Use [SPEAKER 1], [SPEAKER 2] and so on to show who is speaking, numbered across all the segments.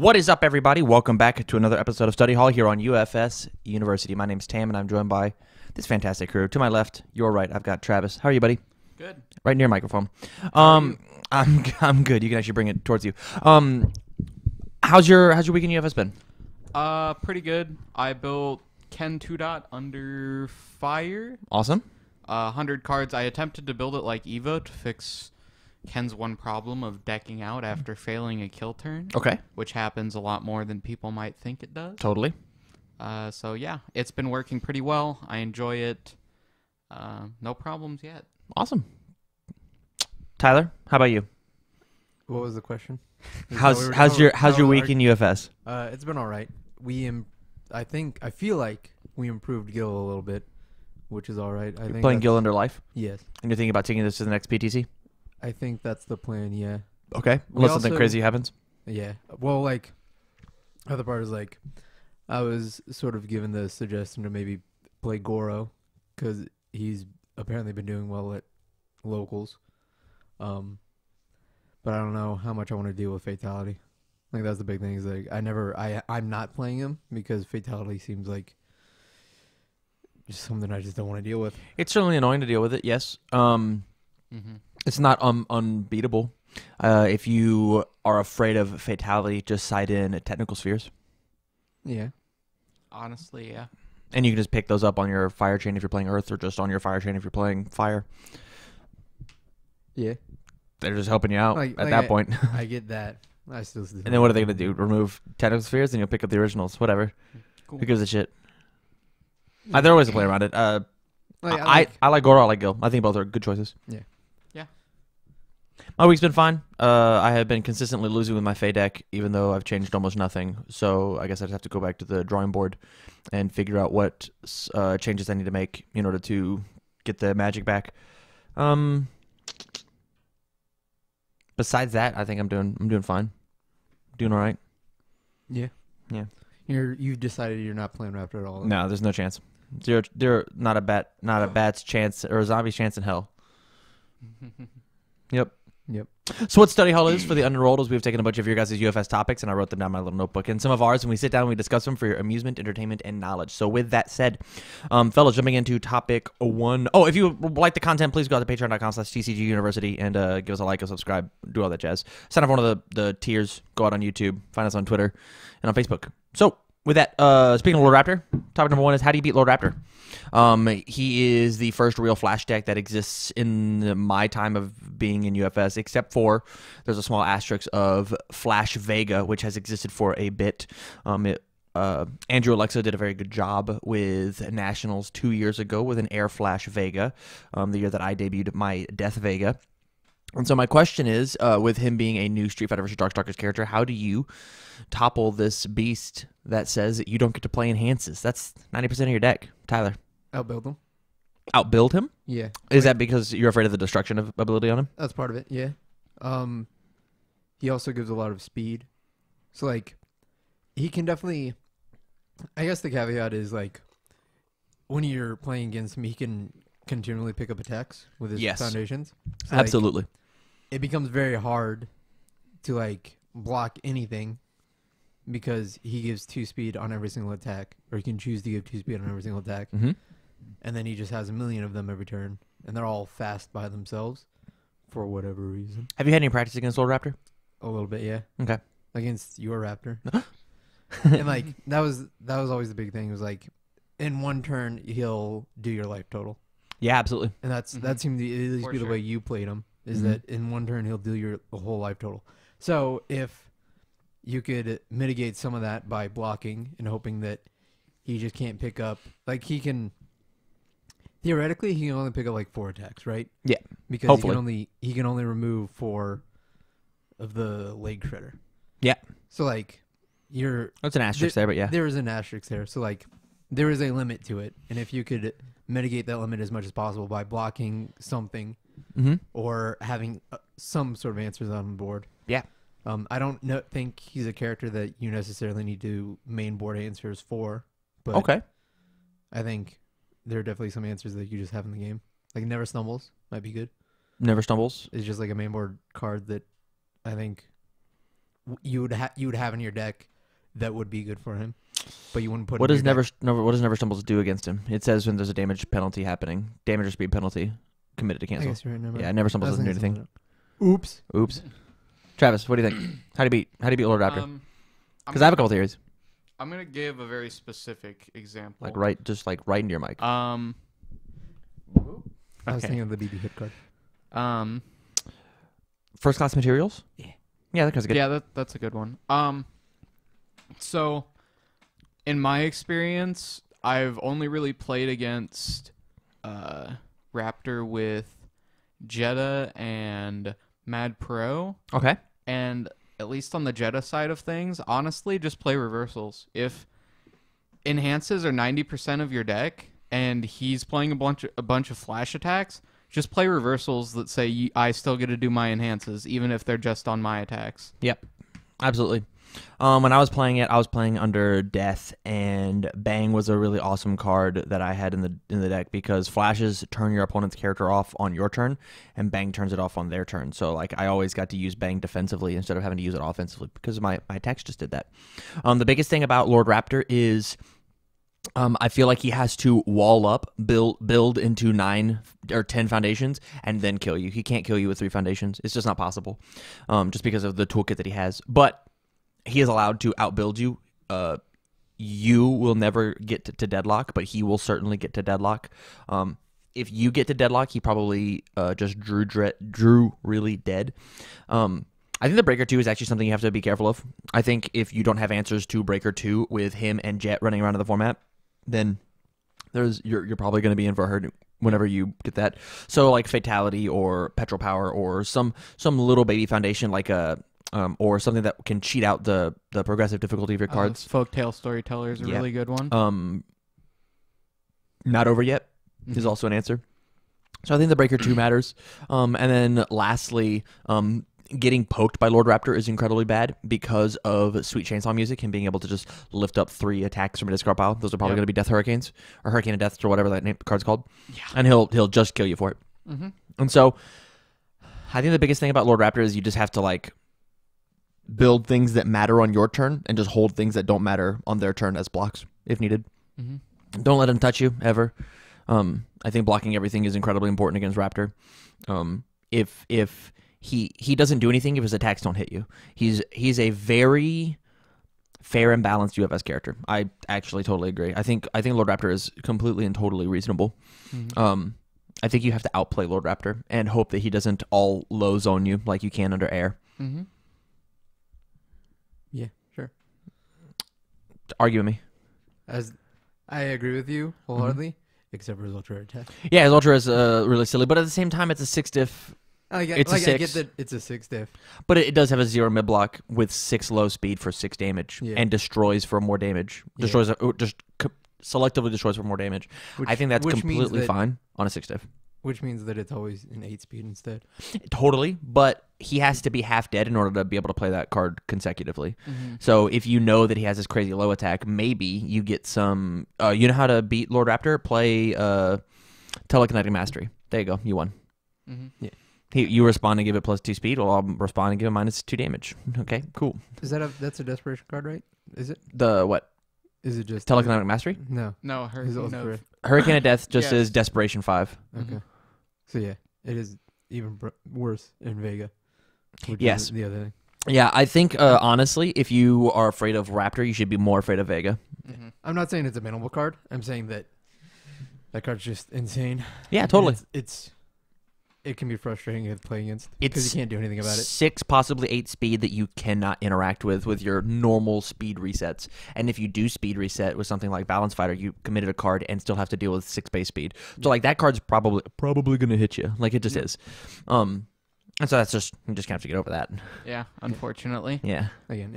[SPEAKER 1] What is up, everybody? Welcome back to another episode of Study Hall here on UFS University. My name's Tam, and I'm joined by this fantastic crew. To my left, your right, I've got Travis. How are you, buddy?
[SPEAKER 2] Good.
[SPEAKER 1] Right near your microphone. I'm good. You can actually bring it towards you. How's your week in UFS been?
[SPEAKER 2] Pretty good. I built Ken 2 Dot under fire.
[SPEAKER 1] Awesome.
[SPEAKER 2] 100 cards. I attempted to build it like Evo to fix Ken's one problem of decking out after failing a kill turn.
[SPEAKER 1] Okay.
[SPEAKER 2] Which happens a lot more than people might think it does.
[SPEAKER 1] Totally.
[SPEAKER 2] So yeah, it's been working pretty well. I enjoy it. No problems yet.
[SPEAKER 1] Awesome. Tyler, how about you?
[SPEAKER 3] What was the question?
[SPEAKER 1] How's your week in UFS?
[SPEAKER 3] It's been all right. I feel like we improved Gil a little bit, which is all right. I think
[SPEAKER 1] Playing Gil Under Life?
[SPEAKER 3] Yes.
[SPEAKER 1] And you're thinking about taking this to the next PTC?
[SPEAKER 3] I think that's the plan, yeah.
[SPEAKER 1] Okay. Unless something crazy happens?
[SPEAKER 3] Yeah. Well, like, other part is, like, I was sort of given the suggestion to maybe play Goro, because he's apparently been doing well at locals. But I don't know how much I want to deal with Fatality. Like, that's the big thing, is, like, I'm not playing him, because Fatality seems like just something I just don't want to deal with.
[SPEAKER 1] It's certainly annoying to deal with it, yes. It's not unbeatable. If you are afraid of Fatality, just side in Technical Spheres.
[SPEAKER 3] Yeah.
[SPEAKER 2] Honestly, yeah.
[SPEAKER 1] And you can just pick those up on your fire chain if you're playing Earth, or just on your fire chain if you're playing Fire.
[SPEAKER 3] Yeah.
[SPEAKER 1] They're just helping you out at that point.
[SPEAKER 3] I get that. I still.
[SPEAKER 1] And then what are they going to do? Remove Technical Spheres, and you'll pick up the originals. Whatever.
[SPEAKER 2] Cool.
[SPEAKER 1] Who gives a shit? There always a play around it. I like Goro. I like Gil. I think both are good choices.
[SPEAKER 3] Yeah.
[SPEAKER 2] Yeah.
[SPEAKER 1] My week's been fine. I have been consistently losing with my Fey deck, even though I've changed almost nothing. So I guess I just have to go back to the drawing board and figure out what changes I need to make in order to get the magic back. Besides that, I think I'm doing fine. Doing all right.
[SPEAKER 3] Yeah.
[SPEAKER 1] Yeah.
[SPEAKER 3] You've decided you're not playing Raptor at all.
[SPEAKER 1] No, there's no chance. They're not a bat's chance or a zombie's chance in hell. Yep. So what Study Hall is for the unenrolled is we've taken a bunch of your guys' UFS topics and I wrote them down in my little notebook, and some of ours, and we sit down and we discuss them for your amusement, entertainment, and knowledge. So with that said, fellas, jumping into topic 1. Oh, if you like the content, please go out to patreon.com/TCG University and give us a like, a subscribe, do all that jazz. Sign up for one of the tiers. Go out on YouTube. Find us on Twitter and on Facebook. So with that, speaking of Lord Raptor, topic number 1 is how do you beat Lord Raptor? He is the first real Flash deck that exists in my time of being in UFS, except for there's a small asterisk of Flash Vega, which has existed for a bit. Andrew Alexa did a very good job with Nationals 2 years ago with an Air Flash Vega, the year that I debuted my Death Vega. And so my question is, with him being a new Street Fighter vs. Darkstalkers character, how do you topple this beast that says that you don't get to play enhances? That's 90% of your deck. Tyler.
[SPEAKER 3] Outbuild him.
[SPEAKER 1] Outbuild him?
[SPEAKER 3] Yeah.
[SPEAKER 1] Is that because you're afraid of the destruction of ability on him?
[SPEAKER 3] That's part of it, yeah. He also gives a lot of speed. So, like, he can definitely... I guess the caveat is, like, when you're playing against him, he can continually pick up attacks with his foundations. So,
[SPEAKER 1] absolutely.
[SPEAKER 3] Like, it becomes very hard to, like, block anything because he gives 2 speed on every single attack. Or he can choose to give 2 speed on every single attack. And then he just has a million of them every turn. And they're all fast by themselves for whatever reason.
[SPEAKER 1] Have you had any practice against Lord Raptor?
[SPEAKER 3] A little bit, yeah.
[SPEAKER 1] Okay.
[SPEAKER 3] Against your Raptor. And, like, that was always the big thing. It was, like, in one turn, he'll do your life total.
[SPEAKER 1] Yeah, absolutely.
[SPEAKER 3] And that seemed to at least be the way you played him, is that in one turn, he'll do your whole life total. So if you could mitigate some of that by blocking and hoping that he just can't pick up, like, he can... Theoretically, he can only pick up like 4 attacks, right?
[SPEAKER 1] Yeah.
[SPEAKER 3] Because
[SPEAKER 1] hopefully.
[SPEAKER 3] he can only remove 4 of the leg shredder.
[SPEAKER 1] Yeah.
[SPEAKER 3] So like
[SPEAKER 1] that's an asterisk there, but yeah.
[SPEAKER 3] There is an asterisk there. So like there is a limit to it. And if you could mitigate that limit as much as possible by blocking something or having some sort of answers on the board.
[SPEAKER 1] Yeah.
[SPEAKER 3] I don't think he's a character that you necessarily need to main board answers for, but
[SPEAKER 1] okay.
[SPEAKER 3] I think there are definitely some answers that you just have in the game. Like Never Stumbles might be good.
[SPEAKER 1] Never Stumbles.
[SPEAKER 3] It's just like a main board card that I think you would have in your deck that would be good for him, but you wouldn't put.
[SPEAKER 1] What
[SPEAKER 3] in
[SPEAKER 1] does
[SPEAKER 3] your
[SPEAKER 1] what does Never Stumbles do against him? It says when there's a damage penalty happening, damage or speed penalty committed to
[SPEAKER 3] deck? I
[SPEAKER 1] cancel.
[SPEAKER 3] guess you're right. Never mind.
[SPEAKER 1] Yeah, Never
[SPEAKER 3] I
[SPEAKER 1] Stumbles
[SPEAKER 3] was
[SPEAKER 1] doesn't do
[SPEAKER 3] thinking
[SPEAKER 1] anything.
[SPEAKER 3] something else. Oops.
[SPEAKER 1] Oops. Travis, what do you think? How do you beat Lord Raptor? Because I have a couple theories.
[SPEAKER 2] I'm gonna give a very specific example.
[SPEAKER 1] Like right into your mic.
[SPEAKER 3] I was
[SPEAKER 1] Okay.
[SPEAKER 3] thinking of the BB hit card.
[SPEAKER 1] First class materials. Yeah, that card's good.
[SPEAKER 2] Yeah, that's a good one. So, in my experience, I've only really played against Raptor with Jetta and Mad Pro,
[SPEAKER 1] Okay.
[SPEAKER 2] and at least on the Jetta side of things, honestly, just play reversals. If enhances are 90% of your deck, and he's playing a bunch of flash attacks, just play reversals that say I still get to do my enhances, even if they're just on my attacks.
[SPEAKER 1] Yep. Absolutely. When I was playing it, I was playing under Death, and Bang was a really awesome card that I had in the deck because flashes turn your opponent's character off on your turn, and Bang turns it off on their turn. So like I always got to use Bang defensively instead of having to use it offensively because my attacks just did that. The biggest thing about Lord Raptor is I feel like he has to wall up, build into 9 or 10 foundations, and then kill you. He can't kill you with 3 foundations. It's just not possible, just because of the toolkit that he has. But he is allowed to outbuild you. You will never get to deadlock, but he will certainly get to deadlock. If you get to deadlock, he probably just drew really dead. I think the Breaker 2 is actually something you have to be careful of. I think if you don't have answers to Breaker 2 with him and Jet running around in the format, then you're probably going to be in for a hurt whenever you get that. So like Fatality or Petrol Power or some little baby foundation like a or something that can cheat out the progressive difficulty of your cards.
[SPEAKER 2] Folktale Storyteller is a really good one.
[SPEAKER 1] Not over yet is also an answer. So I think the Breaker 2 matters. And then lastly, getting poked by Lord Raptor is incredibly bad because of Sweet Chainsaw Music and being able to just lift up 3 attacks from a discard pile. Those are probably going to be Death Hurricanes or Hurricane of Death or whatever that card's called. Yeah. And he'll just kill you for it. Mm-hmm. And so I think the biggest thing about Lord Raptor is you just have to like build things that matter on your turn and just hold things that don't matter on their turn as blocks if needed. Mm-hmm. Don't let him touch you ever. I think blocking everything is incredibly important against Raptor. If he doesn't do anything if his attacks don't hit you. He's a very fair and balanced UFS character. I actually totally agree. I think Lord Raptor is completely and totally reasonable. Mm-hmm. I think you have to outplay Lord Raptor and hope that he doesn't all low zone you like you can under air.
[SPEAKER 2] Mm-hmm.
[SPEAKER 3] Yeah, sure.
[SPEAKER 1] Argue with me.
[SPEAKER 3] As I agree with you wholeheartedly, except for his ultra attack.
[SPEAKER 1] Yeah, his ultra is really silly, but at the same time, it's a 6 diff.
[SPEAKER 3] It's a 6. I get that it's a 6 diff.
[SPEAKER 1] But it does have a 0 mid block with 6 low speed for 6 damage and destroys for more damage. Destroys selectively destroys for more damage. I think that's completely fine on a 6 diff.
[SPEAKER 3] Which means that it's always an 8 speed instead.
[SPEAKER 1] Totally, but he has to be half dead in order to be able to play that card consecutively. Mm-hmm. So if you know that he has this crazy low attack, maybe you get some... you know how to beat Lord Raptor? Play Telekinetic Mastery. There you go. You won. Mm-hmm. Yeah. You respond and give it +2 speed. Well, I'll respond and give it -2 damage. Okay, cool.
[SPEAKER 3] That's a desperation card, right? Is it?
[SPEAKER 1] The what?
[SPEAKER 3] Is it just
[SPEAKER 1] Telekinetic Mastery?
[SPEAKER 3] No.
[SPEAKER 1] Hurricane of Death just is Desperation 5.
[SPEAKER 3] Okay. Mm-hmm. So yeah, it is even worse in Vega.
[SPEAKER 1] Yes.
[SPEAKER 3] The other thing.
[SPEAKER 1] Yeah, I think honestly, if you are afraid of Raptor, you should be more afraid of Vega.
[SPEAKER 3] Mm-hmm. I'm not saying it's a bannable card. I'm saying that card's just insane.
[SPEAKER 1] Yeah, totally.
[SPEAKER 3] It can be frustrating to play against because you can't do anything about it.
[SPEAKER 1] 6, possibly 8 speed that you cannot interact with your normal speed resets. And if you do speed reset with something like Balance Fighter, you committed a card and still have to deal with 6 base speed. So like that card's probably going to hit you. Like it just is. And so that's just you just have to get over that.
[SPEAKER 2] Yeah, unfortunately.
[SPEAKER 1] Yeah.
[SPEAKER 3] Again,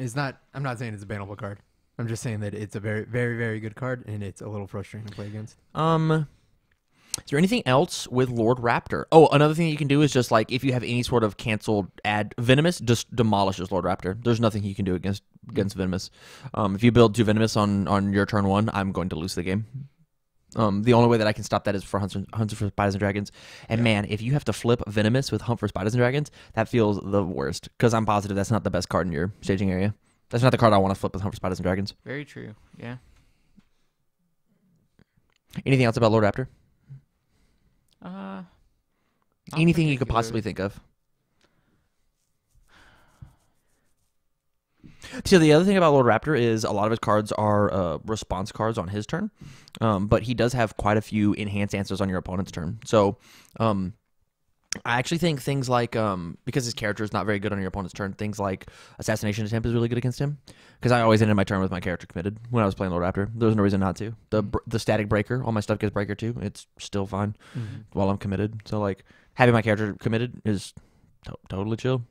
[SPEAKER 3] I'm not saying it's a bannable card. I'm just saying that it's a very, very, very good card and it's a little frustrating to play against.
[SPEAKER 1] Is there anything else with Lord Raptor? Oh, another thing you can do is just like if you have any sort of canceled ad, Venomous just demolishes Lord Raptor. There's nothing you can do against Venomous. If you build 2 Venomous on your turn 1, I'm going to lose the game. The only way that I can stop that is for hunts for spiders and dragons. And man, if you have to flip Venomous with Hunt for Spiders and Dragons, that feels the worst. Because I'm positive that's not the best card in your staging area. That's not the card I want to flip with Hunt for Spiders and Dragons.
[SPEAKER 2] Very true. Yeah.
[SPEAKER 1] Anything else about Lord Raptor?
[SPEAKER 2] Not
[SPEAKER 1] Anything you could
[SPEAKER 2] particular.
[SPEAKER 1] possibly think of? So the other thing about Lord Raptor is a lot of his cards are response cards on his turn, but he does have quite a few enhanced answers on your opponent's turn. So I actually think things like, because his character is not very good on your opponent's turn, things like Assassination Attempt is really good against him, because I always ended my turn with my character committed when I was playing Lord Raptor. There was no reason not to. The Static Breaker, all my stuff gets Breaker too. It's still fine while I'm committed. So like having my character committed is totally chill.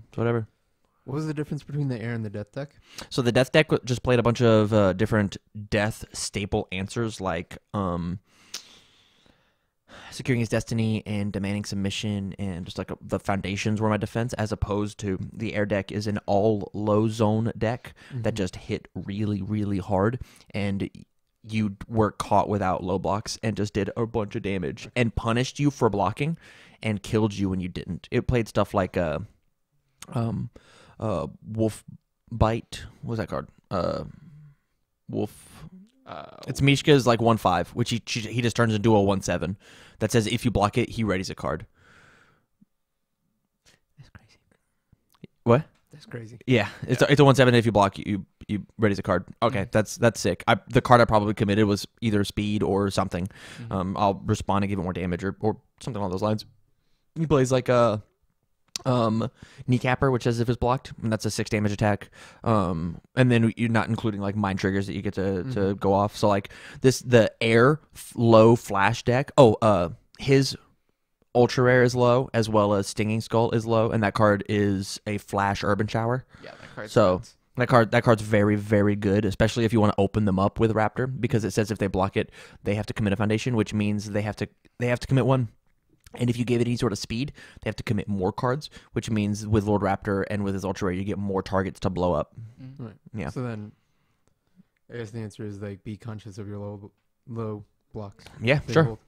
[SPEAKER 1] It's whatever.
[SPEAKER 3] What was the difference between the air and the death deck?
[SPEAKER 1] So the death deck just played a bunch of different death staple answers like Securing His Destiny and Demanding Submission, and just like the foundations were my defense, as opposed to the air deck is an all low zone deck that just hit really, really hard, and you were caught without low blocks and just did a bunch of damage and punished you for blocking and killed you when you didn't. It played stuff like Wolf Bite. What was that card? Wolf. It's Mishka's like 1/5, which he just turns into a 1/7. That says if you block it, he readies a card.
[SPEAKER 3] That's crazy.
[SPEAKER 1] What?
[SPEAKER 3] That's crazy.
[SPEAKER 1] Yeah, it's a 1/7. If you block, you readies a card. Okay, that's sick. The card I probably committed was either speed or something. I'll respond and give it more damage or something along those lines. He plays like a Kneecapper, which says if it's blocked, and that's a 6 damage attack. And then you're not including like mind triggers that you get to go off. So like the air low flash deck. His ultra rare is low, as well as Stinging Skull is low, and that card is a flash Urban Shower.
[SPEAKER 2] Yeah, that card's
[SPEAKER 1] So
[SPEAKER 2] nuts.
[SPEAKER 1] that card's very, very good, especially if you want to open them up with Raptor, because it says if they block it, they have to commit a foundation, which means they have to commit one. And if you give it any sort of speed, they have to commit more cards, which means with Lord Raptor and with his Ultra Rare, you get more targets to blow up.
[SPEAKER 3] Right.
[SPEAKER 1] Yeah.
[SPEAKER 3] So then, I guess the answer is like be conscious of your low blocks.
[SPEAKER 1] Yeah,
[SPEAKER 3] They
[SPEAKER 1] sure.
[SPEAKER 3] hold.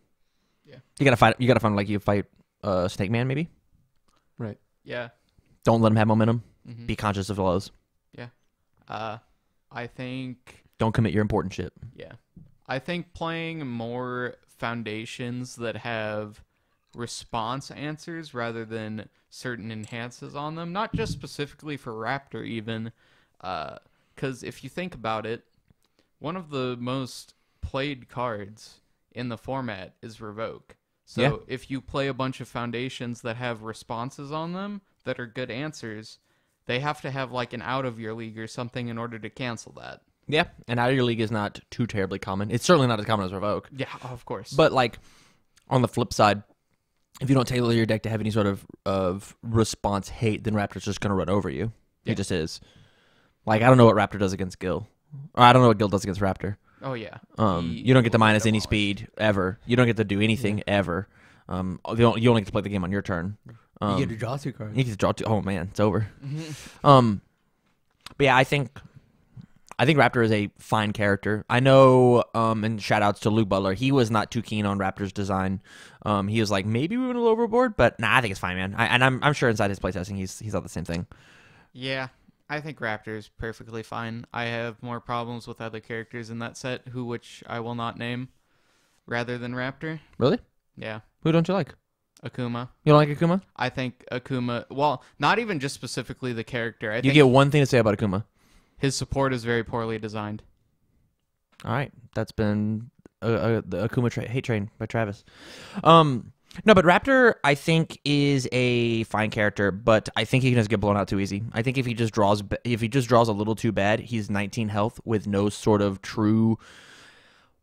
[SPEAKER 1] You gotta find like you fight Snake Man maybe.
[SPEAKER 3] Right.
[SPEAKER 2] Yeah.
[SPEAKER 1] Don't let him have momentum.
[SPEAKER 2] Mhm.
[SPEAKER 1] Be conscious of the lows.
[SPEAKER 2] I think.
[SPEAKER 1] Don't commit your important shit.
[SPEAKER 2] Yeah. I think playing more foundations that have response answers rather than certain enhances on them, not just specifically for Raptor even, because if you think about it, one of the most played cards in the format is Revoke. So
[SPEAKER 1] Yeah.
[SPEAKER 2] if you play a bunch of foundations that have responses on them that are good answers, they have to have like an out of your league or something in order to cancel that.
[SPEAKER 1] Yeah, and out of your league is not too terribly common. It's certainly not as common as Revoke.
[SPEAKER 2] Yeah, of course.
[SPEAKER 1] But like on the flip side, if you don't tailor your deck to have any sort of response hate, then Raptor's just going to run over you.
[SPEAKER 2] Yeah.
[SPEAKER 1] It just is. Like, I don't know what Raptor does against Gil. Or I don't know what Gil does against Raptor.
[SPEAKER 2] oh yeah.
[SPEAKER 1] You don't get to
[SPEAKER 2] will
[SPEAKER 1] minus any
[SPEAKER 2] demolish.
[SPEAKER 1] speed, ever. You don't get to do anything, ever. You only get to play the game on your turn.
[SPEAKER 3] You get to draw 2 cards.
[SPEAKER 1] You get to draw 2. Oh, man, it's over. But yeah, I think Raptor is a fine character. I know, and shout outs to Luke Butler. He was not too keen on Raptor's design. He was like, maybe we went a little overboard, but nah, I think it's fine, man. I'm sure inside his playtesting, he's thought the same thing.
[SPEAKER 2] Yeah, I think Raptor is perfectly fine. I have more problems with other characters in that set, which I will not name, rather than Raptor.
[SPEAKER 1] Really?
[SPEAKER 2] Yeah,
[SPEAKER 1] Who don't you like?
[SPEAKER 2] Akuma.
[SPEAKER 1] You don't like Akuma?
[SPEAKER 2] I think Akuma. Well, not even just specifically the character. I
[SPEAKER 1] You
[SPEAKER 2] think
[SPEAKER 1] get one thing to say about Akuma.
[SPEAKER 2] his support is very poorly designed.
[SPEAKER 1] All right, that's been the Akuma hate train by Travis. No, but Raptor, I think, is a fine character, but I think he can just get blown out too easy. I think if he just draws a little too bad, he's 19 health with no sort of true,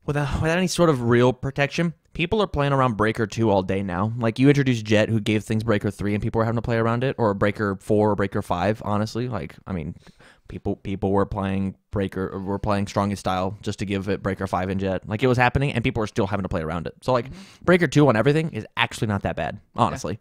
[SPEAKER 1] without any sort of real protection. People are playing around Breaker 2 all day now. Like, you introduced Jet, who gave things Breaker 3, and people were having to play around it, or Breaker 4 or Breaker 5, honestly. Like, I mean, people were playing Strongest Style just to give it Breaker 5 and Jet. Like, it was happening, and people were still having to play around it. So, like, Breaker 2 on everything is actually not that bad, honestly.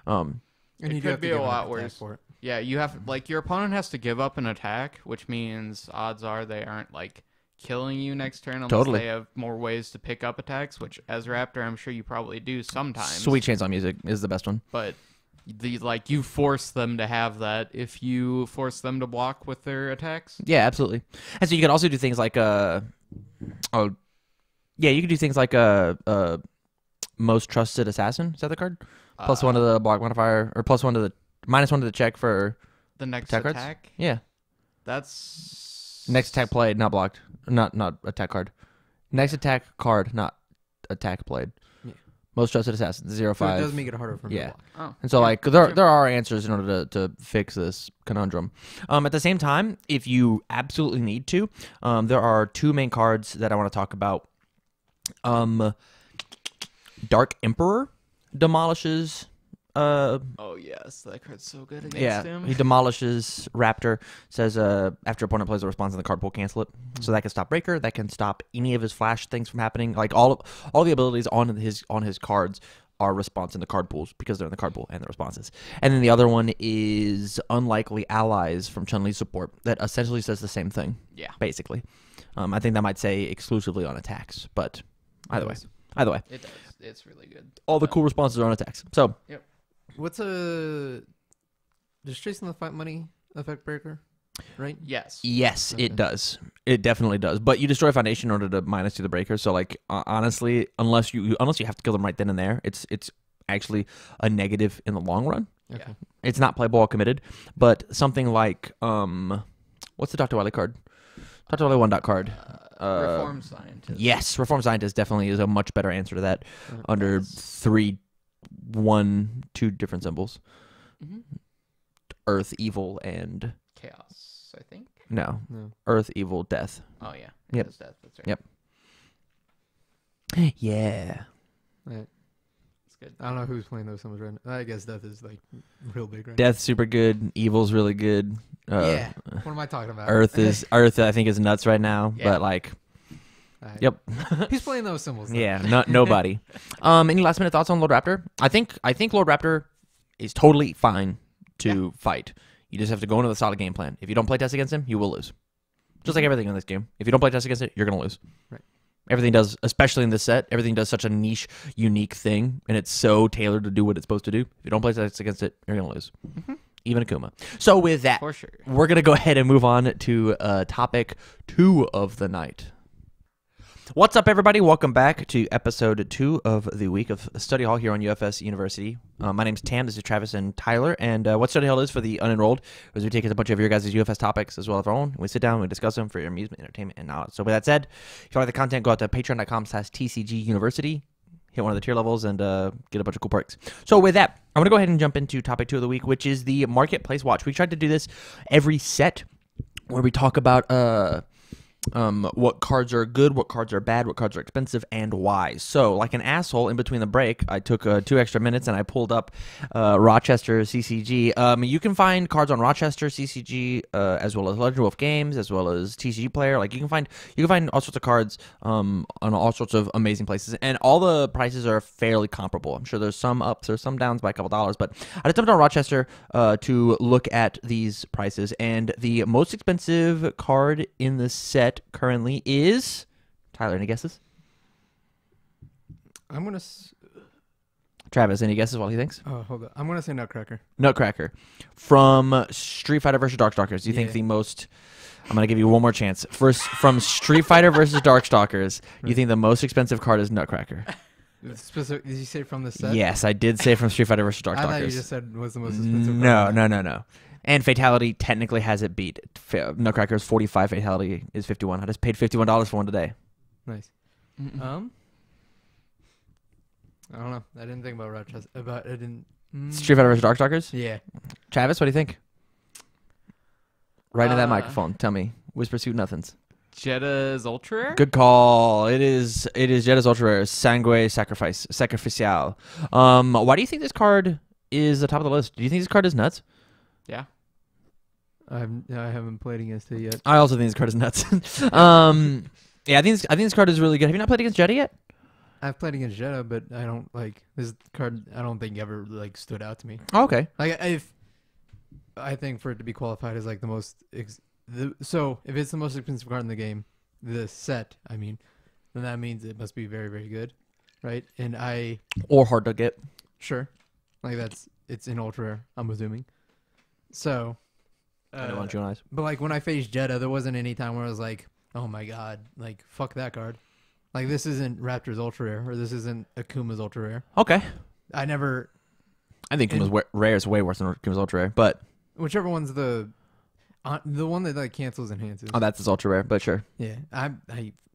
[SPEAKER 3] And
[SPEAKER 2] It
[SPEAKER 3] you do
[SPEAKER 2] could
[SPEAKER 3] have to
[SPEAKER 2] be
[SPEAKER 3] give
[SPEAKER 2] a
[SPEAKER 3] an
[SPEAKER 2] lot
[SPEAKER 3] attack
[SPEAKER 2] worse.
[SPEAKER 3] for it.
[SPEAKER 2] Yeah, you have like your opponent has to give up an attack, which means odds are they aren't like killing you next turn unless
[SPEAKER 1] Totally.
[SPEAKER 2] they have more ways to pick up attacks, which as Raptor, I'm sure you probably do sometimes.
[SPEAKER 1] Sweet Chainsaw Music is the best one.
[SPEAKER 2] But you force them to have that if you force them to block with their attacks.
[SPEAKER 1] Yeah, absolutely. And so you could also do things like you could do things like Most Trusted Assassin. Is that the card? Plus one to the block modifier, or plus one to the minus one to the check for
[SPEAKER 2] The next
[SPEAKER 1] attack cards?
[SPEAKER 2] attack.
[SPEAKER 1] Yeah.
[SPEAKER 2] That's
[SPEAKER 1] Next attack played, not blocked. Not attack card. Next attack card, not attack played.
[SPEAKER 3] Yeah.
[SPEAKER 1] Most Trusted Assassin, 0-5.
[SPEAKER 3] So it does make it harder for me
[SPEAKER 1] Yeah.
[SPEAKER 3] to block.
[SPEAKER 2] Oh.
[SPEAKER 1] And so, like, there are answers in order to fix this conundrum. At the same time, if you absolutely need to, there are two main cards that I want to talk about. Dark Emperor demolishes.
[SPEAKER 2] Oh yes, that card's so good against him.
[SPEAKER 1] He demolishes Raptor. Says after opponent plays a response in the card pool, cancel it. So that can stop Breaker. That can stop any of his flash things from happening. Like all the abilities on his cards are response in the card pools because they're in the card pool and the responses. And then the other one is Unlikely Allies from Chun-Li's support that essentially says the same thing.
[SPEAKER 2] Yeah.
[SPEAKER 1] Basically. I think that might say exclusively on attacks, but either way.
[SPEAKER 2] It does. It's really good.
[SPEAKER 1] All the cool responses are on attacks. So
[SPEAKER 3] What's does Chasing the Fight Money affect Breaker? Right?
[SPEAKER 2] Yes.
[SPEAKER 1] yes,
[SPEAKER 3] Okay.
[SPEAKER 1] it does. It definitely does. But you destroy Foundation in order to minus to the Breaker. So like honestly, unless you have to kill them right then and there, it's actually a negative in the long run.
[SPEAKER 3] Okay.
[SPEAKER 2] Yeah.
[SPEAKER 1] It's not playable or committed. But something like what's the Dr. Wily card? Dr. Wily 1 card.
[SPEAKER 2] Reform Scientist.
[SPEAKER 1] Yes, Reform Scientist definitely is a much better answer to that under 3, 1, 2 different symbols.
[SPEAKER 2] Mhm.
[SPEAKER 1] Earth, evil, and
[SPEAKER 2] Chaos, I think.
[SPEAKER 1] no.
[SPEAKER 3] No.
[SPEAKER 1] Earth, evil, death.
[SPEAKER 2] Oh yeah.
[SPEAKER 1] Yep.
[SPEAKER 2] It is death. That's right.
[SPEAKER 1] Yep. Yeah.
[SPEAKER 3] Right.
[SPEAKER 2] It's good.
[SPEAKER 3] I don't know who's playing those symbols right now. I guess Death is like real big right
[SPEAKER 1] Death's super good. Evil's really good.
[SPEAKER 3] Yeah. What am I talking about?
[SPEAKER 1] Earth I think is nuts right now.
[SPEAKER 2] Yeah.
[SPEAKER 1] But like,
[SPEAKER 3] Alright.
[SPEAKER 1] yep.
[SPEAKER 3] Who's playing those symbols? Though?
[SPEAKER 1] Yeah. Nobody. Any last minute thoughts on Lord Raptor? I think Lord Raptor is totally fine to fight. You just have to go into the solid game plan. If you don't play test against him, you will lose. Just like everything in this game. If you don't play test against it, you're gonna lose.
[SPEAKER 3] Right.
[SPEAKER 1] Everything does, especially in this set, everything does such a niche, unique thing, and it's so tailored to do what it's supposed to do. If you don't play test against it, you're gonna lose. Even Akuma. So with that,
[SPEAKER 2] For sure.
[SPEAKER 1] we're gonna go ahead and move on to topic 2 of the night. What's up, everybody? Welcome back to episode 2 of the week of Study Hall here on UFS University. My name's Tam. This is Travis and Tyler. And what Study Hall is for the unenrolled is we take a bunch of your guys' UFS topics as well as our own. We sit down, we discuss them for your amusement, entertainment, and knowledge. So with that said, if you like the content, go out to patreon.com/TCG University. Hit one of the tier levels and get a bunch of cool perks. So with that, I'm going to go ahead and jump into topic 2 of the week, which is the Marketplace Watch. We tried to do this every set where we talk about what cards are good, what cards are bad, what cards are expensive, and why. So, like an asshole in between the break, I took 2 extra minutes and I pulled up Rochester CCG. You can find cards on Rochester CCG as well as Legend Wolf Games, as well as TCG Player. Like you can find all sorts of cards on all sorts of amazing places, and all the prices are fairly comparable. I'm sure there's some ups or some downs by a couple dollars, but I just jumped on Rochester to look at these prices, and the most expensive card in the set currently is Tyler. Any guesses?
[SPEAKER 3] I'm gonna.
[SPEAKER 1] Travis, any guesses what he thinks?
[SPEAKER 3] Oh, hold on. I'm gonna say Nutcracker.
[SPEAKER 1] Nutcracker from Street Fighter versus Darkstalkers. Do you think
[SPEAKER 3] Yeah.
[SPEAKER 1] the most? I'm gonna give you one more chance. First, from Street Fighter versus Darkstalkers, you think the most expensive card is Nutcracker?
[SPEAKER 3] Specific? Did you say from the set?
[SPEAKER 1] Yes, I did say from Street Fighter versus Darkstalkers.
[SPEAKER 3] I thought you just said was the most expensive.
[SPEAKER 1] No,
[SPEAKER 3] card.
[SPEAKER 1] no. And Fatality technically has it beat. Nutcracker's 45, Fatality is 51. I just paid $51 for one today.
[SPEAKER 3] Nice. I don't know. I didn't think about Rochester. I didn't.
[SPEAKER 1] Street Fighter versus Darkstalkers?
[SPEAKER 3] Yeah.
[SPEAKER 1] Travis, what do you think? Right in that
[SPEAKER 2] Uh,
[SPEAKER 1] microphone. Tell me. Whisper Sweet Nothings.
[SPEAKER 2] Jetta's Ultra Rare?
[SPEAKER 1] Good call. It is Jetta's Ultra Rare. Sangue Sacrificial. Why do you think this card is the top of the list? Do you think this card is nuts?
[SPEAKER 2] Yeah.
[SPEAKER 3] I haven't played against it yet.
[SPEAKER 1] I also think this card is nuts. Yeah, I think this card is really good. Have you not played against Jetta yet?
[SPEAKER 3] I've played against Jetta, but I don't like this card. I don't think ever like stood out to me.
[SPEAKER 1] Oh, okay.
[SPEAKER 3] Like I think for it to be qualified as like the most. So if it's the most expensive card in the game, the set, I mean, then that means it must be very, very good, right? And
[SPEAKER 1] Or hard to get.
[SPEAKER 3] sure, like it's in ultra rare, I'm assuming. So,
[SPEAKER 1] I don't want you and I.
[SPEAKER 3] but like when I faced Jeddah, there wasn't any time where I was like, oh my god, like fuck that card. Like this isn't Raptor's ultra rare, or this isn't Akuma's ultra rare.
[SPEAKER 1] Okay.
[SPEAKER 3] I never,
[SPEAKER 1] I think Kuma's rare is way worse than Kuma's ultra rare, but
[SPEAKER 3] whichever one's the one that like cancels enhances.
[SPEAKER 1] oh, that's his ultra rare. But sure.
[SPEAKER 3] Yeah, I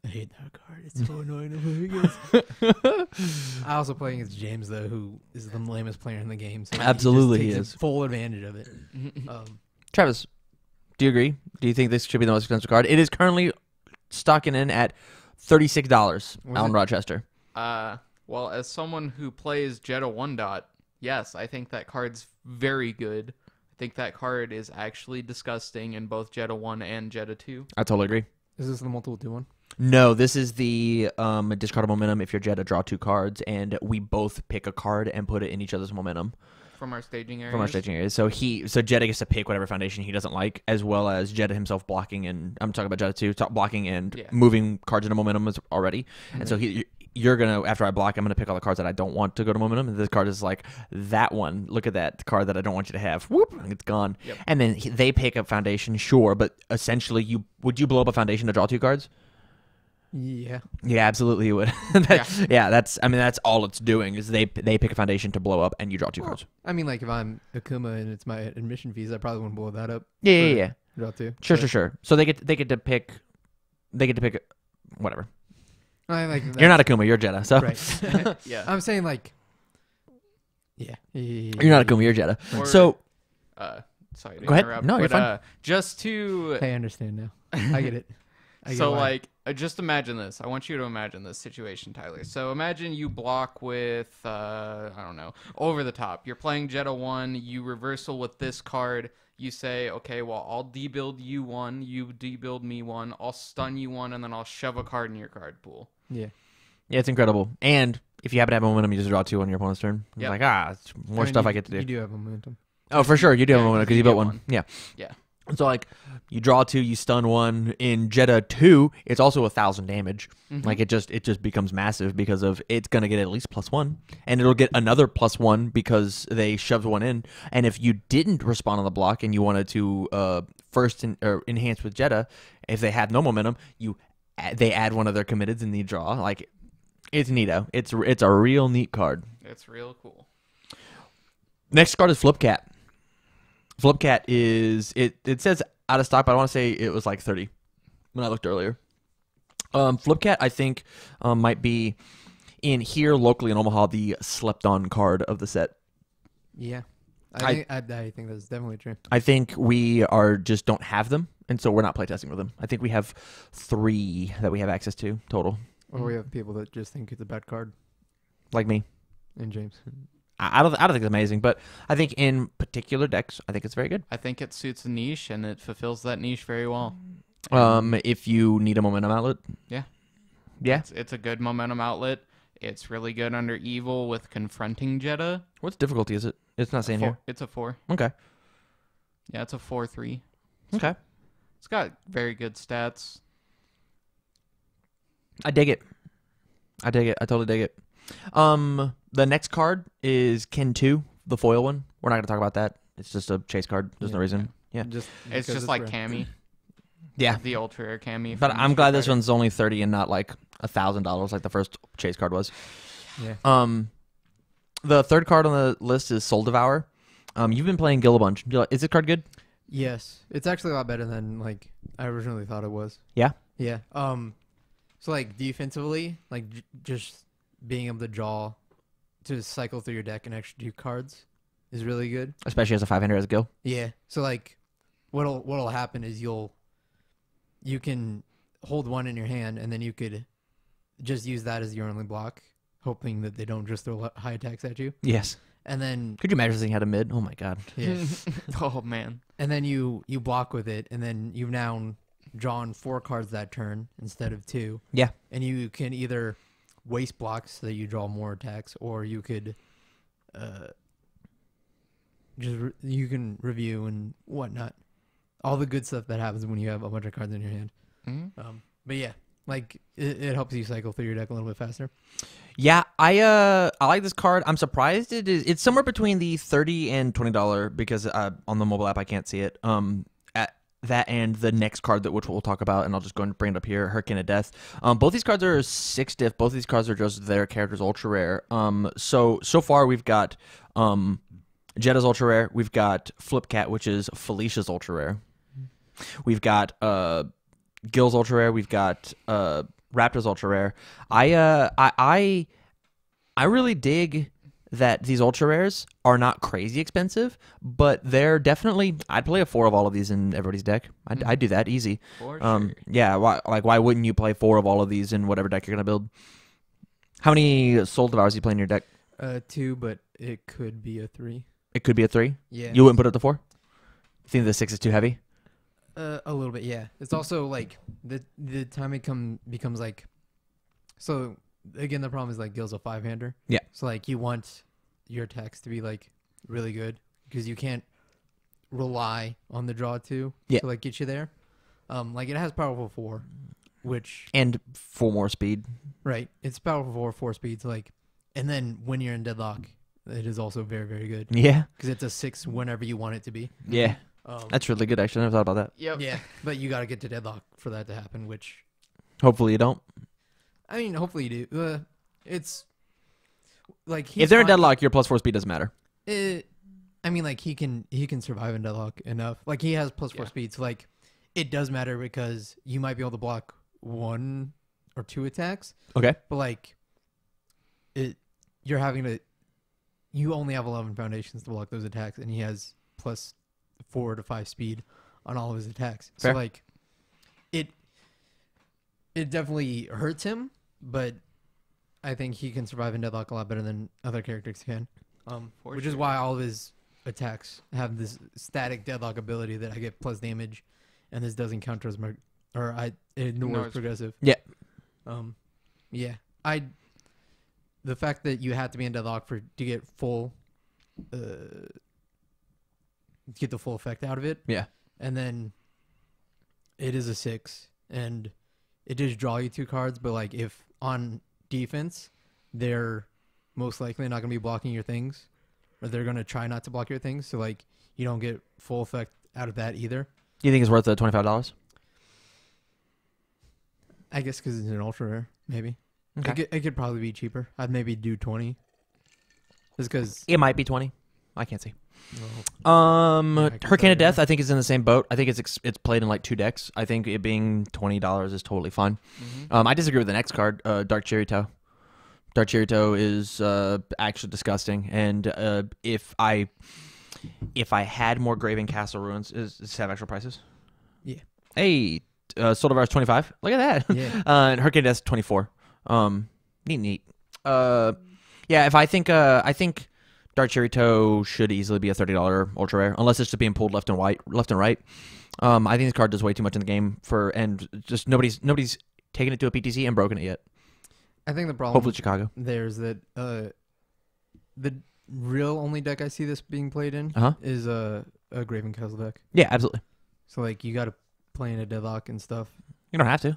[SPEAKER 3] hate that card. It's so annoying to play against. I also play against James though, who is the lamest player in the game. So
[SPEAKER 1] Absolutely,
[SPEAKER 3] he
[SPEAKER 1] he
[SPEAKER 3] just takes
[SPEAKER 1] is.
[SPEAKER 3] full advantage of it.
[SPEAKER 1] Travis, do you agree? Do you think this should be the most expensive card? It is currently stocking in at $36 out in Rochester.
[SPEAKER 2] Well, as someone who plays Jeddah 1 dot, yes, I think that card's very good. I think that card is actually disgusting in both Jeddah 1 and Jeddah 2.
[SPEAKER 1] I totally agree.
[SPEAKER 3] Is this the multiple 2-1?
[SPEAKER 1] No, this is the discard momentum. If you're Jeddah, draw 2 cards, and we both pick a card and put it in each other's momentum.
[SPEAKER 2] From our staging area.
[SPEAKER 1] From our staging area. So Jeddah gets to pick whatever foundation he doesn't like, as well as Jeddah himself blocking, and I'm talking about Jeddah too, blocking and moving cards into momentum already. And so you're gonna, after I block, I'm gonna pick all the cards that I don't want to go to momentum. And this card is like, that one. Look at that card that I don't want you to have. Whoop, it's gone. Yep. And then they pick up foundation, sure, but essentially, would you blow up a foundation to draw 2 cards?
[SPEAKER 3] Yeah.
[SPEAKER 1] Yeah, absolutely you would. That's all it's doing is they pick a foundation to blow up and you draw 2 cards.
[SPEAKER 3] I mean, like if I'm Akuma and it's my admission fees, I probably wouldn't blow that up.
[SPEAKER 1] Yeah.
[SPEAKER 3] Draw 2.
[SPEAKER 1] Sure. So they get to pick whatever.
[SPEAKER 3] You're
[SPEAKER 1] not Akuma, you're Jeddah. So
[SPEAKER 3] right.
[SPEAKER 2] Yeah.
[SPEAKER 3] I'm saying like, yeah.
[SPEAKER 1] You're not Akuma, you're Jeddah.
[SPEAKER 2] Or,
[SPEAKER 1] so
[SPEAKER 2] sorry to
[SPEAKER 1] go ahead.
[SPEAKER 2] interrupt,
[SPEAKER 1] No, you're
[SPEAKER 2] but,
[SPEAKER 1] fine.
[SPEAKER 2] Just to
[SPEAKER 3] I understand now. I get it.
[SPEAKER 2] So like, just imagine this. I want you to imagine this situation, Tyler. So imagine you block with, I don't know, over the top. You're playing Jeddah 1. You reversal with this card. You say, okay, well, I'll debuild you 1. You debuild me 1. I'll stun you 1, and then I'll shove a card in your card pool.
[SPEAKER 3] Yeah.
[SPEAKER 1] Yeah, it's incredible. And if you happen to have momentum, you just draw 2 on your opponent's turn. It's like, it's more stuff I get to do.
[SPEAKER 3] You do have momentum.
[SPEAKER 1] Oh, for sure. You do have momentum because you built one. Yeah.
[SPEAKER 2] Yeah.
[SPEAKER 1] So, like, you draw 2, you stun 1. In Jeddah 2, it's also 1,000 damage. Mm-hmm. Like, it just becomes massive because of it's going to get at least +1. And it'll get another +1 because they shoved 1 in. And if you didn't respond on the block and you wanted to enhance with Jeddah, if they had no momentum, they add one of their committeds in the draw. Like, it's neato. It's a real neat card.
[SPEAKER 2] It's real cool.
[SPEAKER 1] Next card is Flipcat. Flipcat is it says out of stock, but I want to say it was like 30 when I looked earlier. Flipcat, I think, might be in here locally in Omaha the slept-on card of the set.
[SPEAKER 3] Yeah, I think that's definitely true.
[SPEAKER 1] I think we just don't have them, and so we're not playtesting with them. I think we have 3 that we have access to total.
[SPEAKER 3] Or we have people that just think it's a bad card,
[SPEAKER 1] like me
[SPEAKER 3] and James.
[SPEAKER 1] I don't think it's amazing, but I think in particular decks, I think it's very good.
[SPEAKER 2] I think it suits a niche, and it fulfills that niche very well.
[SPEAKER 1] If you need a momentum outlet.
[SPEAKER 2] Yeah.
[SPEAKER 1] Yeah.
[SPEAKER 2] It's a good momentum outlet. It's really good under Evil with confronting Jeddah.
[SPEAKER 1] What's difficulty is it? It's not saying here.
[SPEAKER 2] It's a 4.
[SPEAKER 1] Okay.
[SPEAKER 2] Yeah, it's a 4/3.
[SPEAKER 1] Okay.
[SPEAKER 2] It's got very good stats.
[SPEAKER 1] I dig it. I totally dig it. The next card is Ken 2, the foil one. We're not going to talk about that. It's just a chase card. There's no reason. Yeah.
[SPEAKER 2] It's just like Cammy.
[SPEAKER 1] Yeah.
[SPEAKER 2] The ultra rare Cammy.
[SPEAKER 1] But I'm glad this one's only 30 and not like $1,000 like the first chase card was.
[SPEAKER 3] Yeah.
[SPEAKER 1] The third card on the list is Soul Devour. You've been playing Gil a bunch. Is this card good?
[SPEAKER 3] Yes. It's actually a lot better than like I originally thought it was.
[SPEAKER 1] Yeah?
[SPEAKER 3] Yeah. So like defensively, like just being able to draw to cycle through your deck and actually do cards is really good.
[SPEAKER 1] Especially as a 500 as a Gil.
[SPEAKER 3] Yeah. So like what'll happen is you can hold 1 in your hand and then you could just use that as your only block, hoping that they don't just throw high attacks at you.
[SPEAKER 1] Yes.
[SPEAKER 3] And then
[SPEAKER 1] could you imagine this thing had a mid? Oh my god.
[SPEAKER 3] Yeah.
[SPEAKER 2] Oh man.
[SPEAKER 3] And then you block with it, and then you've now drawn 4 cards that turn instead of 2.
[SPEAKER 1] Yeah.
[SPEAKER 3] And you can either waste blocks so that you draw more attacks, or you could you can review and whatnot. All the good stuff that happens when you have a bunch of cards in your hand.
[SPEAKER 2] Mm-hmm.
[SPEAKER 3] But yeah, like it helps you cycle through your deck a little bit faster.
[SPEAKER 1] Yeah, I like this card. I'm surprised it's somewhere between the $30 and $20 because on the mobile app I can't see it. At that and the next card which we'll talk about, and I'll just go and bring it up here, Hurricane of Death. Both these cards are 6 diff. Both these cards are just their characters ultra rare. So far we've got Jetta's ultra rare. We've got Flipcat, which is Felicia's ultra rare. We've got Gil's ultra rare. We've got Raptor's ultra rare. I really dig that these ultra rares are not crazy expensive, but they're definitely. I'd play a 4 of all of these in everybody's deck. I'd do that easy.
[SPEAKER 2] For sure.
[SPEAKER 1] Yeah. Why wouldn't you play 4 of all of these in whatever deck you're gonna build? How many Soul Devours do you play in your deck?
[SPEAKER 3] 2, but it could be a 3.
[SPEAKER 1] It could be a 3.
[SPEAKER 3] Yeah.
[SPEAKER 1] You wouldn't put it to 4. Think the 6 is too heavy?
[SPEAKER 3] A little bit, yeah. It's also like the time it becomes like. So again, the problem is like Gil's a 5-hander.
[SPEAKER 1] Yeah.
[SPEAKER 3] So like you want your attacks to be like really good because you can't rely on the draw to like get you there. Like it has powerful 4, which
[SPEAKER 1] And 4 more speed.
[SPEAKER 3] right. It's powerful 4 speeds like, and then when you're in deadlock, it is also very very good
[SPEAKER 1] Yeah.
[SPEAKER 3] because it's a 6 whenever you want it to be.
[SPEAKER 1] Yeah. That's really good. Actually, I never thought about that.
[SPEAKER 2] Yep.
[SPEAKER 3] Yeah, but you got to get to deadlock for that to happen, which
[SPEAKER 1] Hopefully you don't.
[SPEAKER 3] I mean, hopefully you do. It's like
[SPEAKER 1] If they're in deadlock, your +4 speed doesn't matter.
[SPEAKER 3] I mean, like he can survive in deadlock enough. Like he has +4 speed, so like it does matter because you might be able to block 1 or 2 attacks,
[SPEAKER 1] Okay.
[SPEAKER 3] but like you only have 11 foundations to block those attacks, and he has +4 to 5 speed on all of his attacks.
[SPEAKER 1] Fair.
[SPEAKER 3] So like it definitely hurts him, but I think he can survive in deadlock a lot better than other characters can. Which is why all of his attacks have this static deadlock ability that I get plus damage, and this doesn't counter as my it ignores progressive.
[SPEAKER 1] Yeah.
[SPEAKER 3] Yeah. The fact that you have to be in deadlock to get full get the full effect out of it.
[SPEAKER 1] Yeah.
[SPEAKER 3] And then it is a 6, and it does draw you 2 cards, but like if on defense, they're most likely not going to be blocking your things, or they're going to try not to block your things, so like you don't get full effect out of that either.
[SPEAKER 1] You think it's worth the $25?
[SPEAKER 3] I guess because it's an ultra rare, maybe.
[SPEAKER 1] Okay.
[SPEAKER 3] It could probably be cheaper. I'd maybe do 20. Just because
[SPEAKER 1] It might be 20. I can't see.
[SPEAKER 3] I could
[SPEAKER 1] Hurricane of
[SPEAKER 3] tell you.
[SPEAKER 1] Death, I think is in the same boat. I think it's played in like 2 decks. I think it being $20 is totally fine. I disagree with the next card, Dark Cherry Toe. Dark Cherry Toe is actually disgusting, and if I had more Graven Castle Ruins, does it have actual prices?
[SPEAKER 3] Yeah.
[SPEAKER 1] Hey, Soul Devours 25. Look at that.
[SPEAKER 3] Yeah.
[SPEAKER 1] And Hurricane of Death 24. Neat. Yeah, I think Dark Cherry Toe should easily be a $30 ultra rare, unless it's just being pulled left and right. I think this card does way too much in the game and just nobody's taken it to a PTC and broken it yet.
[SPEAKER 3] I think the problem
[SPEAKER 1] Hopefully Chicago.
[SPEAKER 3] there's that the real only deck I see this being played in is a Graven Castle deck.
[SPEAKER 1] Yeah, absolutely.
[SPEAKER 3] So like you got to play in a deadlock and stuff.
[SPEAKER 1] You don't have to.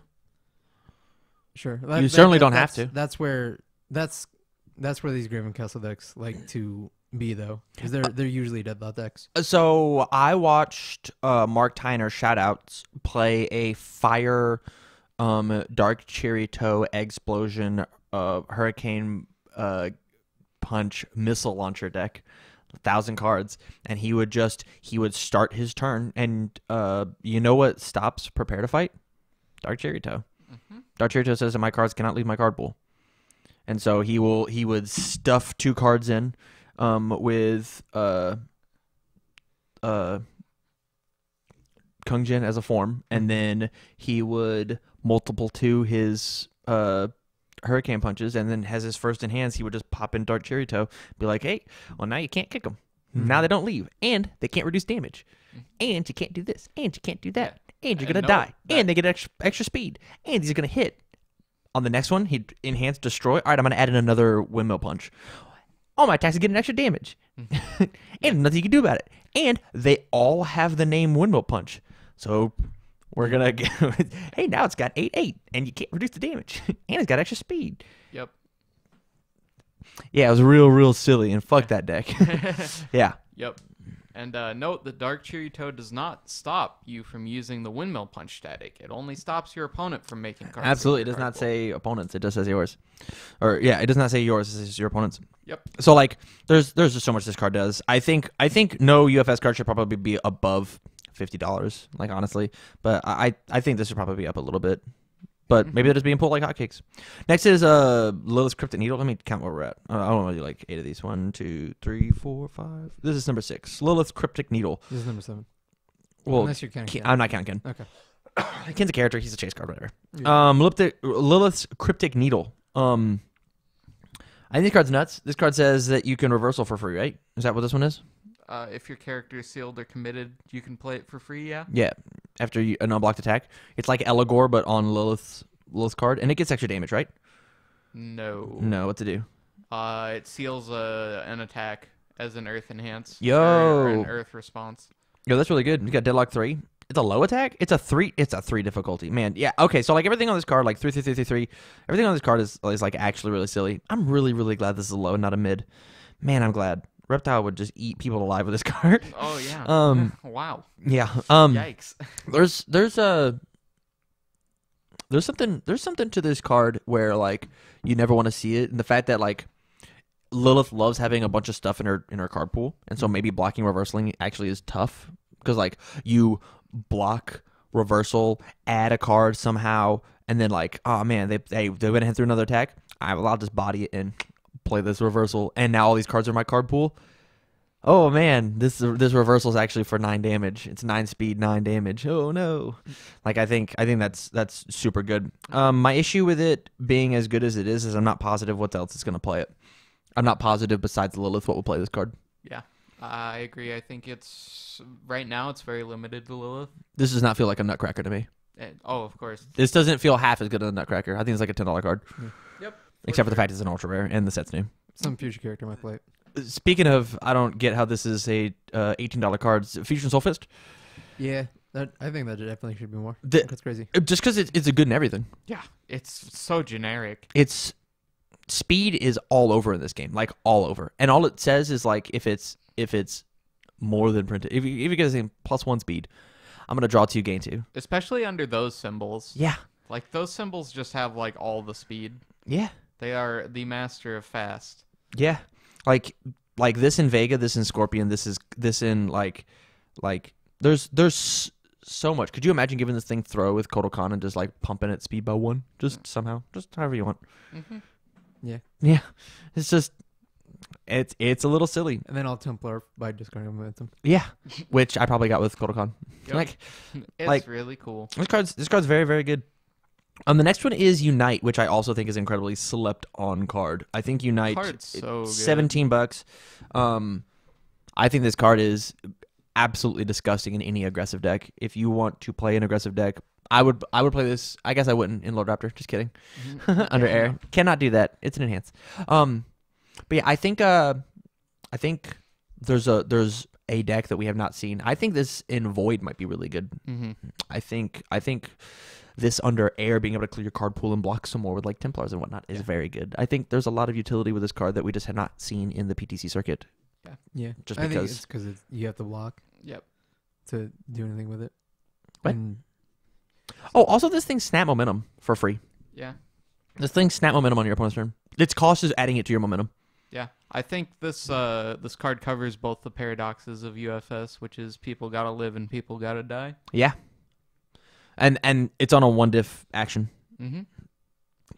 [SPEAKER 3] Sure,
[SPEAKER 1] You certainly don't have to.
[SPEAKER 3] That's where these Graven Castle decks like to be though, because they're usually deadlock decks.
[SPEAKER 1] So I watched Mark Tyner shoutouts play a fire Dark Cherry Toe Explosion Hurricane Punch missile launcher deck, 1,000 cards, and he would start his turn, and you know what stops Prepare to Fight? Dark Cherry Toe. Dark Cherry Toe says that my cards cannot leave my card pool, and so he would stuff 2 cards in with Kung Jin as a form, and then he would multiple to his Hurricane Punches, and then has his first in hands, he would just pop in Dark Cherry Toe, be like, hey, well, now you can't kick them. Now they don't leave, and they can't reduce damage, and you can't do this, and you can't do that, and you're going to die, and they get extra speed, and he's going to hit. On the next one, he'd enhance Destroy. All right, I'm going to add in another Windmill Punch. All my attacks are getting extra damage, and nothing you can do about it. And they all have the name Windmill Punch. So We're gonna get, hey, now it's got 8/8, and you can't reduce the damage, and it's got extra speed.
[SPEAKER 2] Yep.
[SPEAKER 1] Yeah, it was real silly, and fuck that deck. Yeah.
[SPEAKER 2] Yep. And note, the Dark Cheery Toad does not stop you from using the Windmill Punch static. It only stops your opponent from making cards.
[SPEAKER 1] Absolutely, it does not say opponents. It just says yours. Or yeah, it does not say yours. It says your opponents.
[SPEAKER 2] Yep.
[SPEAKER 1] So like, there's just so much this card does. I think no UFS card should probably be above $50. Like honestly, but I think this should probably be up a little bit. But maybe they're just being pulled like hotcakes. Next is Lilith's Cryptic Needle. Let me count where we're at. I don't want to do like 8 of these. 1, 2, 3, 4, 5. This is number 6. Lilith's Cryptic Needle.
[SPEAKER 3] This is number 7.
[SPEAKER 1] Well,
[SPEAKER 3] Unless you're counting Ken.
[SPEAKER 1] I'm not counting Ken.
[SPEAKER 3] Okay.
[SPEAKER 1] Ken's a character. He's a chase card, whatever.
[SPEAKER 3] Yeah.
[SPEAKER 1] Lilith's Cryptic Needle. I think this card's nuts. This card says that you can reversal for free, right? Is that what this one is?
[SPEAKER 2] If your character is sealed or committed, you can play it for free, yeah?
[SPEAKER 1] Yeah. After an unblocked attack. It's like Eligor, but on Lilith's card. And it gets extra damage, right?
[SPEAKER 2] No.
[SPEAKER 1] No, what to do?
[SPEAKER 2] It seals an attack as an Earth Enhance.
[SPEAKER 1] Yo.
[SPEAKER 2] Or an Earth Response.
[SPEAKER 1] Yo, that's really good. You got Deadlock 3. It's a low attack? It's a 3 difficulty. Man, yeah. Okay, so like everything on this card, like 3, 3, 3, 3, 3, everything on this card is like actually really silly. I'm really glad this is a low, not a mid. Man, I'm glad. Reptile would just eat people alive with this card.
[SPEAKER 2] Oh yeah. Wow.
[SPEAKER 1] Yeah.
[SPEAKER 2] Yikes.
[SPEAKER 1] There's something to this card where like you never want to see it, and the fact that like Lilith loves having a bunch of stuff in her card pool, and so maybe blocking reversaling actually is tough because like you block reversal, add a card somehow, and then like oh man they went ahead through another attack. I'll just body it and play this reversal, and now all these cards are in my card pool. Oh man, this reversal is actually for 9 damage. It's 9 speed, 9 damage. Oh no! Like I think that's super good. My issue with it being as good as it is I'm not positive what else is going to play it. I'm not positive besides Lilith what will play this card.
[SPEAKER 2] Yeah, I agree. I think it's right now it's very limited to Lilith.
[SPEAKER 1] This does not feel like a Nutcracker to me.
[SPEAKER 2] Oh, of course.
[SPEAKER 1] This doesn't feel half as good as a Nutcracker. I think it's like a $10 card.
[SPEAKER 2] Yep.
[SPEAKER 1] Except for the fact it's an ultra rare and the set's new.
[SPEAKER 3] Some future character might play it.
[SPEAKER 1] Speaking of, I don't get how this is a $18 card. Fusion Soul Fist.
[SPEAKER 3] Yeah, I think that definitely should be more.
[SPEAKER 1] That's
[SPEAKER 3] crazy.
[SPEAKER 1] Just because it's a good in everything.
[SPEAKER 2] Yeah, it's so generic.
[SPEAKER 1] It's speed is all over in this game, like all over, and all it says is like if it's more than printed. If you get a +1 speed, I'm gonna draw 2, gain 2.
[SPEAKER 2] Especially under those symbols.
[SPEAKER 1] Yeah,
[SPEAKER 2] like those symbols just have like all the speed.
[SPEAKER 1] Yeah,
[SPEAKER 2] they are the master of fast.
[SPEAKER 1] Yeah. Like this in Vega, this in Scorpion, this in like there's so much. Could you imagine giving this thing throw with Kodokan and just like pumping it speed by 1? Just somehow. Just however you want.
[SPEAKER 2] Mm-hmm.
[SPEAKER 3] Yeah.
[SPEAKER 1] Yeah. It's just it's a little silly.
[SPEAKER 3] And then I'll Templar by discarding momentum.
[SPEAKER 1] Yeah. Which I probably got with Kodokan.
[SPEAKER 2] Yep. It's really cool.
[SPEAKER 1] This card's very, very good. The next one is Unite, which I also think is incredibly slept on card. I think Unite,
[SPEAKER 2] card's so good.
[SPEAKER 1] $17. I think this card is absolutely disgusting in any aggressive deck. If you want to play an aggressive deck, I would play this. I guess I wouldn't in Lord Raptor. Just kidding. Under air, cannot do that. It's an enhance. But yeah, I think there's a deck that we have not seen. I think this in Void might be really good.
[SPEAKER 2] Mm-hmm.
[SPEAKER 1] I think this under air, being able to clear your card pool and block some more with like Templars and whatnot is very good. I think there's a lot of utility with this card that we just have not seen in the PTC circuit.
[SPEAKER 3] Yeah.
[SPEAKER 1] Just
[SPEAKER 3] I
[SPEAKER 1] because
[SPEAKER 3] think it's because you have to block.
[SPEAKER 2] Yep.
[SPEAKER 3] To do anything with it.
[SPEAKER 1] What?
[SPEAKER 3] And
[SPEAKER 1] oh, also this thing snap momentum for free.
[SPEAKER 2] Yeah.
[SPEAKER 1] This thing snap momentum on your opponent's turn. Its cost is adding it to your momentum.
[SPEAKER 2] Yeah, I think this card covers both the paradoxes of UFS, which is people gotta live and people gotta die.
[SPEAKER 1] Yeah. And it's on a 1-diff action.
[SPEAKER 2] Mm-hmm.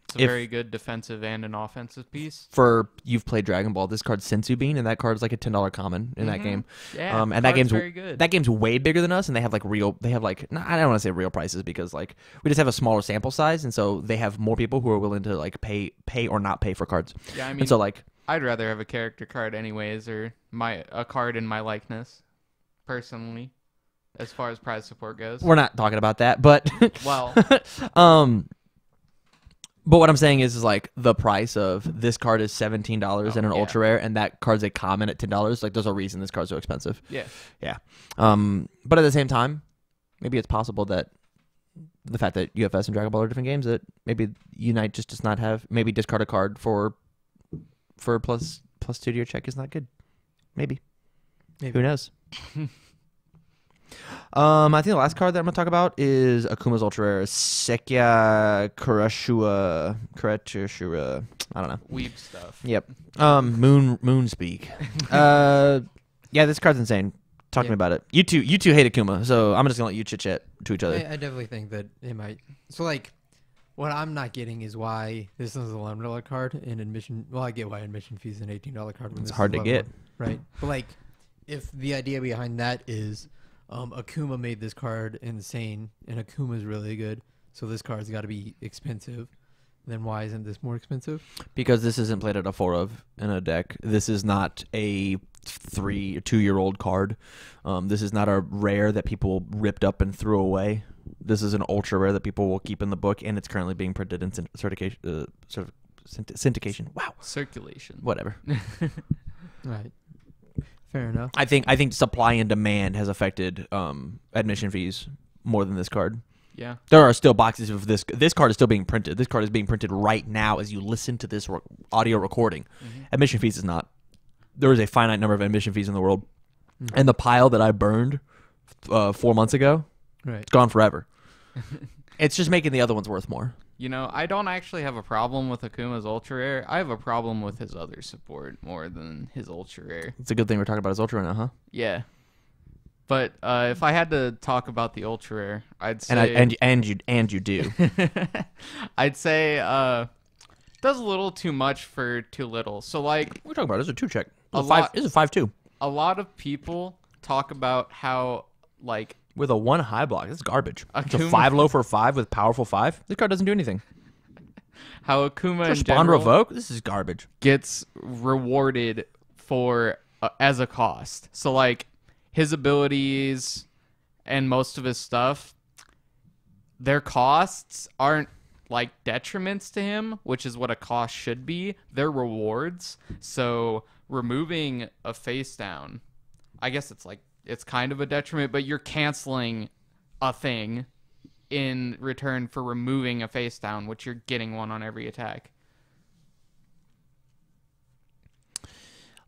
[SPEAKER 2] It's a very good defensive and an offensive piece.
[SPEAKER 1] For you've played Dragon Ball, this card's Sensu Bean, and that card's like a $10 common in that game.
[SPEAKER 2] Yeah,
[SPEAKER 1] and that game's
[SPEAKER 2] very good.
[SPEAKER 1] That game's way bigger than us, and they have like I don't want to say real prices because like we just have a smaller sample size, and so they have more people who are willing to like pay or not pay for cards.
[SPEAKER 2] Yeah, I mean,
[SPEAKER 1] and so like
[SPEAKER 2] I'd rather have a character card anyways, or a card in my likeness, personally. As far as prize support goes,
[SPEAKER 1] we're not talking about that, but
[SPEAKER 2] well,
[SPEAKER 1] but what I'm saying is like the price of this card is $17 and an ultra rare, and that card's a common at $10. Like, there's a reason this card's so expensive.
[SPEAKER 2] Yeah.
[SPEAKER 1] But at the same time, maybe it's possible that the fact that UFS and Dragon Ball are different games, that maybe Unite just does not have, maybe discard a card for plus 2 to your check is not good. Maybe. Who knows? I think the last card that I'm going to talk about is Akuma's Ultra Rare, Sekya Kurashua. I don't know.
[SPEAKER 2] Weeb stuff.
[SPEAKER 1] Yep. Moonspeak. Yeah, this card's insane. Talk to me about it. You two hate Akuma, so I'm just gonna let you chit chat to each other.
[SPEAKER 3] I definitely think that it might. So like, what I'm not getting is why this is a $11 card in admission. Well, I get why admission fees is an $18 card. When
[SPEAKER 1] It's
[SPEAKER 3] this
[SPEAKER 1] hard
[SPEAKER 3] is
[SPEAKER 1] to get,
[SPEAKER 3] right? But like, if the idea behind that is, Akuma made this card insane, and Akuma's really good, so this card's got to be expensive. Then why isn't this more expensive?
[SPEAKER 1] because this isn't played at a 4 of in a deck. This is not a 2-year-old card. This is not a rare that people ripped up and threw away. This is an ultra rare that people will keep in the book, and it's currently being printed in syndication. Wow,
[SPEAKER 2] Circulation.
[SPEAKER 1] whatever.
[SPEAKER 3] Right. Fair enough.
[SPEAKER 1] I think supply and demand has affected admission fees more than this card.
[SPEAKER 2] Yeah.
[SPEAKER 1] There are still boxes of this. This card is still being printed. This card is being printed right now as you listen to this audio recording.
[SPEAKER 2] Mm-hmm.
[SPEAKER 1] Admission fees is not. There is a finite number of admission fees in the world, and the pile that I burned 4 months ago,
[SPEAKER 3] Right.
[SPEAKER 1] it's gone forever. It's just making the other ones worth more.
[SPEAKER 2] You know, I don't actually have a problem with Akuma's Ultra Rare. I have a problem with his other support more than his Ultra Rare.
[SPEAKER 1] It's a good thing we're talking about his ultra right now, huh?
[SPEAKER 2] Yeah. But if I had to talk about the Ultra Rare, I'd say...
[SPEAKER 1] And you do.
[SPEAKER 2] I'd say does a little too much for too little. So, like...
[SPEAKER 1] We're talking about it. It's a 2-check. It's a 5/2.
[SPEAKER 2] A lot of people talk about how, like...
[SPEAKER 1] With a 1 high block. It's garbage. It's a
[SPEAKER 2] Akuma-
[SPEAKER 1] 5 low for 5 with powerful 5. This card doesn't do anything.
[SPEAKER 2] How Akuma in
[SPEAKER 1] Respond
[SPEAKER 2] general
[SPEAKER 1] revoke? This is garbage.
[SPEAKER 2] gets rewarded for as a cost. So, like, his abilities and most of his stuff, their costs aren't like detriments to him, which is what a cost should be. They're rewards. So removing a face down, I guess it's kind of a detriment, but you're canceling a thing in return for removing a face down, which you're getting one on every attack.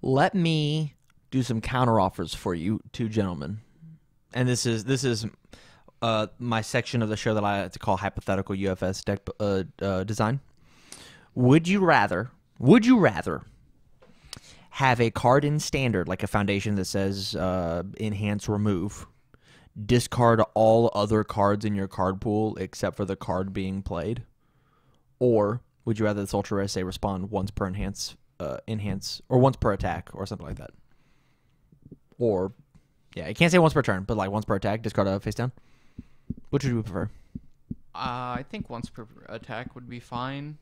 [SPEAKER 1] Let me do some counter offers for you two gentlemen. And this is my section of the show that I like to call hypothetical UFS deck design. Would you rather have a card in standard, like a foundation that says enhance remove, discard all other cards in your card pool except for the card being played? Or would you rather this ultra rare say respond once per enhance or once per attack or something like that? Or yeah, you can't say once per turn, but like once per attack, discard a face down. Which would you prefer?
[SPEAKER 2] I think once per attack would be fine.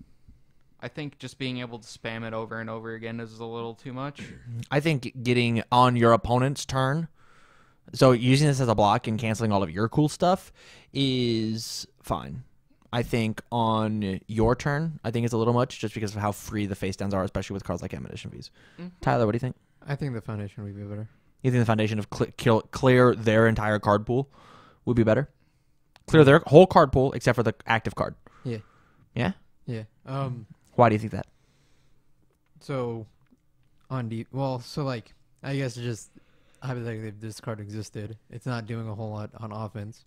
[SPEAKER 2] I think just being able to spam it over and over again is a little too much.
[SPEAKER 1] I think getting on your opponent's turn, so using this as a block and canceling all of your cool stuff is fine. I think on your turn, I think it's a little much just because of how free the face downs are, especially with cards like ammunition fees.
[SPEAKER 2] Mm-hmm.
[SPEAKER 1] Tyler, what do you think?
[SPEAKER 3] I think the foundation would be better.
[SPEAKER 1] You think the foundation of clear their entire card pool would be better? Clear their whole card pool except for the active card.
[SPEAKER 3] Yeah.
[SPEAKER 1] Yeah?
[SPEAKER 3] Yeah.
[SPEAKER 1] Why do you think that?
[SPEAKER 3] So, so like, I guess just hypothetically, if this card existed, it's not doing a whole lot on offense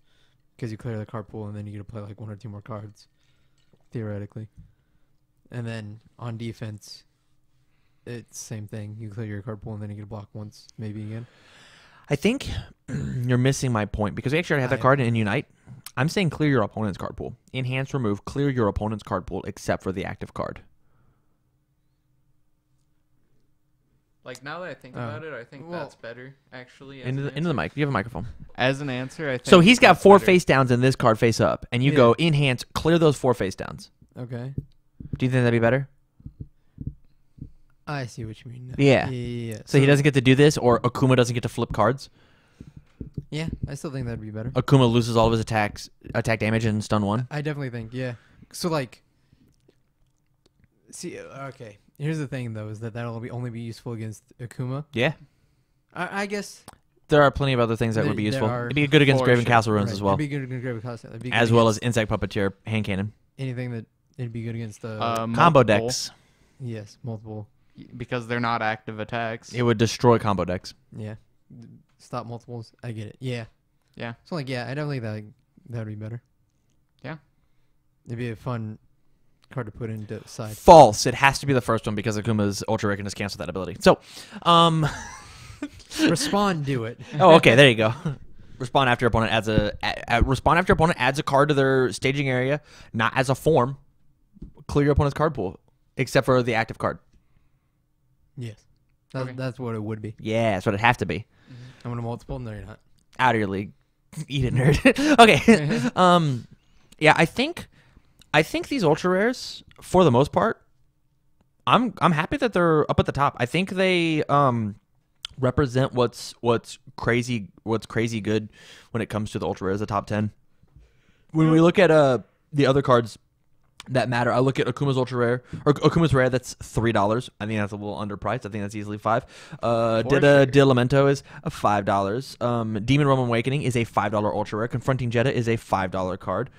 [SPEAKER 3] because you clear the card pool and then you get to play like 1 or 2 more cards, theoretically. And then on defense, it's same thing. You clear your card pool and then you get to block once, maybe again.
[SPEAKER 1] I think you're missing my point because we actually already have that card in Unite. I'm saying clear your opponent's card pool. Enhance, remove, clear your opponent's card pool except for the active card.
[SPEAKER 2] Like, now that I think about it, I think that's better, actually.
[SPEAKER 1] Into the mic. You have a microphone.
[SPEAKER 2] As an answer, I think...
[SPEAKER 1] So he's got
[SPEAKER 2] that's
[SPEAKER 1] 4
[SPEAKER 2] better.
[SPEAKER 1] face downs in this card face up, and you go enhance, clear those 4 face downs.
[SPEAKER 3] Okay.
[SPEAKER 1] Do you think that'd be better?
[SPEAKER 3] I see what you mean.
[SPEAKER 1] Yeah.
[SPEAKER 3] Yeah.
[SPEAKER 1] So he doesn't get to do this, or Akuma doesn't get to flip cards.
[SPEAKER 3] Yeah, I still think that'd be better.
[SPEAKER 1] Akuma loses all of his attack damage, and stun 1.
[SPEAKER 3] I definitely think, yeah. So like, see, okay. Here's the thing though, is that'll only be useful against Akuma.
[SPEAKER 1] Yeah.
[SPEAKER 3] I guess
[SPEAKER 1] There are plenty of other things that would be
[SPEAKER 3] There
[SPEAKER 1] useful.
[SPEAKER 3] are-
[SPEAKER 1] It'd be good against
[SPEAKER 2] For
[SPEAKER 1] Graven
[SPEAKER 2] sure.
[SPEAKER 1] Castle runes
[SPEAKER 3] Right,
[SPEAKER 1] as well,
[SPEAKER 3] It'd be good against Graven Castle. It'd be good
[SPEAKER 1] as well as
[SPEAKER 3] against
[SPEAKER 1] Insect Puppeteer, Hand Cannon,
[SPEAKER 3] anything that it'd be good against the
[SPEAKER 1] combo
[SPEAKER 2] Multiple,
[SPEAKER 1] decks.
[SPEAKER 3] yes, multiple.
[SPEAKER 2] because they're not active attacks.
[SPEAKER 1] It would destroy combo decks.
[SPEAKER 3] Yeah, stop multiples. I get it. Yeah,
[SPEAKER 2] Yeah.
[SPEAKER 3] So like, yeah, I don't think that that'd be better.
[SPEAKER 2] Yeah.
[SPEAKER 3] It'd be a fun card to put into side.
[SPEAKER 1] False. It has to be the first one because Akuma's Ultra Rare can just cancel that ability. So,
[SPEAKER 3] Respond, do it.
[SPEAKER 1] oh, okay, there you go. Respond after opponent adds respond after opponent adds a card to their staging area, not as a form. Clear your opponent's card pool, except for the active card.
[SPEAKER 3] Yes,
[SPEAKER 2] Okay.
[SPEAKER 3] that's what it would be.
[SPEAKER 1] Yeah, that's what it have to be.
[SPEAKER 3] I'm gonna multiple. No, you're not.
[SPEAKER 1] Out of your league. Eat it, nerd. Okay. Yeah, I think these ultra rares, for the most part, I'm happy that they're up at the top. I think they represent what's crazy good when it comes to the ultra rares, the top 10. When we look at the other cards that matter, I look at Akuma's ultra rare or Akuma's rare. That's $3. I think that's a little underpriced. I think that's easily $5. Dilamento is $5. Demon Realm Awakening is a $5 ultra rare. Confronting Jeddah is a $5 card.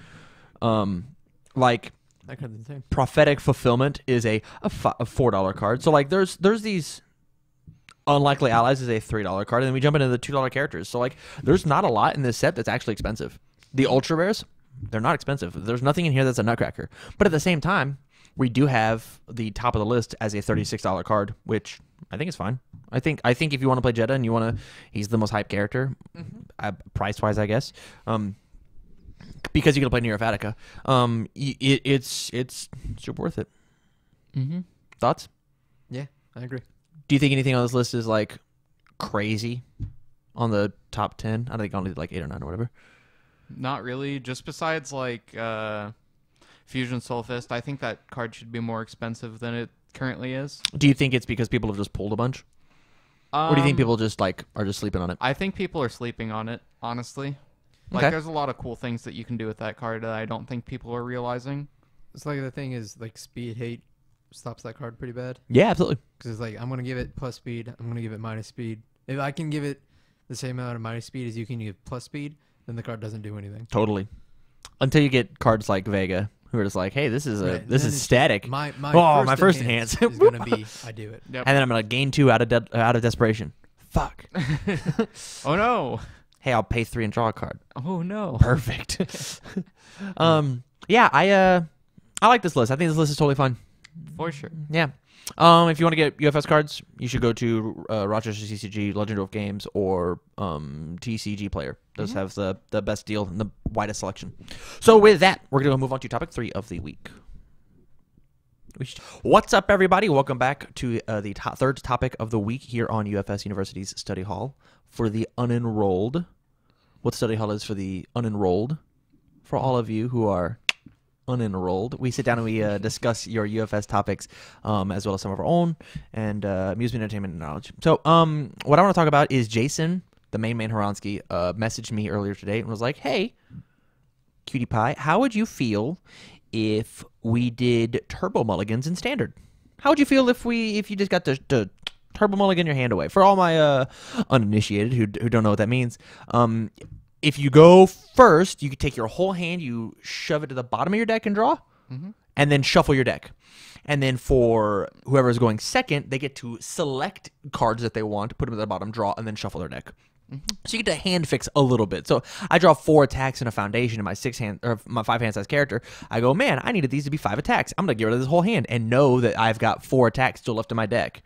[SPEAKER 1] Like
[SPEAKER 3] That card's insane.
[SPEAKER 1] Prophetic Fulfillment is a $4 card. So like there's these Unlikely Allies is a $3 card, and then we jump into the $2 characters. So like there's not a lot in this set that's actually expensive. The ultra rares, they're not expensive. There's nothing in here that's a nutcracker. But at the same time, we do have the top of the list as a $36 card, which I think is fine. I think if you want to play Jeddah and you want to, he's the most hyped character, price wise, I guess. Because you can play Near Fatica, it's super worth it.
[SPEAKER 2] Mm-hmm.
[SPEAKER 1] Thoughts?
[SPEAKER 3] Yeah, I agree.
[SPEAKER 1] Do you think anything on this list is like crazy on the top 10? I don't think only like 8 or 9 or whatever.
[SPEAKER 2] Not really. Just besides like Fusion Soul Fist, I think that card should be more expensive than it currently is.
[SPEAKER 1] Do you think it's because people have just pulled a bunch, or do you think people just like are just sleeping on it?
[SPEAKER 2] I think people are sleeping on it. Honestly, like
[SPEAKER 1] Okay.
[SPEAKER 2] there's a lot of cool things that you can do with that card that I don't think people are realizing.
[SPEAKER 3] It's like the thing is like speed hate stops that card pretty bad
[SPEAKER 1] Yeah, absolutely.
[SPEAKER 3] because it's like I'm gonna give it plus speed. I'm gonna give it minus speed. If I can give it the same amount of minus speed as you can give plus speed, then the card doesn't do anything.
[SPEAKER 1] Totally. Until you get cards like Vega, who are just like, hey, this is
[SPEAKER 3] Right,
[SPEAKER 1] this
[SPEAKER 3] then
[SPEAKER 1] is
[SPEAKER 3] it's
[SPEAKER 1] static,
[SPEAKER 3] My
[SPEAKER 1] my first enhance.
[SPEAKER 3] is gonna be I do it.
[SPEAKER 2] Yep.
[SPEAKER 1] and then I'm gonna gain 2 out of desperation. Fuck.
[SPEAKER 2] Oh no.
[SPEAKER 1] Hey, I'll pay 3 and draw a card.
[SPEAKER 2] Oh no.
[SPEAKER 1] Perfect. Yeah, I like this list. I think this list is totally fun.
[SPEAKER 2] For sure.
[SPEAKER 1] Yeah. If you want to get UFS cards, you should go to Rochester CCG, Legend of Games, or TCG Player. Those have the best deal and the widest selection. So with that, we're going to move on to topic 3 of the week. What's up, everybody? Welcome back to the third topic of the week here on UFS University's Study Hall for the unenrolled. What Study Hall is for the unenrolled. For all of you who are unenrolled, we sit down and we discuss your UFS topics as well as some of our own and amusement, entertainment, and knowledge. So what I want to talk about is Jason, the main man Horonsky, messaged me earlier today and was like, hey, Cutie Pie, how would you feel if we did turbo mulligans in standard? How would you feel if you just got to turbo mulligan your hand away? For all my uninitiated who don't know what that means, if you go first, you could take your whole hand, you shove it to the bottom of your deck and draw, and then shuffle your deck. And then for whoever is going second, they get to select cards that they want, put them at the bottom, draw, and then shuffle their deck. So you get to hand fix a little bit. So I draw 4 attacks and a foundation in my 5 hand size character. I go, man, I needed these to be 5 attacks. I'm gonna get rid of this whole hand and know that I've got 4 attacks still left in my deck.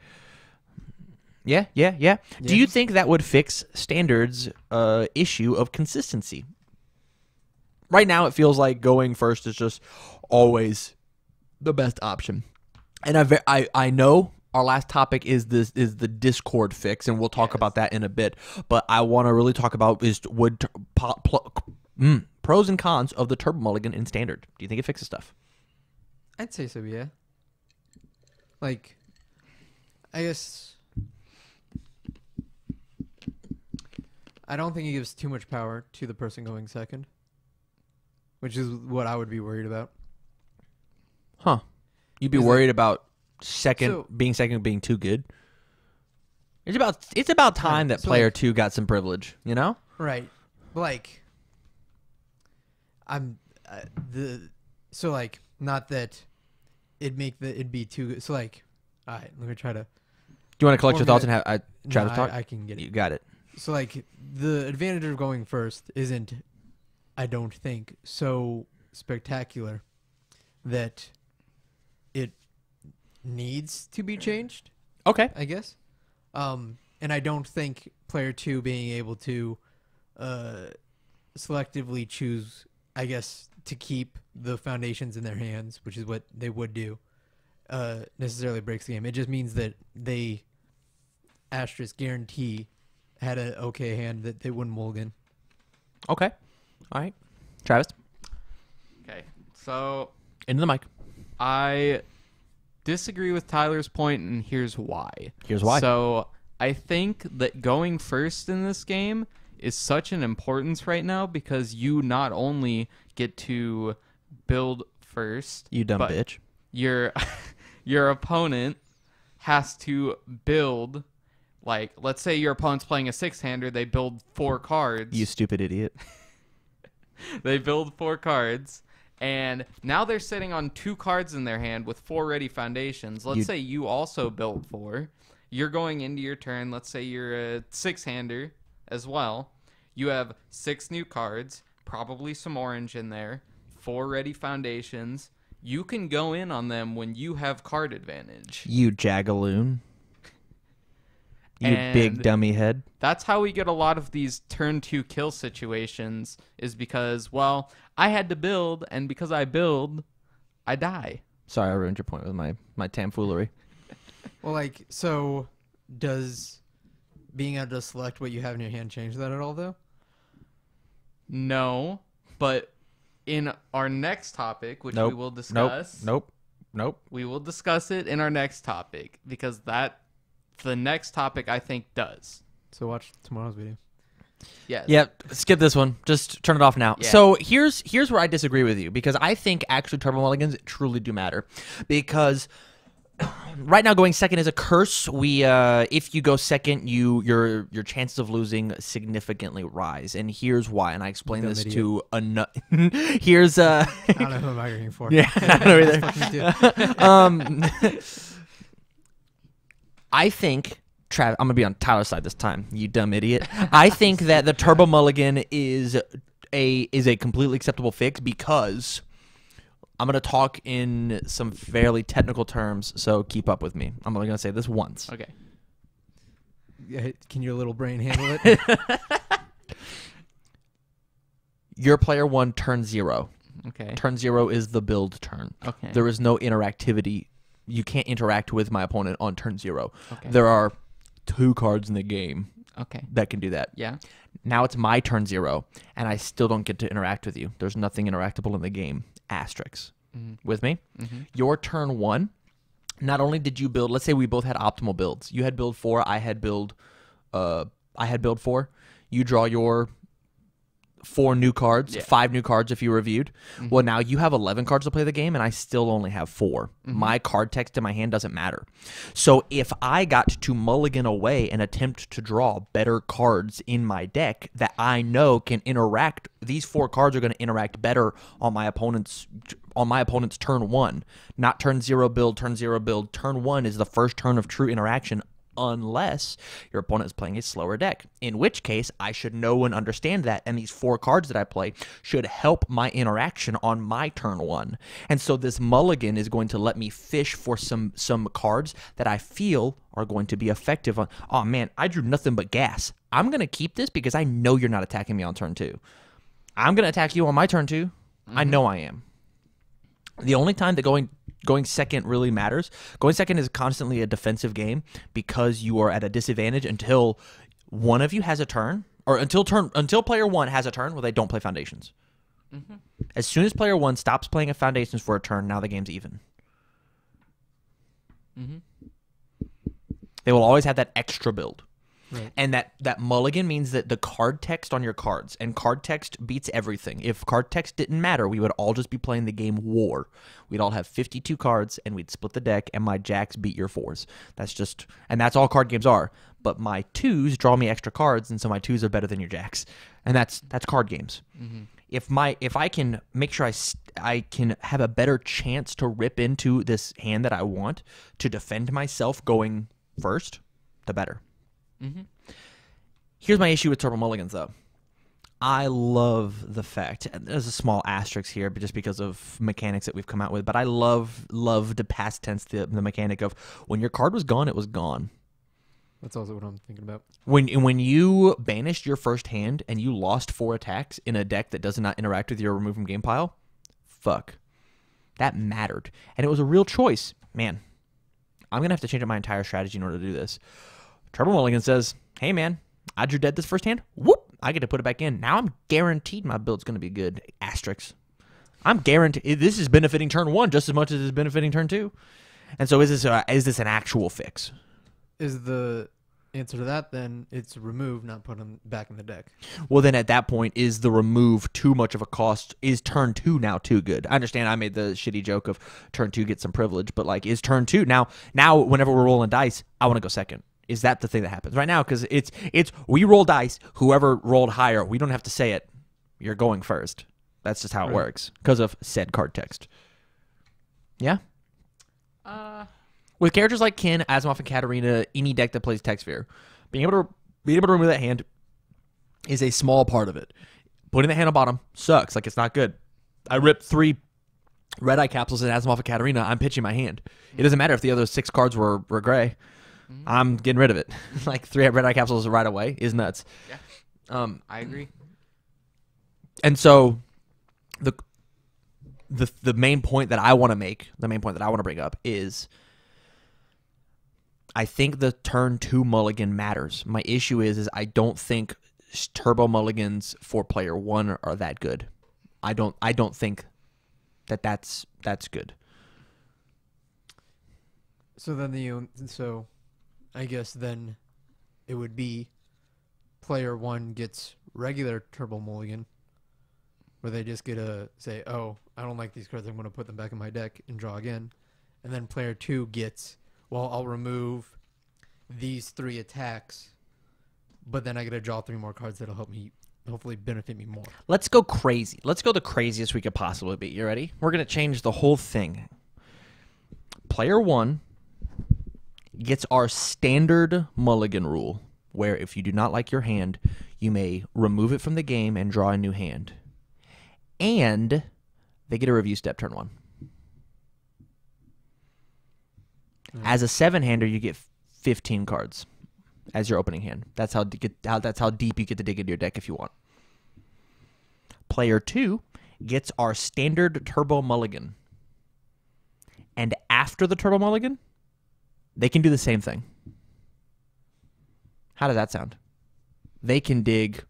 [SPEAKER 1] Yeah. Do you think that would fix Standard's issue of consistency? Right now, it feels like going first is just always the best option. And I know our last topic is the Discord fix, and we'll talk about that in a bit. But I want to really talk about pros and cons of the Turbo Mulligan in Standard. Do you think it fixes stuff?
[SPEAKER 3] I'd say so. Yeah. Like, I guess. I don't think it gives too much power to the person going second, which is what I would be worried about.
[SPEAKER 1] Huh. You'd be
[SPEAKER 3] Is
[SPEAKER 1] worried about being second being too good? It's about time
[SPEAKER 3] Right,
[SPEAKER 1] that
[SPEAKER 3] so,
[SPEAKER 1] player
[SPEAKER 3] like-
[SPEAKER 1] 2 got some privilege, you know?
[SPEAKER 3] Right. Like, I'm so like not that it'd be too good. So like, all right, let me try to.
[SPEAKER 1] Do you want to collect your thoughts and
[SPEAKER 3] Formulate-
[SPEAKER 1] have Travis
[SPEAKER 3] Nah,
[SPEAKER 1] talk?
[SPEAKER 3] I can get
[SPEAKER 1] You
[SPEAKER 3] it.
[SPEAKER 1] got it.
[SPEAKER 3] So like, the advantage of going first isn't, I don't think, so spectacular that it needs to be changed.
[SPEAKER 1] Okay.
[SPEAKER 3] I guess. And I don't think player 2 being able to selectively choose, I guess, to keep the foundations in their hands, which is what they would do, necessarily breaks the game. It just means that they asterisk guarantee had an okay hand that they wouldn't mulligan.
[SPEAKER 1] Okay. All right. Travis,
[SPEAKER 2] Okay, so
[SPEAKER 1] into the mic.
[SPEAKER 2] I disagree with Tyler's point, and here's why.
[SPEAKER 1] Here's why.
[SPEAKER 2] So I think that going first in this game is such an importance right now because you not only get to build first,
[SPEAKER 1] You dumb
[SPEAKER 2] but
[SPEAKER 1] bitch.
[SPEAKER 2] your your opponent has to build. Like, let's say your opponent's playing a 6-hander, they build 4 cards.
[SPEAKER 1] You stupid idiot.
[SPEAKER 2] They build 4 cards, and now they're sitting on 2 cards in their hand with 4 ready foundations. Let's say you also built 4. You're going into your turn. Let's say you're a 6-hander as well. You have 6 new cards, probably some orange in there, 4 ready foundations. You can go in on them when you have card advantage.
[SPEAKER 1] You jagaloon. You
[SPEAKER 2] And
[SPEAKER 1] big dummy head.
[SPEAKER 2] That's how we get a lot of these turn 2 kill situations, is because, well, I had to build, and because I build, I die.
[SPEAKER 1] Sorry, I ruined your point with my tomfoolery.
[SPEAKER 3] Well, like, so does being able to select what you have in your hand change that at all, though?
[SPEAKER 2] No, but in our next topic, which we will discuss,
[SPEAKER 1] Nope.
[SPEAKER 2] we will discuss it in our next topic, because the next topic I think does.
[SPEAKER 3] So watch tomorrow's video.
[SPEAKER 2] Yes.
[SPEAKER 1] Yep, skip this one. Just turn it off now.
[SPEAKER 2] Yeah.
[SPEAKER 1] So here's where I disagree with you, because I think actually turbo mulligans truly do matter. Because right now going second is a curse. If you go second, your chances of losing significantly rise. And here's why. And I explained
[SPEAKER 3] Dumb
[SPEAKER 1] this
[SPEAKER 3] idiot.
[SPEAKER 1] to here's
[SPEAKER 3] I don't know who I'm arguing for.
[SPEAKER 1] yeah, I don't know either.
[SPEAKER 3] Fucking do.
[SPEAKER 1] I think I'm gonna be on Tyler's side this time. You dumb idiot. I think that the turbo mulligan is a completely acceptable fix, because I'm gonna talk in some fairly technical terms. So keep up with me. I'm only gonna say this once.
[SPEAKER 2] Okay.
[SPEAKER 3] Yeah, can your little brain handle it?
[SPEAKER 1] Your player 1 turn 0.
[SPEAKER 2] Okay.
[SPEAKER 1] Turn 0 is the build turn.
[SPEAKER 2] Okay.
[SPEAKER 1] There is no interactivity. You can't interact with my opponent on turn 0.
[SPEAKER 2] Okay.
[SPEAKER 1] There are 2 cards in the game
[SPEAKER 2] Okay.
[SPEAKER 1] that can do that.
[SPEAKER 2] Yeah.
[SPEAKER 1] Now it's my turn 0, and I still don't get to interact with you. There's nothing interactable in the game. Asterisks. With me?
[SPEAKER 2] Mm-hmm.
[SPEAKER 1] Your turn 1, not only did you build, let's say we both had optimal builds. You had build 4, I had build 4. You draw your 4 new cards,
[SPEAKER 2] Yeah.
[SPEAKER 1] 5 new cards if you reviewed. Well, now you have 11 cards to play the game, and I still only have 4. My card text in my hand doesn't matter. So if I got to mulligan away and attempt to draw better cards in my deck that I know can interact, these 4 cards are going to interact better on my opponent's turn 1. Not turn 0 build, turn 0 build. Turn 1 is the first turn of true interaction, unless your opponent is playing a slower deck, in which case I should know and understand that, and these 4 cards that I play should help my interaction on my turn 1. And so this mulligan is going to let me fish for some cards that I feel are going to be effective on. Oh man, I drew nothing but gas. I'm going to keep this because I know you're not attacking me on turn 2. I'm going to attack you on my turn 2. I know I am. The only time that going second really matters, going second is constantly a defensive game, because you are at a disadvantage until one of you has a turn, or until player 1 has a turn where they don't play foundations. As soon as player 1 stops playing a foundations for a turn, now the game's even. They will always have that extra build.
[SPEAKER 3] Right.
[SPEAKER 1] And that mulligan means that the card text on your cards, and card text beats everything. If card text didn't matter, we would all just be playing the game War. We'd all have 52 cards, and we'd split the deck, and my jacks beat your 4s. And that's all card games are. But my 2s draw me extra cards, and so my 2s are better than your jacks. And that's card games.
[SPEAKER 2] Mm-hmm.
[SPEAKER 1] If I can make sure I can have a better chance to rip into this hand that I want to defend myself going first, the better.
[SPEAKER 2] Mm-hmm.
[SPEAKER 1] Here's my issue with Turbo Mulligans, though. I love the fact, and there's a small asterisk here, but just because of mechanics that we've come out with, but I love the past tense, the mechanic of when your card was gone, it was gone.
[SPEAKER 3] That's also what I'm thinking about.
[SPEAKER 1] When you banished your first hand and you lost 4 attacks in a deck that does not interact with your remove from game pile, fuck. That mattered. And it was a real choice. Man, I'm going to have to change up my entire strategy in order to do this. Turbo Mulligan says, hey man, I drew dead this first hand. Whoop! I get to put it back in. Now I'm guaranteed my build's going to be good. Asterisks. I'm guaranteed. This is benefiting turn 1 just as much as it's benefiting turn 2. And so is this an actual fix?
[SPEAKER 3] Is the answer to that then it's remove, not put them back in the deck?
[SPEAKER 1] Well, then at that point, is the remove too much of a cost? Is turn 2 now too good? I understand I made the shitty joke of turn 2 gets some privilege, but like, is turn 2 now whenever we're rolling dice, I want to go second. Is that the thing that happens right now? Because it's we roll dice. Whoever rolled higher, we don't have to say it. You're going first. That's just how it works because of said card text. Yeah. With characters like Ken, Asimov, and Katarina, any deck that plays Textsphere, being able to remove that hand is a small part of it. Putting the hand on bottom sucks. Like, it's not good. I ripped 3 red eye capsules in Asimov and Katarina. I'm pitching my hand. It doesn't matter if the other 6 cards were gray. I'm getting rid of it. Like 3 red eye capsules right away is nuts.
[SPEAKER 2] Yeah. I agree.
[SPEAKER 1] And so the main point that I want to make, the main point that I want to bring up is I think the turn 2 mulligan matters. My issue is I don't think turbo mulligans for player 1 are that good. I don't think that's good.
[SPEAKER 3] So then I guess then it would be player 1 gets regular turbo mulligan, where they just get to say, oh, I don't like these cards, I'm going to put them back in my deck and draw again. And then player 2 gets, well, I'll remove these 3 attacks, but then I get to draw 3 more cards that'll help me, hopefully benefit me more.
[SPEAKER 1] Let's go crazy. Let's go the craziest we could possibly be. You ready? We're going to change the whole thing. Player 1 gets our standard mulligan rule, where if you do not like your hand, you may remove it from the game and draw a new hand. And they get a review step turn 1. As a 7-hander, you get 15 cards as your opening hand. That's how deep you get to dig into your deck if you want. Player 2 gets our standard turbo mulligan. And after the turbo mulligan, they can do the same thing. How does that sound? They can dig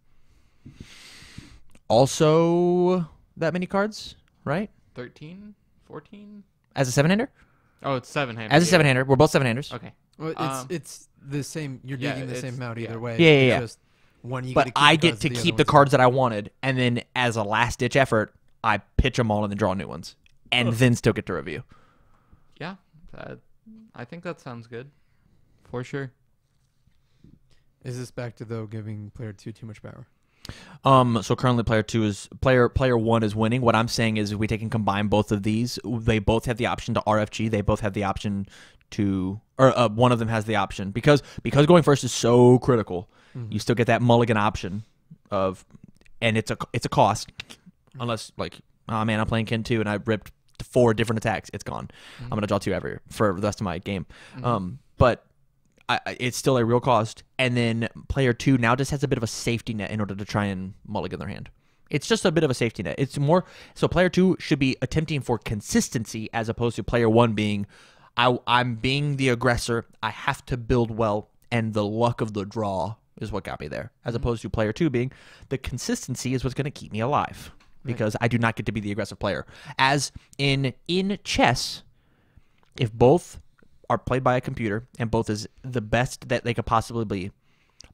[SPEAKER 1] also that many cards, right?
[SPEAKER 2] 13? 14?
[SPEAKER 1] As a 7-hander?
[SPEAKER 2] Oh, it's 7-hander.
[SPEAKER 1] As a 7-hander. We're both 7-handers.
[SPEAKER 2] Okay.
[SPEAKER 3] Well, it's the same. You're digging the same amount either way.
[SPEAKER 1] Yeah, yeah, yeah.
[SPEAKER 3] Just one you
[SPEAKER 1] but
[SPEAKER 3] get to keep
[SPEAKER 1] I get to keep the cards that I wanted, and then as a last-ditch effort, I pitch them all and then draw new ones, and then still get to review.
[SPEAKER 2] Yeah, I think that sounds good, for sure.
[SPEAKER 3] Is this back to, though, giving player 2 too much power?
[SPEAKER 1] So currently player 1 is winning. What I'm saying is if we take and combine both of these, they both have the option to RFG. They both have the option to, or one of them has the option because going first is so critical. You still get that mulligan option of, and it's a cost, unless like, oh man, I'm playing Ken 2 and I ripped 4 different attacks. It's gone. I'm gonna draw 2 every for the rest of my game. But it's still a real cost. And then player 2 now just has a bit of a safety net in order to try and mulligan their hand. It's just a bit of a safety net. It's more so player 2 should be attempting for consistency as opposed to player 1 being, I'm being the aggressor. I have to build well, and the luck of the draw is what got me there. As opposed to player 2 being the consistency is what's going to keep me alive because I do not get to be the aggressive player. As in chess, if both are played by a computer and both is the best that they could possibly be,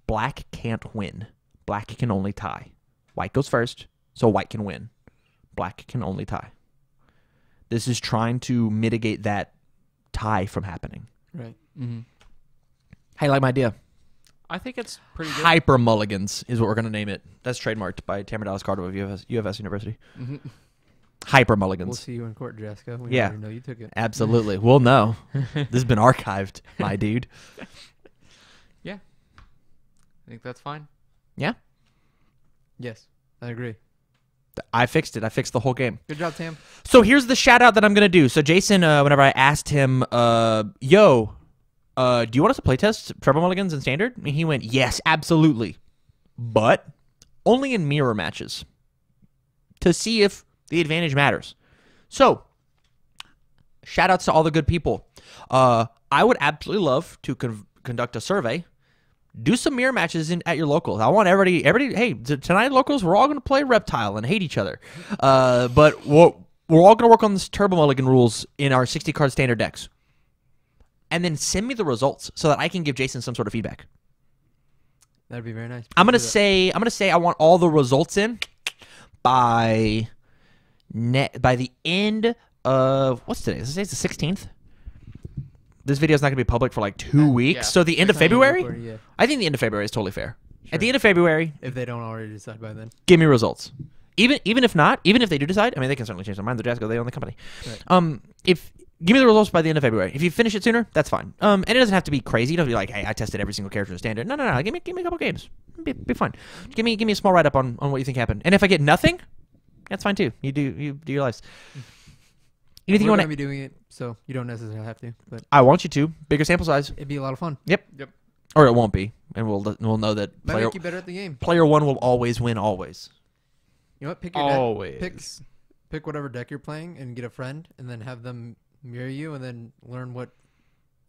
[SPEAKER 1] black can't win. Black can only tie. White goes first, so white can win. Black can only tie. This is trying to mitigate that tie from happening.
[SPEAKER 3] Right.
[SPEAKER 2] Mm-hmm.
[SPEAKER 1] How you like my idea?
[SPEAKER 2] I think it's pretty good.
[SPEAKER 1] Hyper Mulligans is what we're going to name it. That's trademarked by Tamara Dallas Carter of UFS University.
[SPEAKER 2] Mm-hmm.
[SPEAKER 1] Hyper Mulligans.
[SPEAKER 3] We'll see you in court, Jessica. We
[SPEAKER 1] Yeah.
[SPEAKER 3] already know you took it.
[SPEAKER 1] Absolutely. We'll know. This has been archived, my dude.
[SPEAKER 2] Yeah. I think that's fine.
[SPEAKER 1] Yeah?
[SPEAKER 3] Yes, I agree.
[SPEAKER 1] I fixed it. I fixed the whole game.
[SPEAKER 3] Good job, Tam.
[SPEAKER 1] So here's the shout out that I'm going to do. So Jason, whenever I asked him, do you want us to playtest Treble Mulligans in Standard? And he went, yes, absolutely. But only in mirror matches to see if the advantage matters. So, shout outs to all the good people. I would absolutely love to conduct a survey. Do some mirror matches at your locals. I want everybody. Hey, tonight locals, we're all going to play Reptile and hate each other. But we're all going to work on this Turbo Mulligan rules in our 60 card standard decks. And then send me the results so that I can give Jason some sort of feedback.
[SPEAKER 3] That'd be very nice.
[SPEAKER 1] I'm gonna say I want all the results in by the end of what's today? Is it the 16th? This video is not gonna be public for like 2 weeks.
[SPEAKER 2] Yeah.
[SPEAKER 1] So the end of
[SPEAKER 3] Next time you
[SPEAKER 1] February?
[SPEAKER 3] record, yeah.
[SPEAKER 1] I think the end of February is totally fair.
[SPEAKER 3] Sure.
[SPEAKER 1] At the end of February,
[SPEAKER 3] If they don't already decide by then.
[SPEAKER 1] give me results. Even if not, even if they do decide, I mean they can certainly change their mind. They're Jazz, they own the company.
[SPEAKER 3] Right.
[SPEAKER 1] Give me the results by the end of February. If you finish it sooner, that's fine. And it doesn't have to be crazy. You don't have to be like, hey, I tested every single character in standard. No. Give me a couple games. Be fine. Give me a small write up on what you think happened. And if I get nothing, that's fine too. You do your lives. Anything you
[SPEAKER 3] We're
[SPEAKER 1] want
[SPEAKER 3] gonna
[SPEAKER 1] to?
[SPEAKER 3] be doing it, so you don't necessarily have to, but
[SPEAKER 1] I want you to. Bigger sample size,
[SPEAKER 3] it'd be a lot of fun.
[SPEAKER 2] Yep.
[SPEAKER 1] or it won't be, and we'll know that
[SPEAKER 3] Might
[SPEAKER 1] player
[SPEAKER 3] make you better at the game.
[SPEAKER 1] player one will always win always.
[SPEAKER 3] You know what? Pick your deck.
[SPEAKER 2] Always.
[SPEAKER 3] Pick whatever deck you're playing and get a friend, and then have them mirror you, and then learn what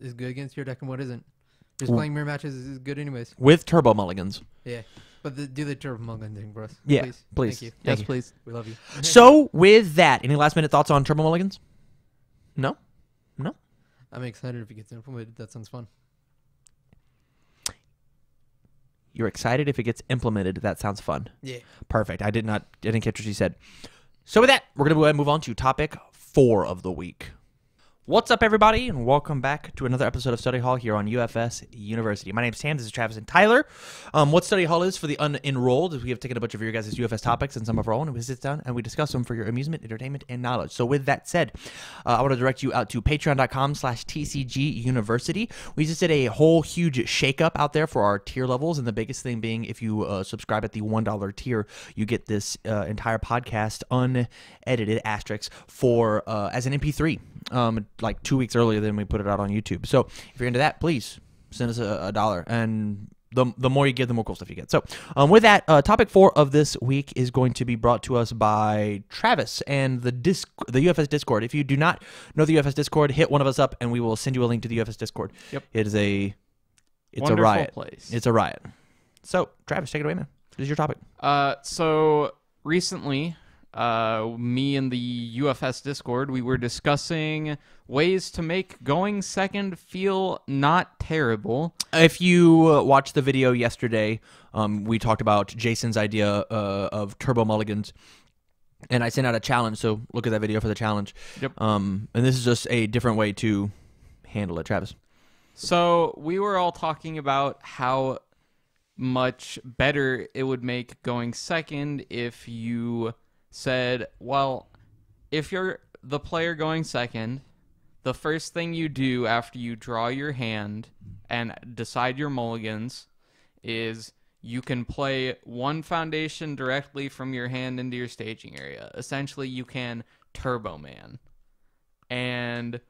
[SPEAKER 3] is good against your deck and what isn't. Just
[SPEAKER 1] Ooh.
[SPEAKER 3] playing mirror matches is good anyways.
[SPEAKER 1] With turbo mulligans.
[SPEAKER 3] Yeah, but do the Turbo Mulligan thing for us.
[SPEAKER 1] Yeah,
[SPEAKER 3] please.
[SPEAKER 1] please.
[SPEAKER 3] Thank you.
[SPEAKER 2] Yes,
[SPEAKER 1] you.
[SPEAKER 2] please.
[SPEAKER 3] We love you.
[SPEAKER 1] So with that, any last minute thoughts on turbo mulligans? No.
[SPEAKER 3] I'm excited if it gets implemented. That sounds fun.
[SPEAKER 1] You're excited if it gets implemented. That sounds fun.
[SPEAKER 3] Yeah.
[SPEAKER 1] Perfect. I didn't catch what she said. So with that, we're going to go ahead and move on to topic 4 of the week. What's up, everybody, and welcome back to another episode of Study Hall here on UFS University. My name's Sam, this is Travis and Tyler. What Study Hall is for the unenrolled is we have taken a bunch of your guys' UFS topics and some of our own, and we sit down and we discuss them for your amusement, entertainment, and knowledge. So with that said, I want to direct you out to patreon.com/TCG University. We just did a whole huge shakeup out there for our tier levels, and the biggest thing being if you subscribe at the $1 tier, you get this entire podcast unedited asterisk for as an MP3. Like 2 weeks earlier than we put it out on YouTube. So if you're into that, please send us a dollar, and the more you give, the more cool stuff you get. So with that, topic 4 of this week is going to be brought to us by Travis and the UFS Discord. If you do not know the UFS Discord, hit one of us up, and we will send you a link to the UFS Discord.
[SPEAKER 2] Yep.
[SPEAKER 1] It's a
[SPEAKER 2] Wonderful
[SPEAKER 1] riot.
[SPEAKER 2] place.
[SPEAKER 1] It's a riot. So Travis, take it away, man. This is your topic.
[SPEAKER 2] So recently, me and the UFS Discord, we were discussing ways to make going second feel not terrible.
[SPEAKER 1] If you watched the video yesterday, we talked about Jason's idea of turbo mulligans, and I sent out a challenge. So look at that video for the challenge.
[SPEAKER 2] Yep.
[SPEAKER 1] And this is just a different way to handle it, Travis.
[SPEAKER 2] So we were all talking about how much better it would make going second if you said, well, if you're the player going second, the first thing you do after you draw your hand and decide your mulligans is you can play one foundation directly from your hand into your staging area. Essentially, you can Turbo Man. And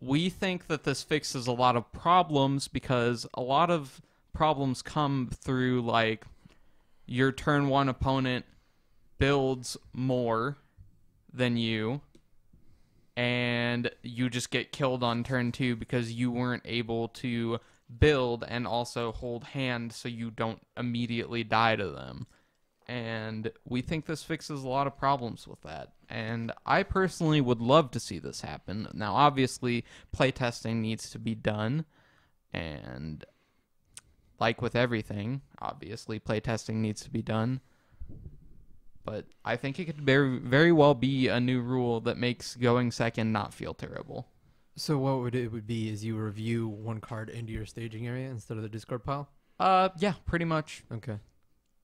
[SPEAKER 2] we think that this fixes a lot of problems because a lot of problems come through, like, your turn 1 opponent builds more than you, and you just get killed on turn 2 because you weren't able to build and also hold hand so you don't immediately die to them. And we think this fixes a lot of problems with that. And I personally would love to see this happen. Now, obviously, playtesting needs to be done, and like with everything, obviously playtesting needs to be done. But I think it could very, very well be a new rule that makes going second not feel terrible.
[SPEAKER 3] So what would be is you review one card into your staging area instead of the discard pile?
[SPEAKER 2] Yeah, pretty much.
[SPEAKER 3] Okay.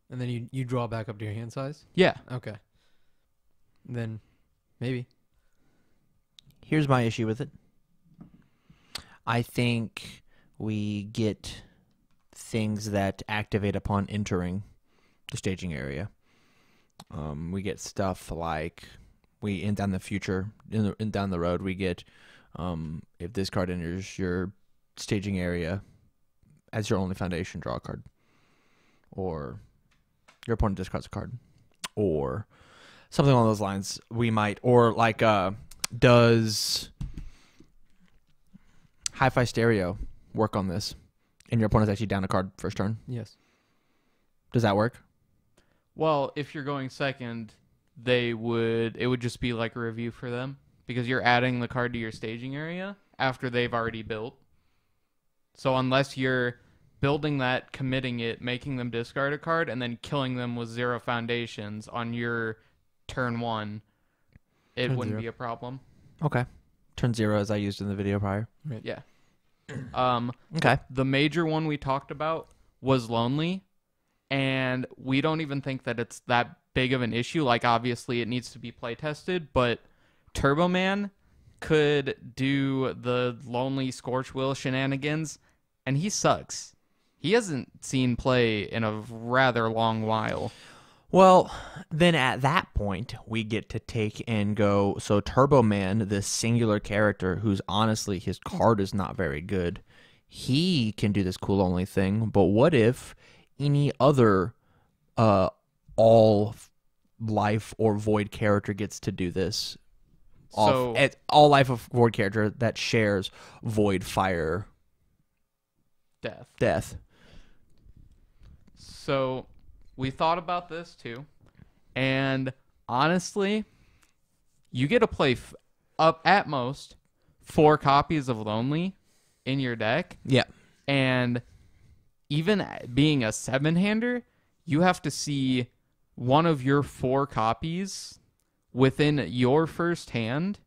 [SPEAKER 3] And then you draw back up to your hand size?
[SPEAKER 2] Yeah.
[SPEAKER 3] Okay. Then maybe.
[SPEAKER 1] Here's my issue with it. I think we get things that activate upon entering the staging area. We get stuff like down the road we get if this card enters your staging area as your only foundation, draw a card, or your opponent discards a card, or something along those lines. We might, or like does Hi-Fi Stereo work on this, and your opponent's actually down a card first turn?
[SPEAKER 3] Yes.
[SPEAKER 1] Does that work?
[SPEAKER 2] Well, if you're going second, it would just be like a review for them because you're adding the card to your staging area after they've already built. So unless you're building that, committing it, making them discard a card, and then killing them with 0 foundations on your turn 1, it
[SPEAKER 3] Turn
[SPEAKER 2] wouldn't
[SPEAKER 3] 0.
[SPEAKER 2] be a problem.
[SPEAKER 1] Okay. Turn 0 as I used in the video prior.
[SPEAKER 3] Right.
[SPEAKER 2] Yeah.
[SPEAKER 1] Okay.
[SPEAKER 2] The major one we talked about was Lonely, and we don't even think that it's that big of an issue. Like, obviously, it needs to be play tested, but Turbo Man could do the Lonely Scorch Will shenanigans, and he sucks. He hasn't seen play in a rather long while.
[SPEAKER 1] Well, then at that point, we get to take and go. So Turbo Man, this singular character who's honestly, his card is not very good. He can do this cool only thing. But what if any other all life or void character gets to do this?
[SPEAKER 2] So
[SPEAKER 1] All life of void character that shares void, fire, death.
[SPEAKER 2] So we thought about this too, and honestly, you get to play up at most 4 copies of Lonely in your deck.
[SPEAKER 1] Yeah.
[SPEAKER 2] And even being a 7-hander, you have to see one of your 4 copies within your first hand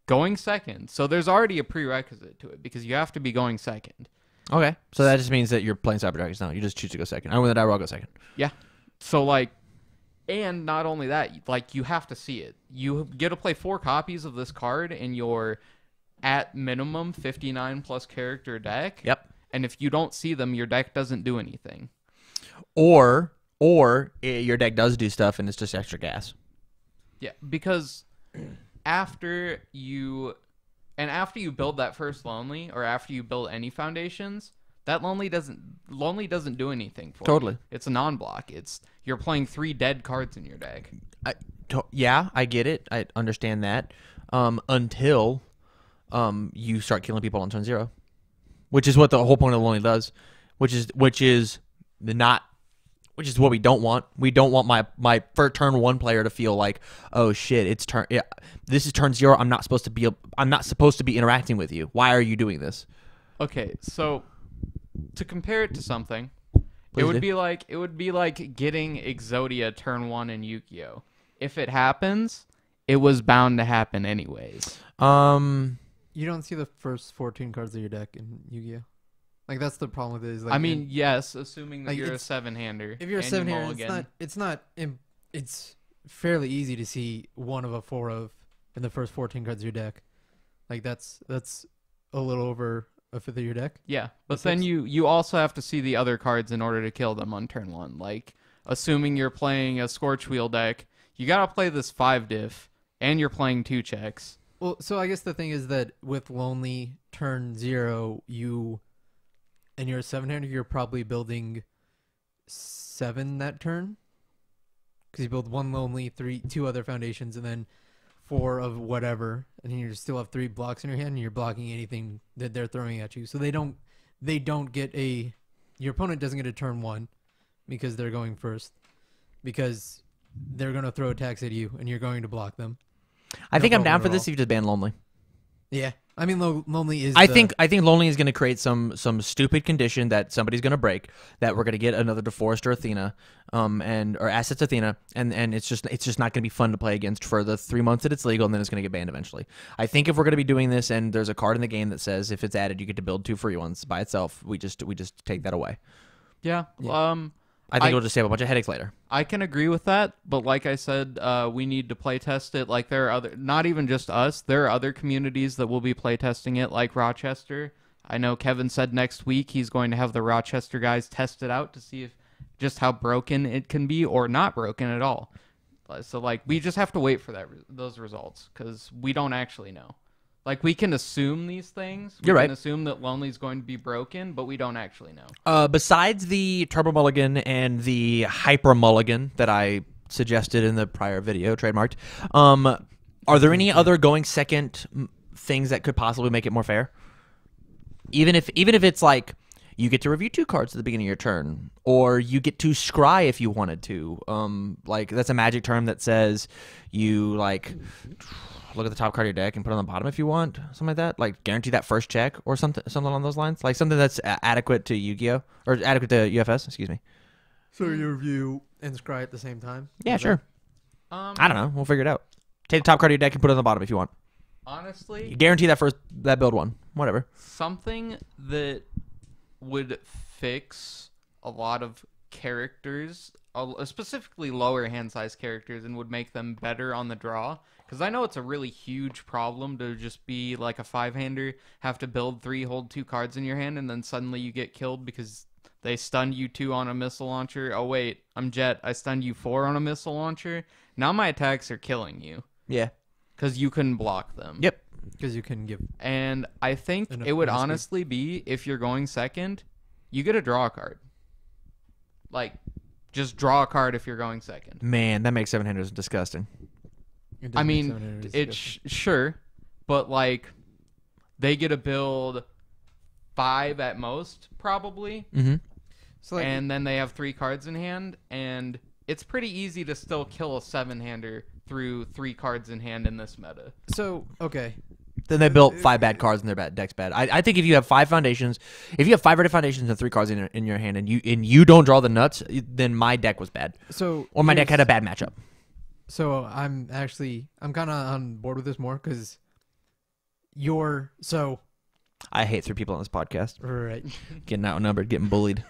[SPEAKER 2] going second. So there's already a prerequisite to it because you have to be going second.
[SPEAKER 1] Okay. So that just means that you're playing Cyber Dragons now. You just choose to go second. I win the die roll, I'll go second.
[SPEAKER 2] Yeah. So, like, and not only that, like, you have to see it. You get to play 4 copies of this card in your, at minimum, 59 plus character deck.
[SPEAKER 1] Yep.
[SPEAKER 2] And if you don't see them, your deck doesn't do anything.
[SPEAKER 1] Or your deck does do stuff and it's just extra gas.
[SPEAKER 2] Yeah, because after you build that first Lonely, or after you build any foundations, that Lonely doesn't do anything for
[SPEAKER 1] Totally.
[SPEAKER 2] you. It's a non-block. You're playing 3 dead cards in your deck.
[SPEAKER 1] Yeah, I get it. I understand that. Until you start killing people on turn 0, which is what the whole point of Lonely does, which is what we don't want. We don't want my first turn 1 player to feel like, oh shit, this is turn 0. I'm not supposed to be interacting with you. Why are you doing this?
[SPEAKER 2] Okay, so to compare it to something,
[SPEAKER 1] Please
[SPEAKER 2] it would
[SPEAKER 1] do.
[SPEAKER 2] be like getting Exodia turn 1 in Yu-Gi-Oh. If it happens, it was bound to happen anyways.
[SPEAKER 3] You don't see the first 14 cards of your deck in Yu-Gi-Oh. Like, that's the problem with it. Is like,
[SPEAKER 2] I mean, yes, assuming that
[SPEAKER 3] like,
[SPEAKER 2] you're a
[SPEAKER 3] it's-
[SPEAKER 2] 7-hander.
[SPEAKER 3] if you're a
[SPEAKER 2] and you
[SPEAKER 3] 7-hander, it's fairly easy to see one of a 4 of in the first 14 cards of your deck. Like, that's a little over a fifth of your deck.
[SPEAKER 2] Yeah, but
[SPEAKER 3] The
[SPEAKER 2] then
[SPEAKER 3] six.
[SPEAKER 2] you also have to see the other cards in order to kill them on turn 1. Like, assuming you're playing a Scorch Wheel deck, you gotta play this 5 diff, and you're playing 2 checks.
[SPEAKER 3] Well, so I guess the thing is that with Lonely turn 0, and you're a 7-hander, you're probably building 7 that turn. Because you build 1 Lonely, 2 other foundations, and then 4 of whatever, and then you still have 3 blocks in your hand, and you're blocking anything that they're throwing at you. So they don't get your opponent doesn't get a turn 1 because they're going first, because they're going to throw attacks at you, and you're going to block them.
[SPEAKER 1] I think
[SPEAKER 3] No
[SPEAKER 1] I'm down
[SPEAKER 3] problem
[SPEAKER 1] for
[SPEAKER 3] at
[SPEAKER 1] this
[SPEAKER 3] all.
[SPEAKER 1] if you just ban Lonely.
[SPEAKER 3] Yeah, I mean, lonely is.
[SPEAKER 1] I think Lonely is going to create some stupid condition that somebody's going to break, that we're going to get another DeForest or Athena, or Assets Athena, and it's just not going to be fun to play against for the 3 months that it's legal, and then it's going to get banned eventually. I think if we're going to be doing this, and there's a card in the game that says if it's added, you get to build 2 free ones by itself, we just take that away.
[SPEAKER 2] Yeah.
[SPEAKER 1] I think it'll just save a bunch of headaches later.
[SPEAKER 2] I can agree with that, but like I said, we need to play test it. Like there are other, not even just us, there are other communities that will be play testing it, like Rochester. I know Kevin said next week he's going to have the Rochester guys test it out to see if just how broken it can be or not broken at all. So like we just have to wait for those results because we don't actually know. Like, we can assume these things.
[SPEAKER 1] You're right.
[SPEAKER 2] We can assume that Lonely's going to be broken, but we don't actually know.
[SPEAKER 1] Besides the Turbo Mulligan and the Hyper Mulligan that I suggested in the prior video, trademarked, are there any other going second things that could possibly make it more fair? Even if it's like you get to review 2 cards at the beginning of your turn, or you get to scry if you wanted to. Like, that's a Magic term that says you, like, look at the top card of your deck and put it on the bottom if you want, something like that. Like, guarantee that first check or something along those lines. Like, something that's adequate to Yu-Gi-Oh! Or adequate to UFS, excuse me.
[SPEAKER 3] So you review and scry at the same time?
[SPEAKER 1] Yeah, sure. I don't know. We'll figure it out. Take the top card of your deck and put it on the bottom if you want.
[SPEAKER 2] Honestly,
[SPEAKER 1] You guarantee that build one. Whatever.
[SPEAKER 2] something that would fix a lot of characters, specifically lower hand size characters, and would make them better on the draw. Because I know it's a really huge problem to just be like a 5-hander, have to build 3, hold 2 cards in your hand, and then suddenly you get killed because they stunned you 2 on a missile launcher. Oh wait, I'm Jet. I stunned you 4 on a missile launcher. Now my attacks are killing you.
[SPEAKER 1] Yeah.
[SPEAKER 2] Because you couldn't block them.
[SPEAKER 1] Yep.
[SPEAKER 3] Because you can give.
[SPEAKER 2] And I think
[SPEAKER 3] Enough
[SPEAKER 2] it would
[SPEAKER 3] movement speed.
[SPEAKER 2] honestly be, if you're going second, you get to draw a card. Like, just draw a card if you're going second.
[SPEAKER 1] Man, that makes 700s disgusting.
[SPEAKER 2] I mean, it's sure, but like, they get to build 5 at most, probably.
[SPEAKER 1] Mm-hmm.
[SPEAKER 3] So like,
[SPEAKER 2] And then they have 3 cards in hand, and it's pretty easy to still kill a 7-hander through 3 cards in hand in this meta.
[SPEAKER 3] so okay.
[SPEAKER 1] Then they built 5 bad cards and their deck's bad. I think if you have 5 foundations, if you have 5 ready foundations and 3 cards in your hand, and you don't draw the nuts, then my deck was bad,
[SPEAKER 3] So
[SPEAKER 1] or my deck
[SPEAKER 3] here's-
[SPEAKER 1] had a bad matchup.
[SPEAKER 3] So I'm kind of on board with this more because
[SPEAKER 1] I hate 3 people on this podcast.
[SPEAKER 3] right.
[SPEAKER 1] Getting outnumbered, getting bullied.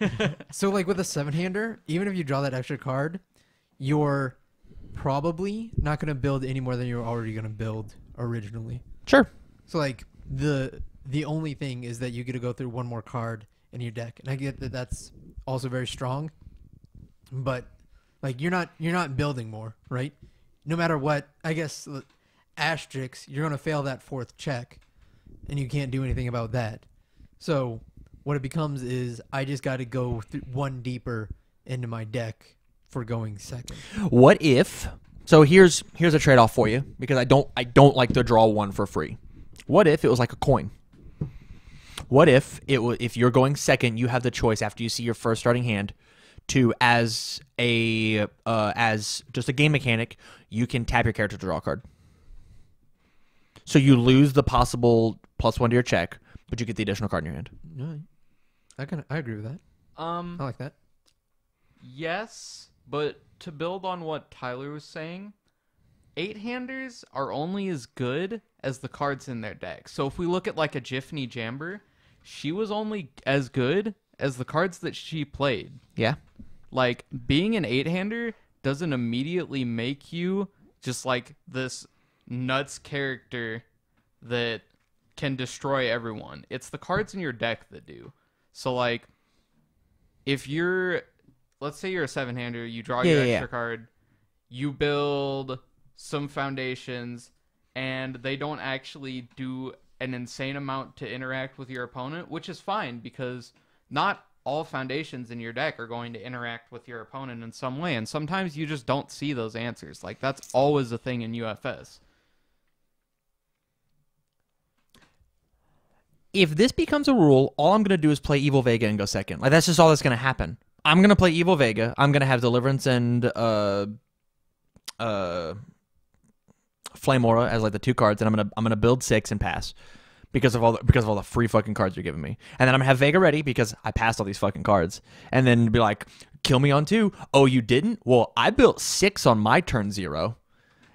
[SPEAKER 3] So like with a 7-hander, even if you draw that extra card, you're probably not going to build any more than you're already going to build originally.
[SPEAKER 1] Sure.
[SPEAKER 3] So like the only thing is that you get to go through one more card in your deck, and I get that that's also very strong, but like you're not building more, right? No matter what, I guess asterisks, you're gonna fail that 4th check, and you can't do anything about that. So what it becomes is I just got to go one deeper into my deck for going second.
[SPEAKER 1] What if? So here's a trade-off for you, because I don't like to draw 1 for free. What if it was like a coin? What if if you're going second, you have the choice after you see your first starting hand to, as just a game mechanic, you can tap your character to draw a card. So you lose the possible +1 to your check, but you get the additional card in your hand.
[SPEAKER 3] Yeah, I agree with that. I like that.
[SPEAKER 2] Yes, but to build on what Tyler was saying, 8-handers are only as good as the cards in their deck. So if we look at like a Jiffney Jamber, she was only as good as the cards that she played.
[SPEAKER 1] Yeah.
[SPEAKER 2] Like, being an 8-hander doesn't immediately make you just like this nuts character that can destroy everyone. It's the cards in your deck that do. So like, if let's say you're a 7-hander, you draw your extra card, you build some foundations, and they don't actually do an insane amount to interact with your opponent, which is fine because not all foundations in your deck are going to interact with your opponent in some way, and sometimes you just don't see those answers. Like, that's always a thing in UFS.
[SPEAKER 1] If this becomes a rule, all I'm going to do is play Evil Vega and go second. Like, that's just all that's going to happen. I'm going to play Evil Vega. I'm going to have Deliverance and Flame Aura as like the 2 cards, and I'm going to build 6 and pass. because of all the free fucking cards you're giving me. And then I'm gonna have Vega ready because I passed all these fucking cards. And then be like, kill me on 2. Oh, you didn't? Well, I built 6 on my turn 0.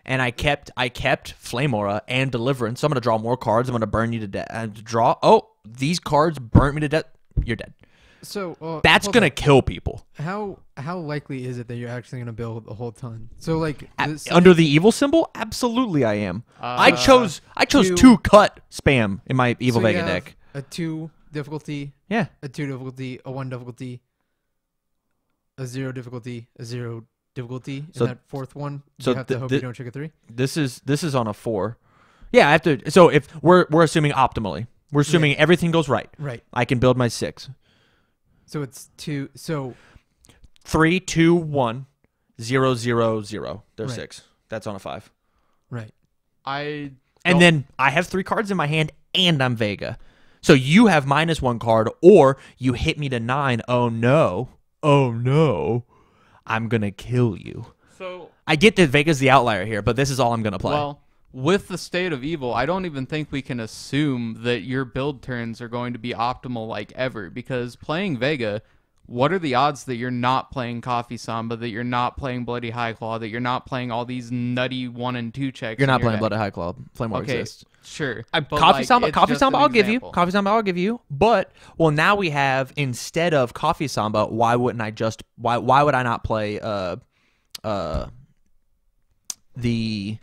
[SPEAKER 1] And I kept Flame Aura and Deliverance. So I'm gonna draw more cards. I'm gonna burn you to death. Draw. Oh, these cards burnt me to death. You're dead.
[SPEAKER 3] So
[SPEAKER 1] that's gonna kill people.
[SPEAKER 3] How likely is it that you're actually gonna build a whole ton? So like
[SPEAKER 1] Under the evil symbol, absolutely I am. I chose
[SPEAKER 3] 2
[SPEAKER 1] cut spam in my evil Vega deck.
[SPEAKER 3] A 2 difficulty.
[SPEAKER 1] Yeah.
[SPEAKER 3] A 2 difficulty. A 1 difficulty. A 0 difficulty. A 0 difficulty.
[SPEAKER 1] So
[SPEAKER 3] and that 4th one,
[SPEAKER 1] so
[SPEAKER 3] you have to hope you don't check a 3.
[SPEAKER 1] This is on a 4. Yeah, I have to. So if we're assuming optimally, we're assuming everything goes right.
[SPEAKER 3] Right.
[SPEAKER 1] I can build my 6.
[SPEAKER 3] So it's 2. So
[SPEAKER 1] 3, 2, 1, 0, 0, 0. There's
[SPEAKER 3] Right.
[SPEAKER 1] 6. That's on a 5.
[SPEAKER 3] right.
[SPEAKER 1] And then I have 3 cards in my hand, and I'm Vega. So you have -1 card, or you hit me to 9. Oh no! Oh no! I'm gonna kill you.
[SPEAKER 2] So
[SPEAKER 1] I get that Vega's the outlier here, but this is all I'm gonna play.
[SPEAKER 2] well, with the State of Evil, I don't even think we can assume that your build turns are going to be optimal like ever, because playing Vega, what are the odds that you're not playing Coffee Samba, that you're not playing Bloody High Claw, that you're not playing all these nutty 1 and 2 checks?
[SPEAKER 1] You're not
[SPEAKER 2] in your
[SPEAKER 1] playing
[SPEAKER 2] deck?
[SPEAKER 1] Bloody High Claw. Flame War
[SPEAKER 2] Okay,
[SPEAKER 1] exists.
[SPEAKER 2] sure. But,
[SPEAKER 1] Coffee
[SPEAKER 2] like,
[SPEAKER 1] Samba,
[SPEAKER 2] it's
[SPEAKER 1] Coffee
[SPEAKER 2] just
[SPEAKER 1] Samba,
[SPEAKER 2] an
[SPEAKER 1] I'll give you.
[SPEAKER 2] example.
[SPEAKER 1] Coffee Samba, I'll give you. But well, now we have, instead of Coffee Samba, why wouldn't I just why would I not play the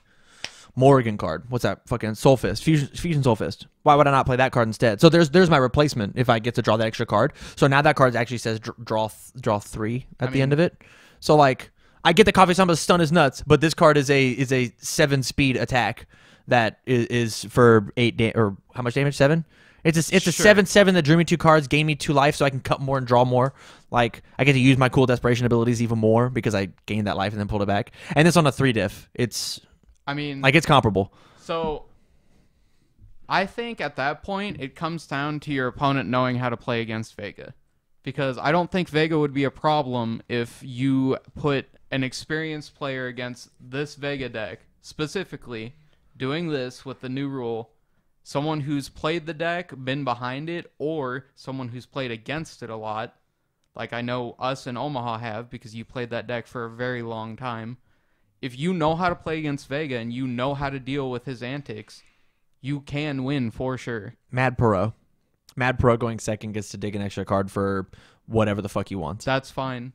[SPEAKER 1] Morrigan card? What's that? Fucking Soul Fist, Fusion Soul Fist. Why would I not play that card instead? So there's my replacement if I get to draw that extra card. So now that card actually says draw 3 at the end of it. So like I get the Coffee Samba stun is nuts, but this card is a 7-speed attack that is for 8 or how much damage? 7. It's a 7/7 that drew me 2 cards, gained me 2 life, so I can cut more and draw more. Like I get to use my cool desperation abilities even more because I gained that life and then pulled it back. And it's on a 3 diff. It's it's comparable.
[SPEAKER 2] So I think at that point it comes down to your opponent knowing how to play against Vega, because I don't think Vega would be a problem if you put an experienced player against this Vega deck specifically doing this with the new rule. Someone who's played the deck, been behind it, or someone who's played against it a lot, like I know us in Omaha have, because you played that deck for a very long time. If you know how to play against Vega and you know how to deal with his antics, you can win for sure.
[SPEAKER 1] Mad Pro going second gets to dig an extra card for whatever the fuck he wants.
[SPEAKER 2] That's fine.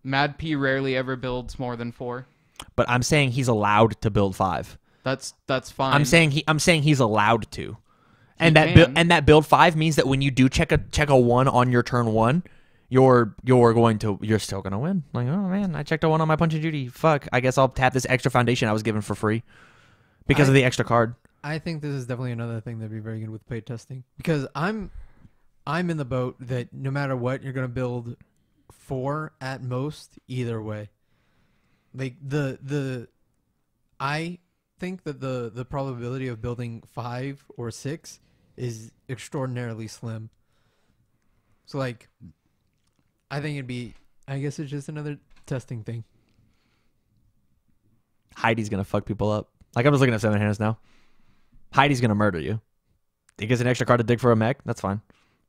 [SPEAKER 2] Mad P rarely ever builds more than 4.
[SPEAKER 1] But I'm saying he's allowed to build 5.
[SPEAKER 2] That's fine.
[SPEAKER 1] I'm saying he's allowed to. And that build 5 means that when you do check a 1 on your turn 1, you're still gonna win. Like, oh man, I checked a 1 on my Punch and Judy. Fuck, I guess I'll tap this extra foundation I was given for free because of the extra card.
[SPEAKER 3] I think this is definitely another thing that'd be very good with play testing, because I'm in the boat that no matter what, you're gonna build 4 at most either way. Like I think that the probability of building 5 or 6 is extraordinarily slim. So like I think I guess it's just another testing thing.
[SPEAKER 1] Heidi's gonna fuck people up. Like I'm just looking at 7 hands now. Heidi's gonna murder you. He gets an extra card to dig for a mech. That's fine.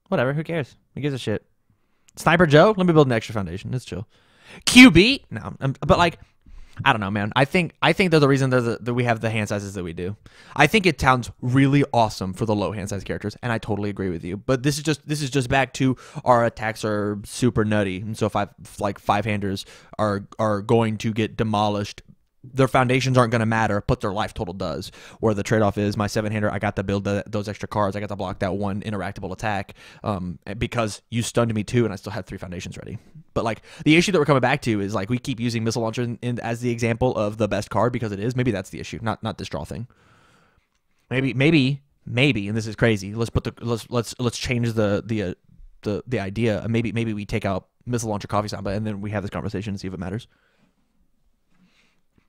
[SPEAKER 1] Whatever. Who cares? Who gives a shit? Sniper Joe. Let me build an extra foundation. It's chill. QB. No, but like, I don't know, man. I think there's a reason that we have the hand sizes that we do. I think it sounds really awesome for the low hand size characters, and I totally agree with you. But this is just back to our attacks are super nutty, and so if 5-handers are going to get demolished, their foundations aren't going to matter, but their life total does. Where the trade off is my 7-hander, I got to build those extra cards. I got to block that 1 interactable attack because you stunned me 2, and I still had 3 foundations ready. But like the issue that we're coming back to is like we keep using Missile Launcher as the example of the best card because it is. Maybe that's the issue, not this draw thing. Maybe, and this is crazy. Let's change the idea. Maybe we take out Missile Launcher Coffee Samba and then we have this conversation and see if it matters.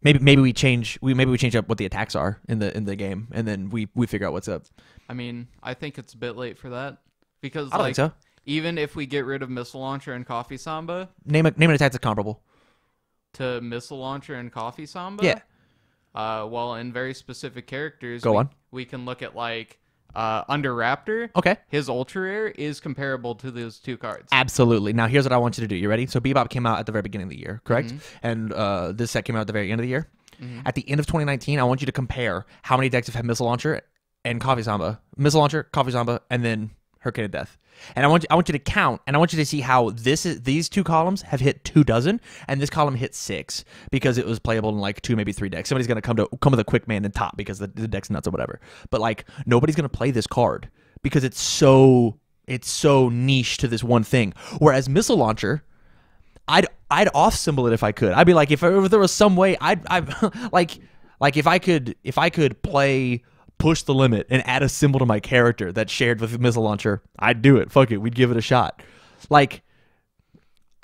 [SPEAKER 1] Maybe we change up what the attacks are in the game, and then we figure out what's up.
[SPEAKER 2] I mean, I think it's a bit late for that because
[SPEAKER 1] I don't think so.
[SPEAKER 2] Even if we get rid of Missile Launcher and Coffee Samba,
[SPEAKER 1] name an attack that's comparable
[SPEAKER 2] to Missile Launcher and Coffee Samba.
[SPEAKER 1] Yeah.
[SPEAKER 2] Well, in very specific characters,
[SPEAKER 1] Go on.
[SPEAKER 2] We can look at like Under Raptor,
[SPEAKER 1] Okay.
[SPEAKER 2] his Ultra Rare is comparable to those two cards.
[SPEAKER 1] Absolutely. Now, here's what I want you to do. You ready? So, Bebop came out at the very beginning of the year, correct? And this set came out at the very end of the year. At the end of 2019, I want you to compare how many decks have had Missile Launcher and Coffee Samba. Missile Launcher, Coffee Samba, and then Hurricane of Death. And I want you to count, and I want you to see how these two columns have hit 24, and this column hit 6 because it was playable in like 2, maybe 3 decks. Somebody's gonna come with a quick man and top because the deck's nuts or whatever. But like nobody's gonna play this card because it's so niche to this one thing. Whereas Missile Launcher, I'd off symbol it if I could. I'd be like, if there was some way, I'd like if I could play Push the Limit and add a symbol to my character that's shared with Missile Launcher, I'd do it. Fuck it, we'd give it a shot. Like,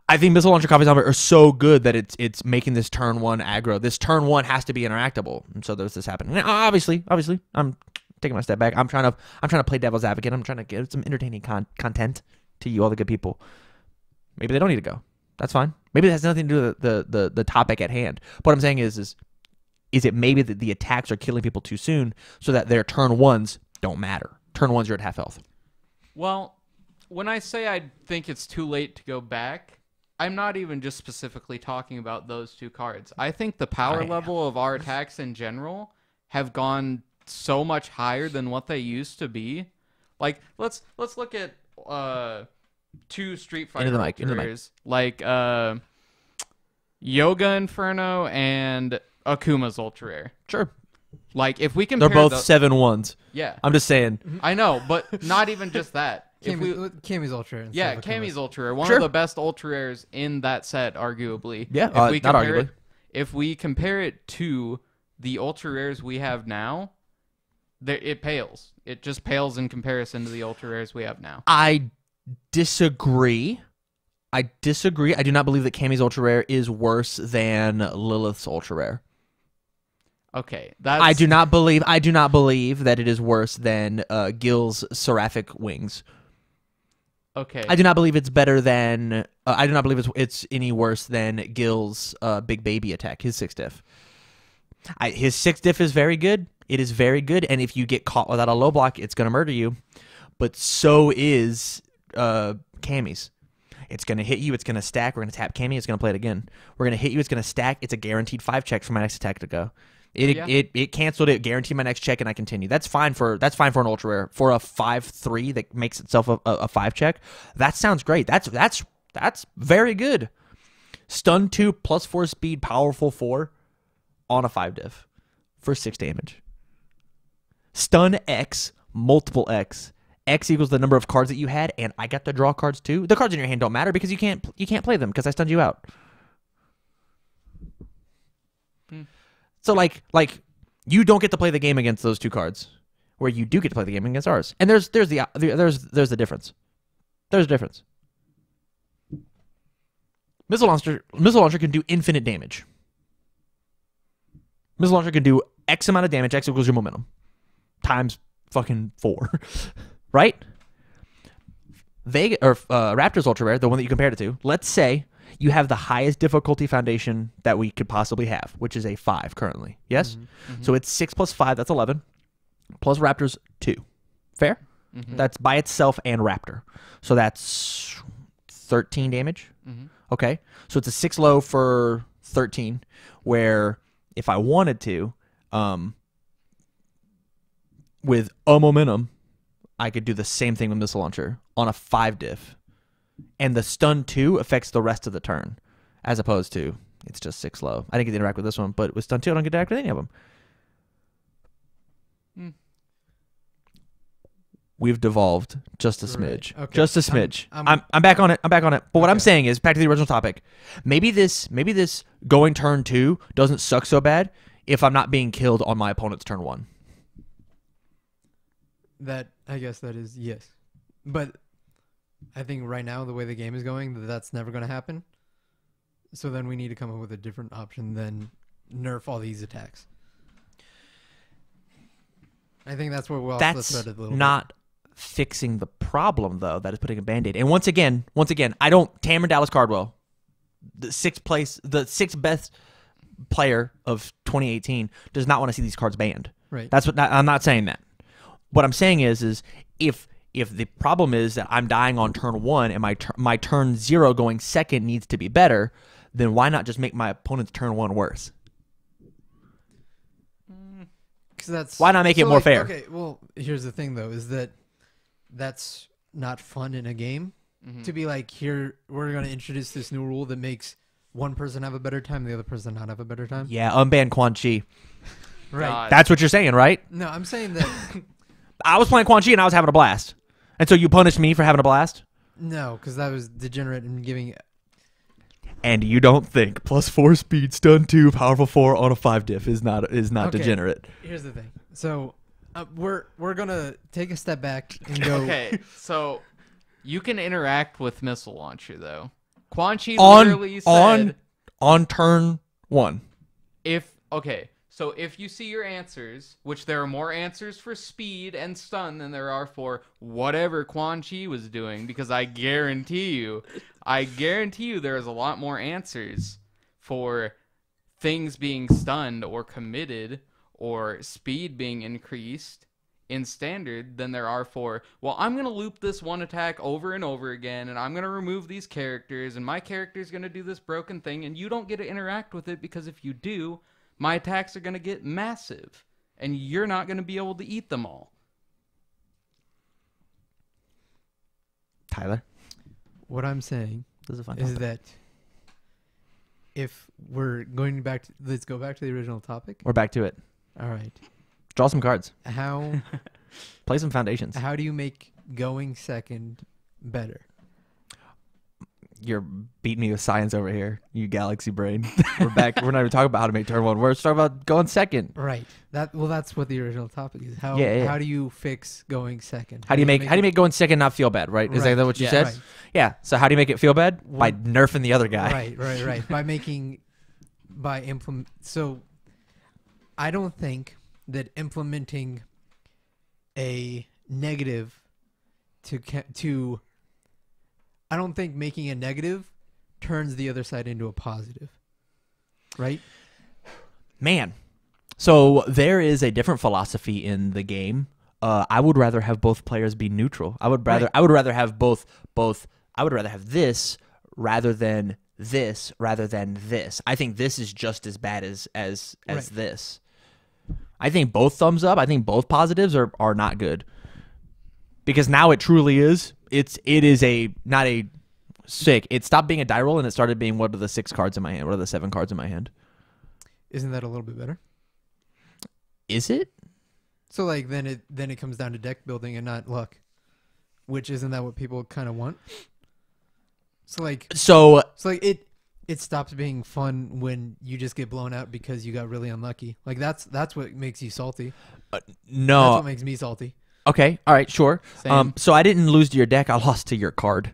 [SPEAKER 1] I think Missile Launcher, Coffee Samba are so good that it's making this turn 1 aggro. This turn 1 has to be interactable, and so there's this happening. Now, obviously, I'm taking my step back. I'm trying to play devil's advocate. I'm trying to get some entertaining content to you, all the good people. Maybe they don't need to go. That's fine. Maybe it has nothing to do with the topic at hand. What I'm saying is it maybe that the attacks are killing people too soon so that their turn 1s don't matter. Turn 1s, you're at half health.
[SPEAKER 2] Well, when I say I think it's too late to go back, I'm not even just specifically talking about those two cards. I think the power level of our attacks in general have gone so much higher than what they used to be. Like, let's look at 2 Street Fighter characters, like Yoga Inferno and Akuma's Ultra Rare.
[SPEAKER 1] Sure.
[SPEAKER 2] Like, if we compare,
[SPEAKER 1] they're both 7/1s.
[SPEAKER 2] Yeah,
[SPEAKER 1] I'm just saying.
[SPEAKER 2] I know, but not even just that.
[SPEAKER 3] Kami's Ultra Rare.
[SPEAKER 2] Yeah, Kami's Ultra Rare, one
[SPEAKER 1] Sure.
[SPEAKER 2] of the best Ultra Rares in that set, arguably.
[SPEAKER 1] Yeah,
[SPEAKER 2] if we
[SPEAKER 1] not
[SPEAKER 2] compare
[SPEAKER 1] arguably.
[SPEAKER 2] it, if we compare it to the Ultra Rares we have now, it pales. It just pales in comparison to the Ultra Rares we have now.
[SPEAKER 1] I disagree. I do not believe that Kami's Ultra Rare is worse than Lilith's Ultra Rare.
[SPEAKER 2] Okay, that's...
[SPEAKER 1] I do not believe that it is worse than Gil's Seraphic Wings.
[SPEAKER 2] Okay.
[SPEAKER 1] I do not believe it's better than. I do not believe it's any worse than Gil's Big Baby attack. His 6 diff. His 6 diff is very good. It is very good, and if you get caught without a low block, it's gonna murder you. But so is Kami's. It's gonna hit you. It's gonna stack. We're gonna tap Kami. It's gonna play it again. We're gonna hit you. It's gonna stack. It's a guaranteed 5 check for my next attack to go. It canceled it. Guaranteed my next check, and I continue. That's fine for an Ultra Rare. For a 5/3 that makes itself a 5 check, that sounds great. That's very good. Stun 2 plus 4 speed, powerful 4 on a 5 diff for 6 damage. Stun X, multiple X. X equals the number of cards that you had, and I got to draw cards too. The cards in your hand don't matter because you can't play them because I stunned you out. So like you don't get to play the game against those 2 cards, where you do get to play the game against ours. And there's the difference. There's a difference. Missile Launcher can do infinite damage. Missile Launcher can do X amount of damage. X equals your momentum times fucking 4, right? Raptor's Ultra Rare, the one that you compared it to. Let's say you have the highest difficulty foundation that we could possibly have, which is a 5 currently. Yes? Mm-hmm. So it's 6 plus 5, that's 11. Plus Raptor's 2. Fair? Mm-hmm. That's by itself and Raptor. So that's 13 damage. Mm-hmm. Okay. So it's a 6 low for 13, where if I wanted to, with a momentum, I could do the same thing with Missile Launcher on a 5 diff. And the stun 2 affects the rest of the turn, as opposed to it's just 6 low. I didn't get to interact with this one, but with stun 2, I don't get to interact with any of them. We've devolved just a smidge. Okay. Just a smidge. I'm back on it. But what I'm saying is, back to the original topic. Maybe this going turn 2 doesn't suck so bad if I'm not being killed on my opponent's turn 1.
[SPEAKER 3] That, I guess that is yes. But I think right now, the way the game is going, that's never going to happen. So then we need to come up with a different option than nerf all these attacks. I think that's where we'll also thread a little
[SPEAKER 1] not fixing the problem, though. That is putting a Band-Aid. And once again, Tamron Dallas Cardwell, the 6th best player of 2018, does not want to see these cards banned.
[SPEAKER 3] Right.
[SPEAKER 1] I'm not saying that. what I'm saying is if the problem is that I'm dying on turn 1 and my turn 0 going second needs to be better, then why not just make my opponent's turn 1 worse? Why not make it more fair?
[SPEAKER 3] Okay, well, here's the thing though, is that that's not fun in a game. To be like, here, we're going to introduce this new rule that makes one person have a better time, the other person not have a better time.
[SPEAKER 1] Yeah, unban Quan Chi.
[SPEAKER 3] Right.
[SPEAKER 2] God.
[SPEAKER 1] That's what you're saying, right?
[SPEAKER 3] No, I'm saying that.
[SPEAKER 1] I was playing Quan Chi and I was having a blast. And so you punished me for having a blast?
[SPEAKER 3] No, because that was degenerate and giving.
[SPEAKER 1] And you don't think +4 speed, stun 2, powerful 4 on a 5 diff is not
[SPEAKER 3] Okay.
[SPEAKER 1] degenerate.
[SPEAKER 3] Here's the thing. So we're gonna take a step back and go.
[SPEAKER 2] Okay, so you can interact with missile launcher though. Quan Chi literally said
[SPEAKER 1] on turn 1.
[SPEAKER 2] So if you see your answers, which there are more answers for speed and stun than there are for whatever Quan Chi was doing, because I guarantee you there is a lot more answers for things being stunned or committed or speed being increased in standard than there are for, well, I'm going to loop this one attack over and over again, and I'm going to remove these characters, and my character's going to do this broken thing, and you don't get to interact with it, because if you do, my attacks are going to get massive, and you're not going to be able to eat them all.
[SPEAKER 1] Tyler?
[SPEAKER 3] What I'm saying
[SPEAKER 1] This is a fun
[SPEAKER 3] is
[SPEAKER 1] topic.
[SPEAKER 3] that if we're going back, let's go back to the original topic.
[SPEAKER 1] We're back to it.
[SPEAKER 3] All right.
[SPEAKER 1] Draw some cards.
[SPEAKER 3] How
[SPEAKER 1] Play some foundations.
[SPEAKER 3] how do you make going second better?
[SPEAKER 1] You're beating me with science over here, you galaxy brain. We're back. We're not even talking about how to make turn 1. We're talking about going second.
[SPEAKER 3] Right. That's what the original topic is. How
[SPEAKER 1] Yeah.
[SPEAKER 3] how do you fix going second?
[SPEAKER 1] How do you make going second not feel bad, right? Is
[SPEAKER 3] Right.
[SPEAKER 1] that what you
[SPEAKER 2] Yeah.
[SPEAKER 1] said?
[SPEAKER 3] Right.
[SPEAKER 1] Yeah. So how do you make it feel bad? By
[SPEAKER 3] What-
[SPEAKER 1] nerfing the other guy.
[SPEAKER 3] Right. by implement. So I don't think that implementing a negative to I don't think making a negative turns the other side into a positive. Right?
[SPEAKER 1] Man. So there is a different philosophy in the game. I would rather have both players be neutral. I would rather have both I would rather have this rather than this. I think this is just as bad as
[SPEAKER 3] Right.
[SPEAKER 1] this. I think both thumbs up. I think both positives are not good. Because now it truly is. It is not a sick. It stopped being a die roll and it started being, what are the 6 cards in my hand? What are the 7 cards in my hand?
[SPEAKER 3] Isn't that a little bit better?
[SPEAKER 1] Is it?
[SPEAKER 3] So like then it comes down to deck building and not luck. Which isn't that what people kind of want? So like it stops being fun when you just get blown out because you got really unlucky. Like that's what makes you salty.
[SPEAKER 1] No.
[SPEAKER 3] That's what makes me salty.
[SPEAKER 1] Okay. All right. Sure.
[SPEAKER 2] Same.
[SPEAKER 1] So I didn't lose to your deck. I lost to your card.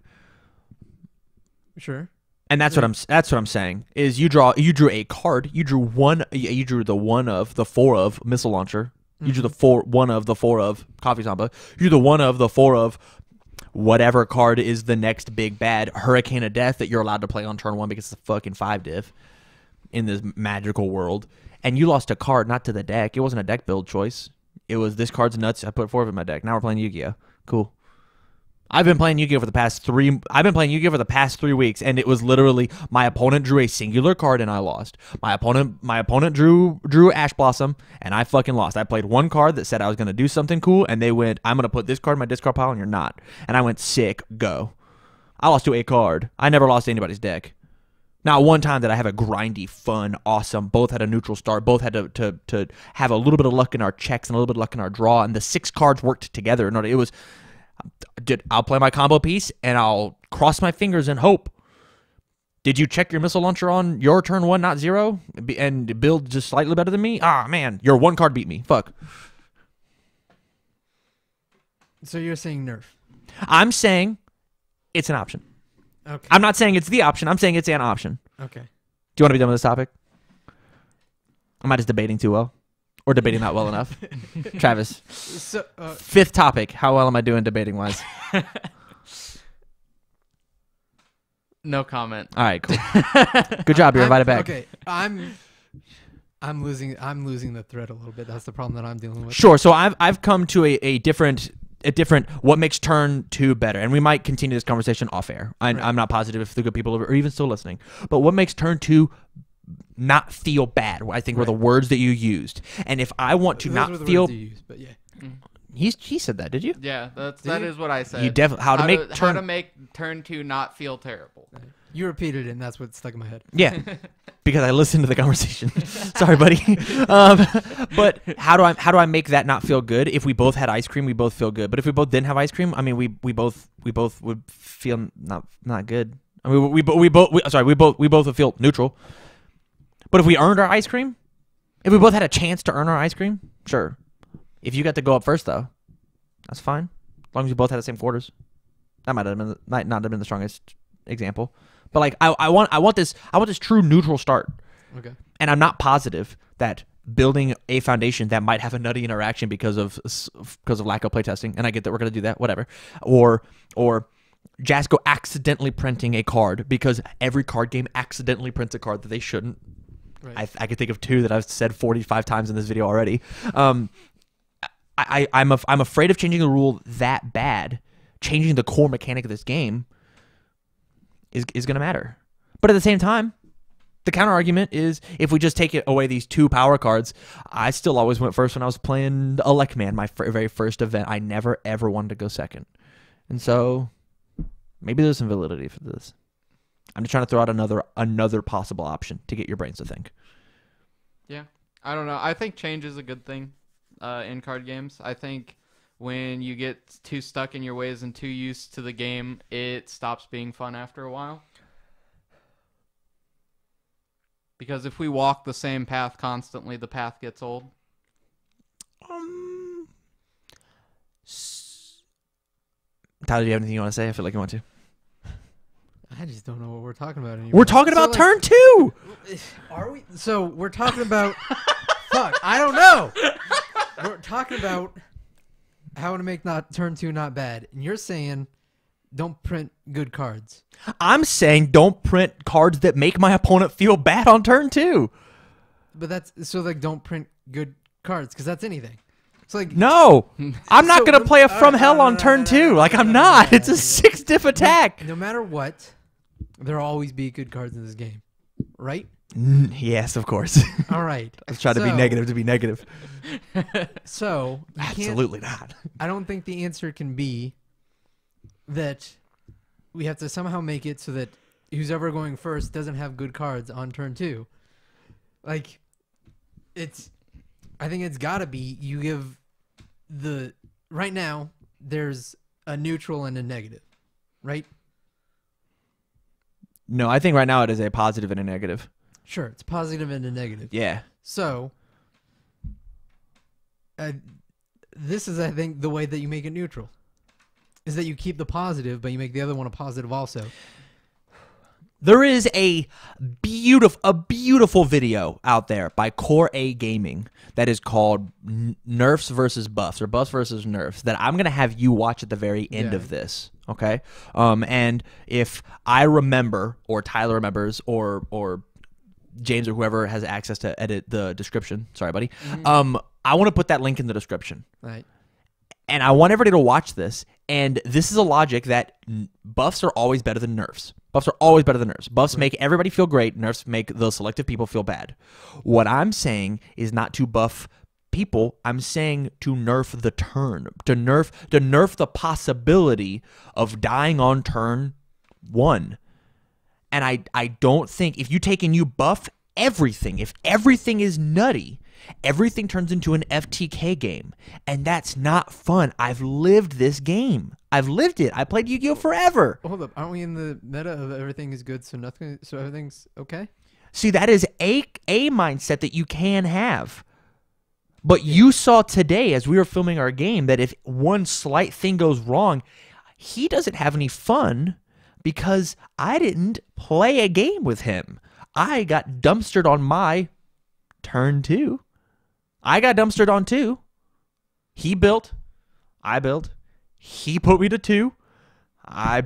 [SPEAKER 3] Sure.
[SPEAKER 1] And that's what I'm saying is you drew a card. You drew the 1 of the 4 of missile launcher. You drew the 1 of the 4 of coffee samba. You drew the 1 of the 4 of whatever card is the next big bad hurricane of death that you're allowed to play on turn 1 because it's a fucking 5 diff in this magical world. And you lost a card, not to the deck. It wasn't a deck build choice. It was this card's nuts. I put 4 of it in my deck. Now we're playing Yu-Gi-Oh. Cool. I've been playing Yu-Gi-Oh for the past 3 weeks, and it was literally my opponent drew a singular card and I lost. My opponent drew Ash Blossom and I fucking lost. I played 1 card that said I was gonna do something cool, and they went, I'm gonna put this card in my discard pile and you're not. And I went, sick, go. I lost to a card. I never lost to anybody's deck. Not one time did I have a grindy, fun, awesome. Both had a neutral start. Both had to have a little bit of luck in our checks and a little bit of luck in our draw, and the 6 cards worked together. No, it was, I'll play my combo piece and I'll cross my fingers and hope. Did you check your missile launcher on your turn 1, not 0, and build just slightly better than me? Ah, man, your 1 card beat me. Fuck.
[SPEAKER 3] So you're saying nerf.
[SPEAKER 1] I'm saying it's an option.
[SPEAKER 3] Okay.
[SPEAKER 1] I'm not saying it's the option. I'm saying it's an option.
[SPEAKER 3] Okay.
[SPEAKER 1] Do you want to be done with this topic? Am I just debating too well? Or debating not well enough? Travis.
[SPEAKER 3] So
[SPEAKER 1] 5th topic. How well am I doing debating wise?
[SPEAKER 2] No comment.
[SPEAKER 1] All right, cool. Good job. You're invited back.
[SPEAKER 3] Okay. I'm I'm losing the thread a little bit. That's the problem that I'm dealing with.
[SPEAKER 1] Sure. So I've come to a different what makes turn 2 better, and we might continue this conversation off air. I'm not positive if the good people are even still listening, but what makes turn 2 not feel bad, I think were the words that you used. And if I want to
[SPEAKER 3] Those
[SPEAKER 1] not
[SPEAKER 3] were the
[SPEAKER 1] feel,
[SPEAKER 3] words you used, but yeah.
[SPEAKER 1] he said that, did you?
[SPEAKER 2] Yeah, that is what I said.
[SPEAKER 1] You definitely how to
[SPEAKER 2] make turn 2 not feel terrible.
[SPEAKER 3] You repeated it, and that's what stuck in my head.
[SPEAKER 1] Yeah, because I listened to the conversation. Sorry, buddy. But how do I make that not feel good? If we both had ice cream, we both feel good. But if we both didn't have ice cream, I mean, we both would feel not good. I mean, we both would feel neutral. But if we earned our ice cream, if we both had a chance to earn our ice cream, sure. If you got to go up first, though, that's fine. As long as you both had the same quarters. That might not have been the strongest example. But like I want this true neutral start.
[SPEAKER 3] Okay.
[SPEAKER 1] And I'm not positive that building a foundation that might have a nutty interaction because of lack of playtesting, and I get that we're gonna do that, whatever. Or Jasco accidentally printing a card because every card game accidentally prints a card that they shouldn't. Right. I could think of 2 that I've said 45 times in this video already. I'm afraid of changing the rule that bad. Changing the core mechanic of this game is going to matter. But at the same time, the counter argument is if we just take away these 2 power cards, I still always went first when I was playing Elecman, my very first event. I never, ever wanted to go second. And so maybe there's some validity for this. I'm just trying to throw out another possible option to get your brains to think.
[SPEAKER 2] Yeah. I don't know. I think change is a good thing in card games. I think when you get too stuck in your ways and too used to the game, it stops being fun after a while. Because if we walk the same path constantly, the path gets old.
[SPEAKER 1] Tyler, do you have anything you want to say? I feel like you want to.
[SPEAKER 3] I just don't know what we're talking about anymore.
[SPEAKER 1] We're talking about turn 2.
[SPEAKER 3] Are we? So we're talking about... Fuck, I don't know. We're talking about how to make turn 2 not bad. And you're saying don't print good cards.
[SPEAKER 1] I'm saying don't print cards that make my opponent feel bad on turn 2.
[SPEAKER 3] But that's... So, like, don't print good cards, because that's anything. It's like...
[SPEAKER 1] No. I'm not going to play a From Hell on turn 2. Like, I'm not. It's a 6-diff attack.
[SPEAKER 3] No matter what, there'll always be good cards in this game. Right?
[SPEAKER 1] Yes, of course.
[SPEAKER 3] All right.
[SPEAKER 1] Let's try to be negative to be negative.
[SPEAKER 3] So,
[SPEAKER 1] absolutely not.
[SPEAKER 3] I don't think the answer can be that we have to somehow make it so that who's ever going first doesn't have good cards on turn 2. Like, I think it's got to be you give right now, there's a neutral and a negative, right?
[SPEAKER 1] No, I think right now it is a positive and a negative.
[SPEAKER 3] Sure, it's positive and a negative.
[SPEAKER 1] Yeah.
[SPEAKER 3] So, this is, I think, the way that you make it neutral. Is that you keep the positive, but you make the other one a positive also.
[SPEAKER 1] There is a beautiful video out there by Core A Gaming that is called Nerfs versus Buffs, or Buffs versus Nerfs, that I'm going to have you watch at the very end of this, okay? And if I remember, or Tyler remembers, or James or whoever has access to edit the description, sorry, buddy, I want to put that link in the description.
[SPEAKER 3] Right.
[SPEAKER 1] And I want everybody to watch this. And this is a logic that buffs are always better than nerfs. Buffs are always better than nerfs. Buffs make everybody feel great. Nerfs make the selective people feel bad. What I'm saying is not to buff people. I'm saying to nerf the turn. To nerf the possibility of dying on turn 1. And I don't think if you take and you buff everything, if everything is nutty, everything turns into an FTK game, and that's not fun. I've lived this game. I've lived it. I played Yu-Gi-Oh forever.
[SPEAKER 3] Hold up, aren't we in the meta of everything is good, so everything's okay?
[SPEAKER 1] See, that is a mindset that you can have. But you saw today as we were filming our game that if one slight thing goes wrong, he doesn't have any fun because I didn't play a game with him. I got dumpstered on my turn 2. I got dumpstered on 2. He built. I built. He put me to 2. I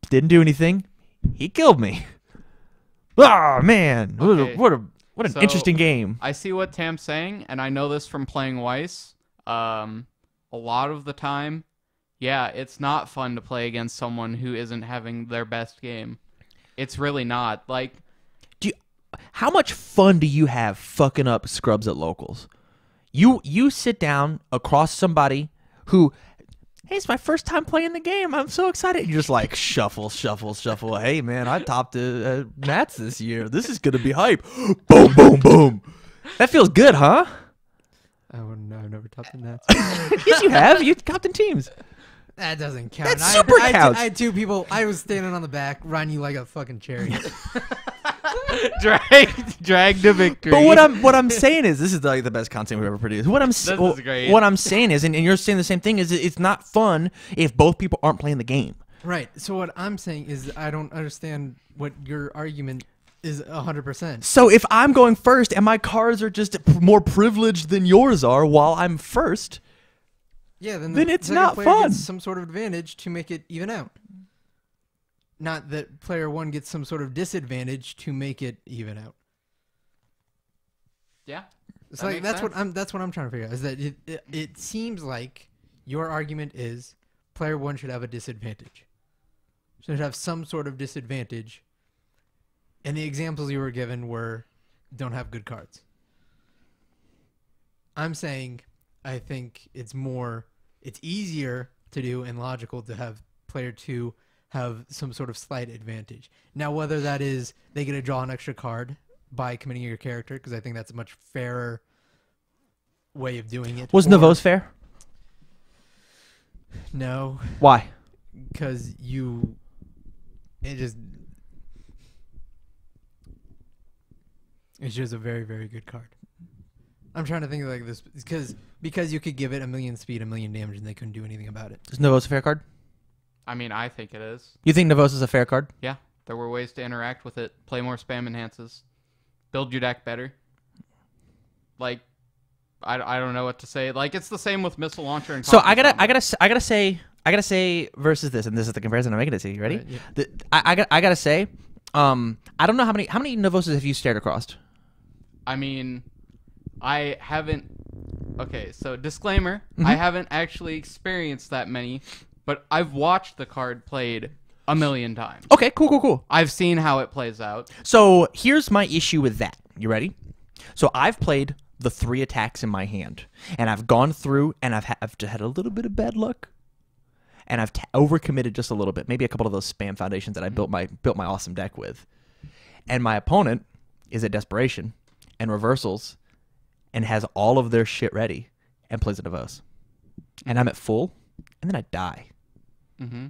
[SPEAKER 1] didn't do anything. He killed me. Oh, man.
[SPEAKER 2] Okay.
[SPEAKER 1] What an
[SPEAKER 2] So,
[SPEAKER 1] interesting game.
[SPEAKER 2] I see what Tam's saying, and I know this from playing Weiss. A lot of the time, yeah, it's not fun to play against someone who isn't having their best game. It's really not. Like,
[SPEAKER 1] How much fun do you have fucking up scrubs at locals? You sit down across somebody who, hey, it's my first time playing the game. I'm so excited. You're just like, shuffle, shuffle, shuffle. Hey, man, I topped Nats this year. This is going to be hype. Boom, boom, boom. That feels good, huh?
[SPEAKER 3] I've never topped the Nats.
[SPEAKER 1] Yes, you have. You topped in teams.
[SPEAKER 3] That doesn't count.
[SPEAKER 1] That super counts.
[SPEAKER 3] I had two people. I was standing on the back, riding you like a fucking chariot.
[SPEAKER 2] drag to victory.
[SPEAKER 1] But what I'm saying is, this is like the best content we've ever produced.
[SPEAKER 2] This is great.
[SPEAKER 1] What I'm saying is, and you're saying the same thing, is it's not fun if both people aren't playing the game.
[SPEAKER 3] Right. So what I'm saying is, I don't understand what your argument is 100%.
[SPEAKER 1] So if I'm going first and my cards are just more privileged than yours are while I'm first,
[SPEAKER 3] yeah, then
[SPEAKER 1] it's
[SPEAKER 3] second
[SPEAKER 1] not
[SPEAKER 3] player
[SPEAKER 1] fun.
[SPEAKER 3] gets some sort of advantage to make it even out. Not that player one gets some sort of disadvantage to make it even out.
[SPEAKER 2] Yeah.
[SPEAKER 3] It's
[SPEAKER 2] That
[SPEAKER 3] like
[SPEAKER 2] makes sense.
[SPEAKER 3] that's what I'm trying to figure out. Is that it seems like your argument is player one should have a disadvantage. Should have some sort of disadvantage. And the examples you were given were don't have good cards. I'm saying I think it's easier to do and logical to have player two have some sort of slight advantage. Now, whether that is they get to draw an extra card by committing your character, because I think that's a much fairer way of doing it.
[SPEAKER 1] was Navos fair?
[SPEAKER 3] No,
[SPEAKER 1] Why?
[SPEAKER 3] because it's just a very, very good card. I'm trying to think of like this because you could give it 1,000,000 speed, 1,000,000 damage, and they couldn't do anything about it.
[SPEAKER 1] Is Navos a fair card?
[SPEAKER 2] I mean, I think it is.
[SPEAKER 1] You think Navos is a fair card?
[SPEAKER 2] Yeah. There were ways to interact with it. Play more spam enhances. Build your deck better. Like, I don't know what to say. Like, it's the same with missile launcher and.
[SPEAKER 1] So
[SPEAKER 2] Coffee
[SPEAKER 1] I gotta say versus this, and this is the comparison I'm making it to you. Ready?
[SPEAKER 3] Right, yeah.
[SPEAKER 1] I gotta say, I don't know how many Navoses have you stared across?
[SPEAKER 2] I mean, I haven't. Okay, so disclaimer:
[SPEAKER 1] Mm-hmm.
[SPEAKER 2] I haven't actually experienced that many, but I've watched the card played 1,000,000 times.
[SPEAKER 1] Okay, cool.
[SPEAKER 2] I've seen how it plays out.
[SPEAKER 1] So here's my issue with that. You ready? So I've played the 3 attacks in my hand, and I've gone through, and I've had a little bit of bad luck, and I've overcommitted just a little bit. Maybe a couple of those spam foundations that I built my awesome deck with, and my opponent is at desperation and reversals, and has all of their shit ready, and plays a Navos, and I'm at full, and then I die.
[SPEAKER 2] Mm-hmm.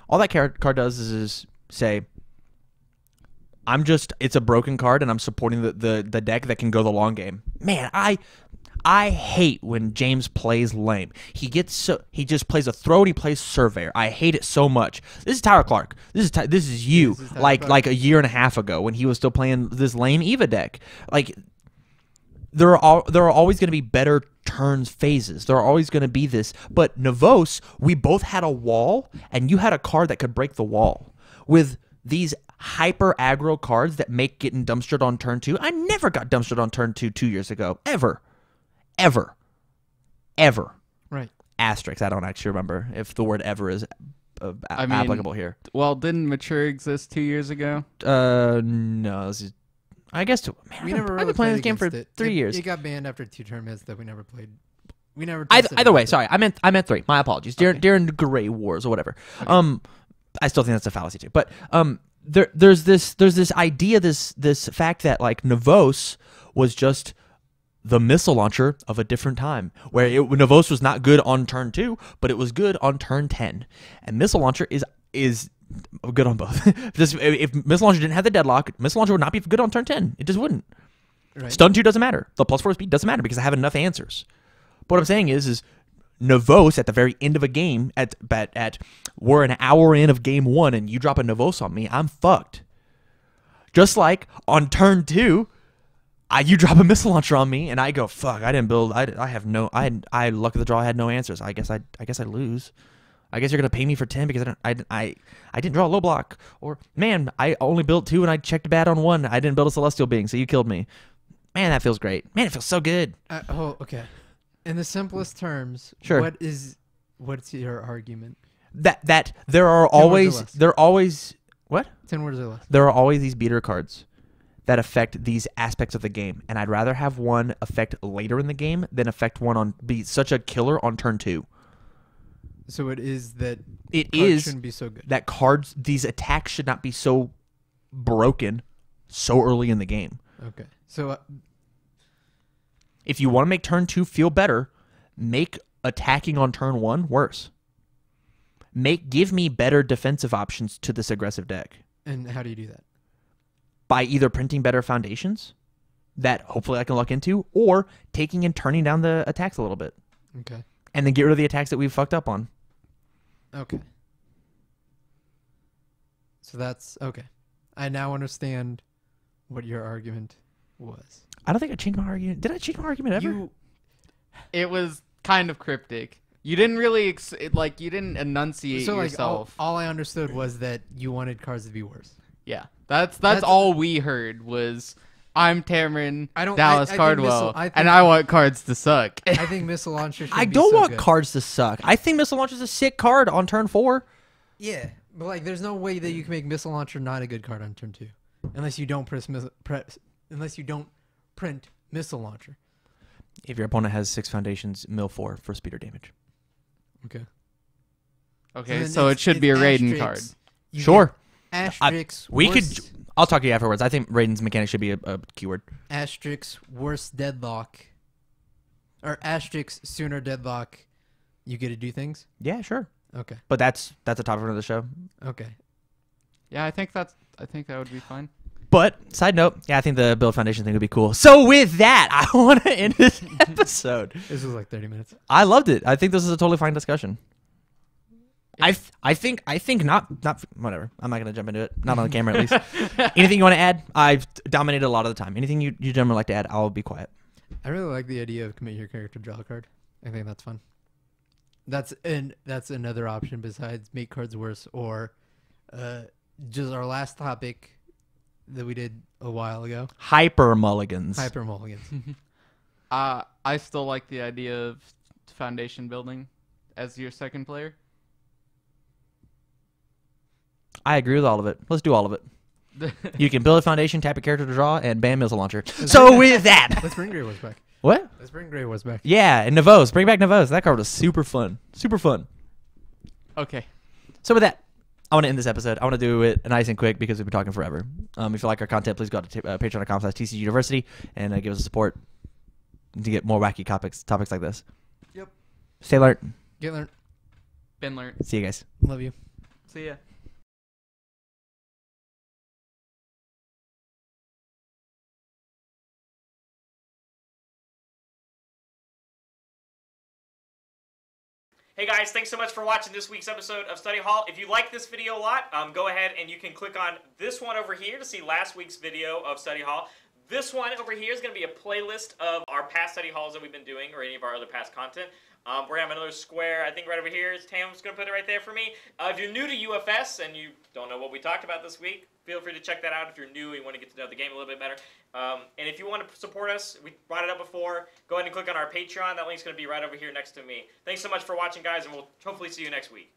[SPEAKER 1] All that card does is say, it's a broken card, and I'm supporting the deck that can go the long game. Man, I hate when James plays lame. He just plays a throw and he plays Surveyor. I hate it so much. This is Tyler Clark. This is you.
[SPEAKER 3] This is Tyler
[SPEAKER 1] like
[SPEAKER 3] Clark.
[SPEAKER 1] a year and a half ago when he was still playing this lame Eva deck. Like there are always going to be better turns phases. There are always going to be this. But Navos, we both had a wall, and you had a card that could break the wall. With these hyper aggro cards that make getting dumpstered on turn 2. I never got dumpstered on turn 2 years ago. Ever.
[SPEAKER 3] Right.
[SPEAKER 1] Asterisk. I don't actually remember if the word ever is applicable here.
[SPEAKER 2] Well, didn't Mature exist 2 years ago?
[SPEAKER 1] No. This is, I guess. Man,
[SPEAKER 3] We never
[SPEAKER 1] I've
[SPEAKER 3] really
[SPEAKER 1] been playing
[SPEAKER 3] played
[SPEAKER 1] this game for
[SPEAKER 3] against it.
[SPEAKER 1] 3 years.
[SPEAKER 3] It got banned after 2 tournaments that we never played. We never. tested
[SPEAKER 1] Either way,
[SPEAKER 3] it.
[SPEAKER 1] sorry. I meant 3. My apologies. During the Gray Wars or whatever.
[SPEAKER 2] Okay.
[SPEAKER 1] I still think that's a fallacy too. But there's this idea, this fact that like Navos was just the missile launcher of a different time, where Navos was not good on turn 2, but it was good on turn 10, and missile launcher is good on both. If missile launcher didn't have the deadlock, missile launcher would not be good on turn 10. It just wouldn't.
[SPEAKER 3] Right.
[SPEAKER 1] Stun 2 doesn't matter. The +4 speed doesn't matter because I have enough answers. But what I'm saying is Navos at the very end of a game, we're an hour in of game 1 and you drop a Navos on me, I'm fucked. Just like on turn 2, you drop a missile launcher on me and I go, fuck, I didn't build, I luck of the draw, I had no answers. I guess I lose. I guess you're gonna pay me for 10 because I didn't draw a low block. Or man, I only built 2 and I checked bad on 1. I didn't build a celestial being, so you killed me. Man, that feels great. Man, it feels so good.
[SPEAKER 3] Okay. In the simplest terms,
[SPEAKER 1] Sure.
[SPEAKER 3] what's your argument?
[SPEAKER 1] That there are
[SPEAKER 3] 10 words or
[SPEAKER 1] always
[SPEAKER 3] less.
[SPEAKER 1] what?
[SPEAKER 3] 10 words or less.
[SPEAKER 1] There are always these beater cards that affect these aspects of the game, and I'd rather have one affect later in the game than affect one be such a killer on turn 2.
[SPEAKER 3] So it is that
[SPEAKER 1] It
[SPEAKER 3] cards
[SPEAKER 1] is
[SPEAKER 3] shouldn't be so good.
[SPEAKER 1] that these attacks should not be so broken so early in the game.
[SPEAKER 3] Okay. So
[SPEAKER 1] If you want to make turn 2 feel better, make attacking on turn 1 worse. Give me better defensive options to this aggressive deck
[SPEAKER 3] and how do you do that?
[SPEAKER 1] by either printing better foundations that hopefully I can luck into, or taking and turning down the attacks a little bit,
[SPEAKER 3] Okay.
[SPEAKER 1] and then get rid of the attacks that we've fucked up on.
[SPEAKER 3] Okay. So that's okay. I now understand what your argument was.
[SPEAKER 1] I don't think I changed my argument. Did I change my argument ever?
[SPEAKER 2] It was kind of cryptic. You didn't really you didn't enunciate
[SPEAKER 3] So like
[SPEAKER 2] yourself.
[SPEAKER 3] all I understood was that you wanted cards to be worse.
[SPEAKER 2] Yeah, that's all we heard was I'm Cameron Dallas
[SPEAKER 3] I think
[SPEAKER 2] Cardwell,
[SPEAKER 3] I think-
[SPEAKER 2] and I want cards to suck.
[SPEAKER 3] I think Missile Launcher should
[SPEAKER 1] I
[SPEAKER 3] be
[SPEAKER 1] don't
[SPEAKER 3] so
[SPEAKER 1] want
[SPEAKER 3] good.
[SPEAKER 1] cards to suck. I think Missile Launcher is a sick card on turn 4.
[SPEAKER 3] Yeah, but like there's no way that you can make Missile Launcher not a good card on turn 2 unless you don't print Missile Launcher.
[SPEAKER 1] If your opponent has 6 foundations, mill 4 for speed or damage.
[SPEAKER 3] Okay.
[SPEAKER 2] Okay,
[SPEAKER 3] then
[SPEAKER 2] so it should be a Raiden card.
[SPEAKER 3] You
[SPEAKER 1] Sure.
[SPEAKER 3] get Asterix.
[SPEAKER 1] We
[SPEAKER 3] worst,
[SPEAKER 1] could. I'll talk to you afterwards. I think Raiden's mechanic should be a keyword.
[SPEAKER 3] Asterix worst deadlock. Or Asterix sooner deadlock. You get to do things.
[SPEAKER 1] Yeah, sure.
[SPEAKER 3] Okay.
[SPEAKER 1] But that's a topic of the show.
[SPEAKER 3] Okay.
[SPEAKER 2] Yeah, I think that would be fine.
[SPEAKER 1] But side note, yeah, I think the build foundation thing would be cool. So with that, I want to end this episode.
[SPEAKER 3] This was like 30 minutes.
[SPEAKER 1] I loved it. I think this is a totally fine discussion. I think not whatever. I'm not gonna jump into it. Not on the camera, at least. Anything you want to add? I've dominated a lot of the time. Anything you gentlemen like to add? I'll be quiet.
[SPEAKER 3] I really like the idea of commit your character draw a card. I think that's fun. That's another option besides make cards worse or just our last topic that we did a while ago.
[SPEAKER 1] Hyper mulligans.
[SPEAKER 3] Hyper mulligans.
[SPEAKER 2] I still like the idea of foundation building as your second player.
[SPEAKER 1] I agree with all of it. Let's do all of it. You can build a foundation, tap your character to draw, and bam, missile launcher. So with that,
[SPEAKER 3] Let's bring Grey Wars back.
[SPEAKER 1] what?
[SPEAKER 3] Let's bring Grey Wars back.
[SPEAKER 1] Yeah, and Navos. Bring back Navos. That card was super fun. Super fun.
[SPEAKER 2] Okay.
[SPEAKER 1] So with that, I want to end this episode. I want to do it nice and quick because we've been talking forever. If you like our content, please go to patreon.com/TC University and give us support to get more wacky topics like this.
[SPEAKER 3] Yep.
[SPEAKER 1] Stay alert.
[SPEAKER 3] Get learned.
[SPEAKER 2] Been learned.
[SPEAKER 1] See you guys.
[SPEAKER 3] Love you.
[SPEAKER 2] See ya.
[SPEAKER 4] Hey guys, thanks so much for watching this week's episode of Study Hall. If you like this video a lot, go ahead and you can click on this one over here to see last week's video of Study Hall. This one over here is going to be a playlist of our past study halls that we've been doing or any of our other past content. We're going to have another square, I think right over here. Tam's going to put it right there for me. If you're new to UFS and you don't know what we talked about this week, feel free to check that out if you're new and you want to get to know the game a little bit better. And if you want to support us, we brought it up before, go ahead and click on our Patreon. That link's going to be right over here next to me. Thanks so much for watching, guys, and we'll hopefully see you next week.